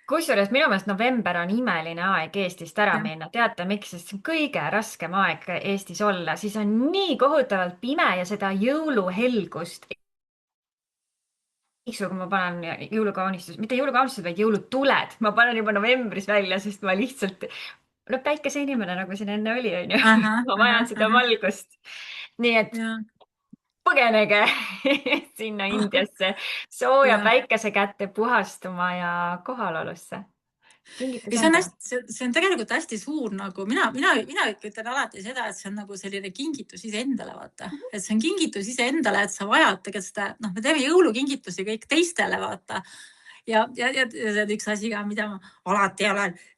Kusjuures minu meelest november on imeline aeg Eestist ära minna. Teate miks? Sest see on kõige raskem aeg Eestis olla. Siis on nii kohutavalt pime ja seda jõuluhelgust. Kui ma panen jõulukaunistused, mitte jõulukaunistused, vaid jõulutuled. Ma panen juba novembris välja, sest ma lihtsalt, no päikese inimene, nagu siin enne oli, on ju. Ma vajan seda valgust. Nii et põgenege sinna Indiasse sooja päikese kätte puhastuma ja kohalolusse. See on tegelikult hästi suur, nagu mina ütlen alati seda, et see on nagu selline kingitus iseendale, vaata. Et see on kingitus iseendale, et sa vajad tegelikult seda, noh, me teeme jõulukingitusi kõik teistele, vaata. Ja see on üks asi ka, mida ma alati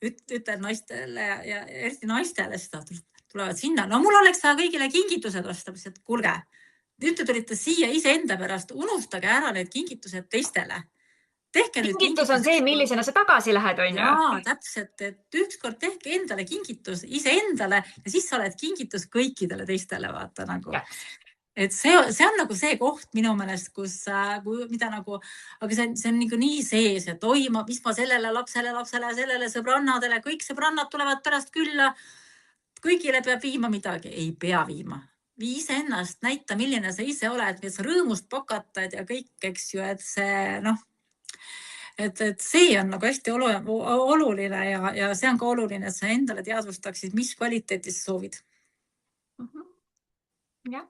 ütlen naistele ja eriti naistele, seda tulevad sinna. No mul oleks vaja kõigile kingitused osta, et kuulge, nüüd te tulite siia iseenda pärast, unustage ära need kingitused teistele. Kingitus on see, millisena sa tagasi lähed, on ju? Jaa, täpselt, et ükskord tehke endale kingitus iseendale ja siis sa oled kingitus kõikidele teistele, vaata nagu. Et see on nagu see koht minu meelest, mida nagu, aga see on nagu nii sees, et oi, mis ma sellele lapsele, sellele sõbrannadele, kõik sõbrannad tulevad pärast külla, kõigile peab viima midagi. Ei pea viima. Vii iseennast, näita, milline sa ise oled, et sa rõõmust pakatad ja kõik, eks ju, et see, noh, et see on nagu hästi oluline ja see on ka oluline, et sa endale teadvustaksid, mis kvaliteetis soovid. Jah.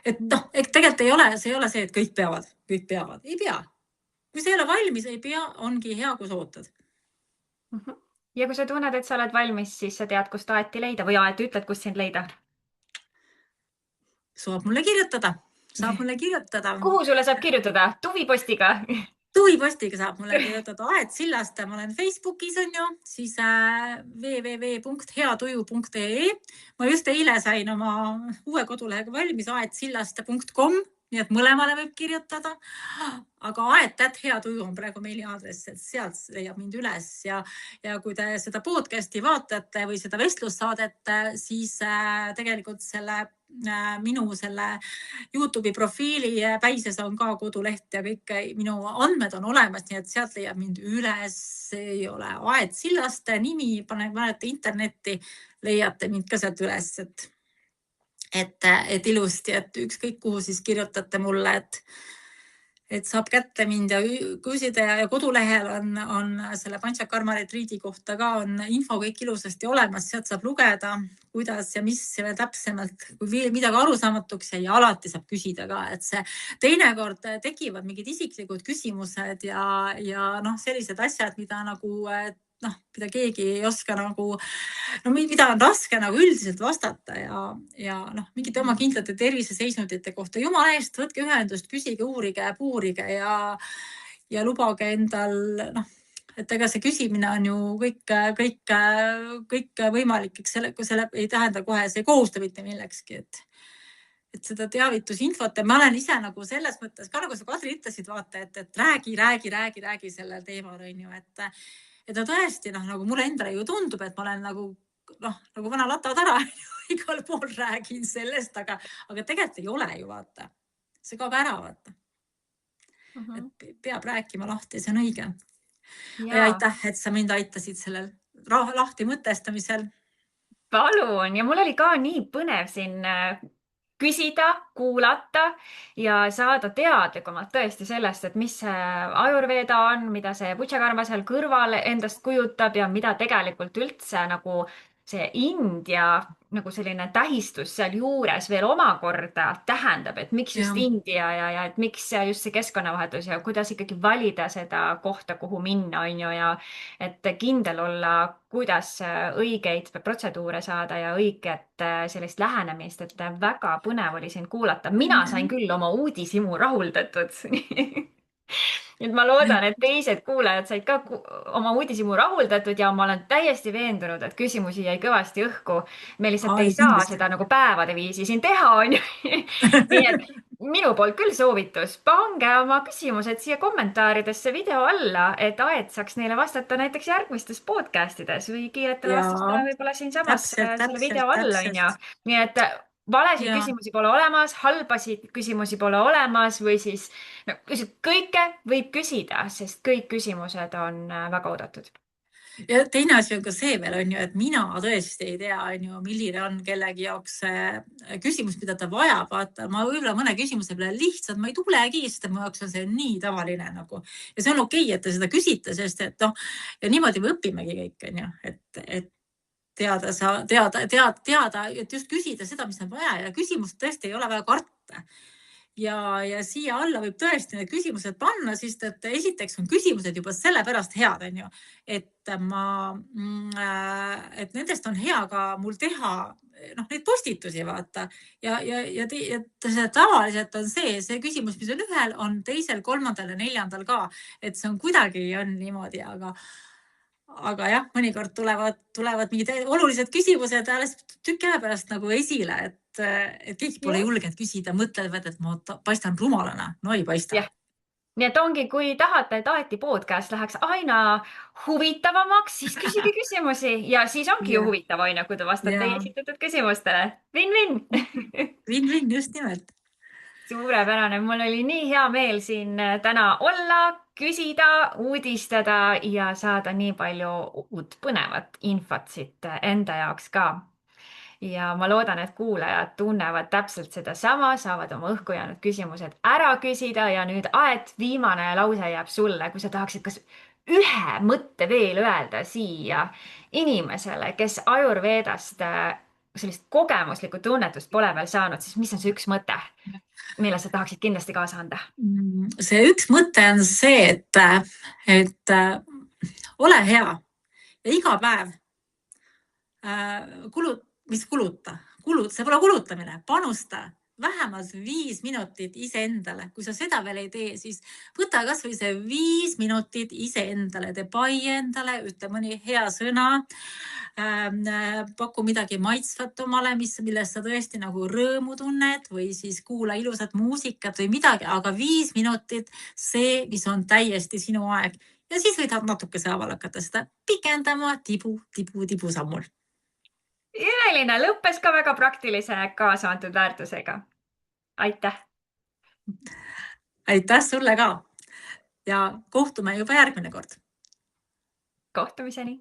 et noh, et tegelikult see ei ole see, et kõik peavad, ei pea. kui sa ei ole valmis, ei pea, ongi hea, kui sa ootad. Ja kui sa tunned, et sa oled valmis, siis sa tead, kust Aeti leida või Aet ütled, kust sind leida. saab mulle kirjutada. Kuhu sulle saab kirjutada? Tuvipostiga? Tuvipostiga saab mulle kirjutada Aet Sillaste, ma olen Facebookis on ju, siis www.heatuju.ee. ma just eile sain oma uue kodulehega valmis, aetsillaste.com, nii et mõlemale võib kirjutada. aga aet@heatuju on praegu meiliaadress, et sealt leiab mind üles ja kui te seda podcast'i vaatate või seda vestlussaadet, siis tegelikult minu YouTube'i profiili päises on ka koduleht ja kõik minu andmed on olemas, nii et sealt leiab mind üles. Ei ole Aet Sillaste nimi, panete internetti, leiate mind ka sealt üles, et ilusti, et ükskõik kuhu siis kirjutate mulle, et saab kätte mind ja küsida ja kodulehel on selle Panchakarma retriidi kohta ka on info kõik ilusasti olemas, sealt saab lugeda, kuidas ja mis täpsemalt, kui midagi arusaamatuks jäi, alati saab küsida ka, et see teinekord tekivad mingid isiklikud küsimused ja sellised asjad, mida mida keegi ei oska mida on raske üldiselt vastata ja mingite oma kindlate terviseseisundite kohta. Jumala eest, võtke ühendust, küsige, uurige, puurige ja lubage endal, et ega see küsimine on ju kõik võimalik, eks selle ei tähenda kohe, see ei kohusta mitte millekski, et seda teavitusinfot ja ma olen ise selles mõttes ka, nagu sa Kadri ütlesid, vaata, et räägi sellel teemal, on ju, et tõesti, nagu mulle endale ju tundub, et ma olen nagu vana latatara igal pool räägin sellest, aga tegelikult ei ole ju, vaata. See kaob ära, vaata. Et peab rääkima lahti, see on õige. Ja aitäh, et sa mind aitasid sellel lahti mõtestamisel. Palun, ja mul oli ka nii põnev siin küsida, kuulata ja saada teadlikumalt tõesti sellest, et mis see Ayurveda on, mida see Panchakarma seal kõrval endast kujutab ja mida tegelikult üldse nagu see India nagu selline tähistus seal juures veel omakorda tähendab, et miks just India ja et miks just see keskkonnavahetus ja kuidas ikkagi valida seda kohta, kuhu minna, on ju, ja et kindel olla, kuidas õigeid protseduure saada ja õiget sellist lähenemist, et väga põnev oli sind kuulata. Mina sain küll oma uudishimu rahuldatud. Et ma loodan, et teised kuulajad said ka oma uudishimu rahuldatud ja ma olen täiesti veendunud, et küsimusi jäi kõvasti õhku. Me lihtsalt ei saa seda nagu päevade viisi siin teha, on ju. Nii et minu poolt küll soovitus, pange oma küsimused siia kommentaaridesse video alla, et Aet saaks neile vastata näiteks järgmistes podcastides või kiiretele vastustele võib-olla siinsamas selle video all, on ju. Nii et valesid küsimusi pole olemas, halbasid küsimusi pole olemas või siis kõike võib küsida, sest kõik küsimused on väga oodatud. Ja teine asi on ka see veel, on ju, et mina tõesti ei tea, on ju, milline on kellegi jaoks küsimus, mida ta vajab. Vaata, ma võib-olla mõne küsimuse peale lihtsalt, ma ei tulegi, sest mu jaoks on see nii tavaline nagu. Ja see on okei, et te seda küsite, sest et ja niimoodi me õpimegi kõik, on ju, et teada, et just küsida seda, mis on vaja ja küsimust tõesti ei ole vaja karta. Ja siia alla võib tõesti need küsimused panna, sest et esiteks on küsimused juba sellepärast head, on ju, et nendest on hea ka mul teha neid postitusi, vaata. Ja tavaliselt on see küsimus, mis on ühel, on teisel, kolmandal ja neljandal ka, et see on kuidagi on niimoodi, aga jah, mõnikord tulevad mingid olulised küsimused alles tükk aja pärast nagu esile, et keegi pole julgenud küsida, mõtlevad, et ma paistan rumalana. No ei paista. Ja. Nii et ongi, kui tahate, et Aeti podcast läheks aina huvitavamaks, siis küsige küsimusi ja siis ongi ju huvitav, on ju, kui te vastate esitatud küsimustele. Win-win! Win-win, just nimelt. Suurepärane, mul oli nii hea meel siin täna olla, küsida, uudistada ja saada nii palju uut põnevat infot siit enda jaoks ka. Ja ma loodan, et kuulajad tunnevad täpselt sedasama, saavad oma õhku jäänud küsimused ära küsida ja nüüd Aet, viimane lause jääb sulle, kui sa tahaksid kas ühe mõtte veel öelda siia inimesele, kes Ayurvedast sellist kogemuslikku tunnetust pole veel saanud, siis mis on see üks mõte, mille sa tahaksid kindlasti kaasa anda? See üks mõte on see, et ole hea ja iga päev see pole kulutamine, panusta vähemalt 5 minutit iseendale. Kui sa seda veel ei tee, siis võta kas või see 5 minutit iseendale, tee pai endale, ütle mõni hea sõna, paku midagi maitsvat omale, millest sa tõesti nagu rõõmu tunned või siis kuula ilusat muusikat või midagi, aga 5 minutit, see, mis on täiesti sinu aeg. Ja siis võid natukese haaval hakata seda pikendama tibu sammul. Evelina lõppes ka väga praktilise kaasa antud väärtusega. Aitäh! Aitäh sulle ka ja kohtume juba järgmine kord. Kohtumiseni!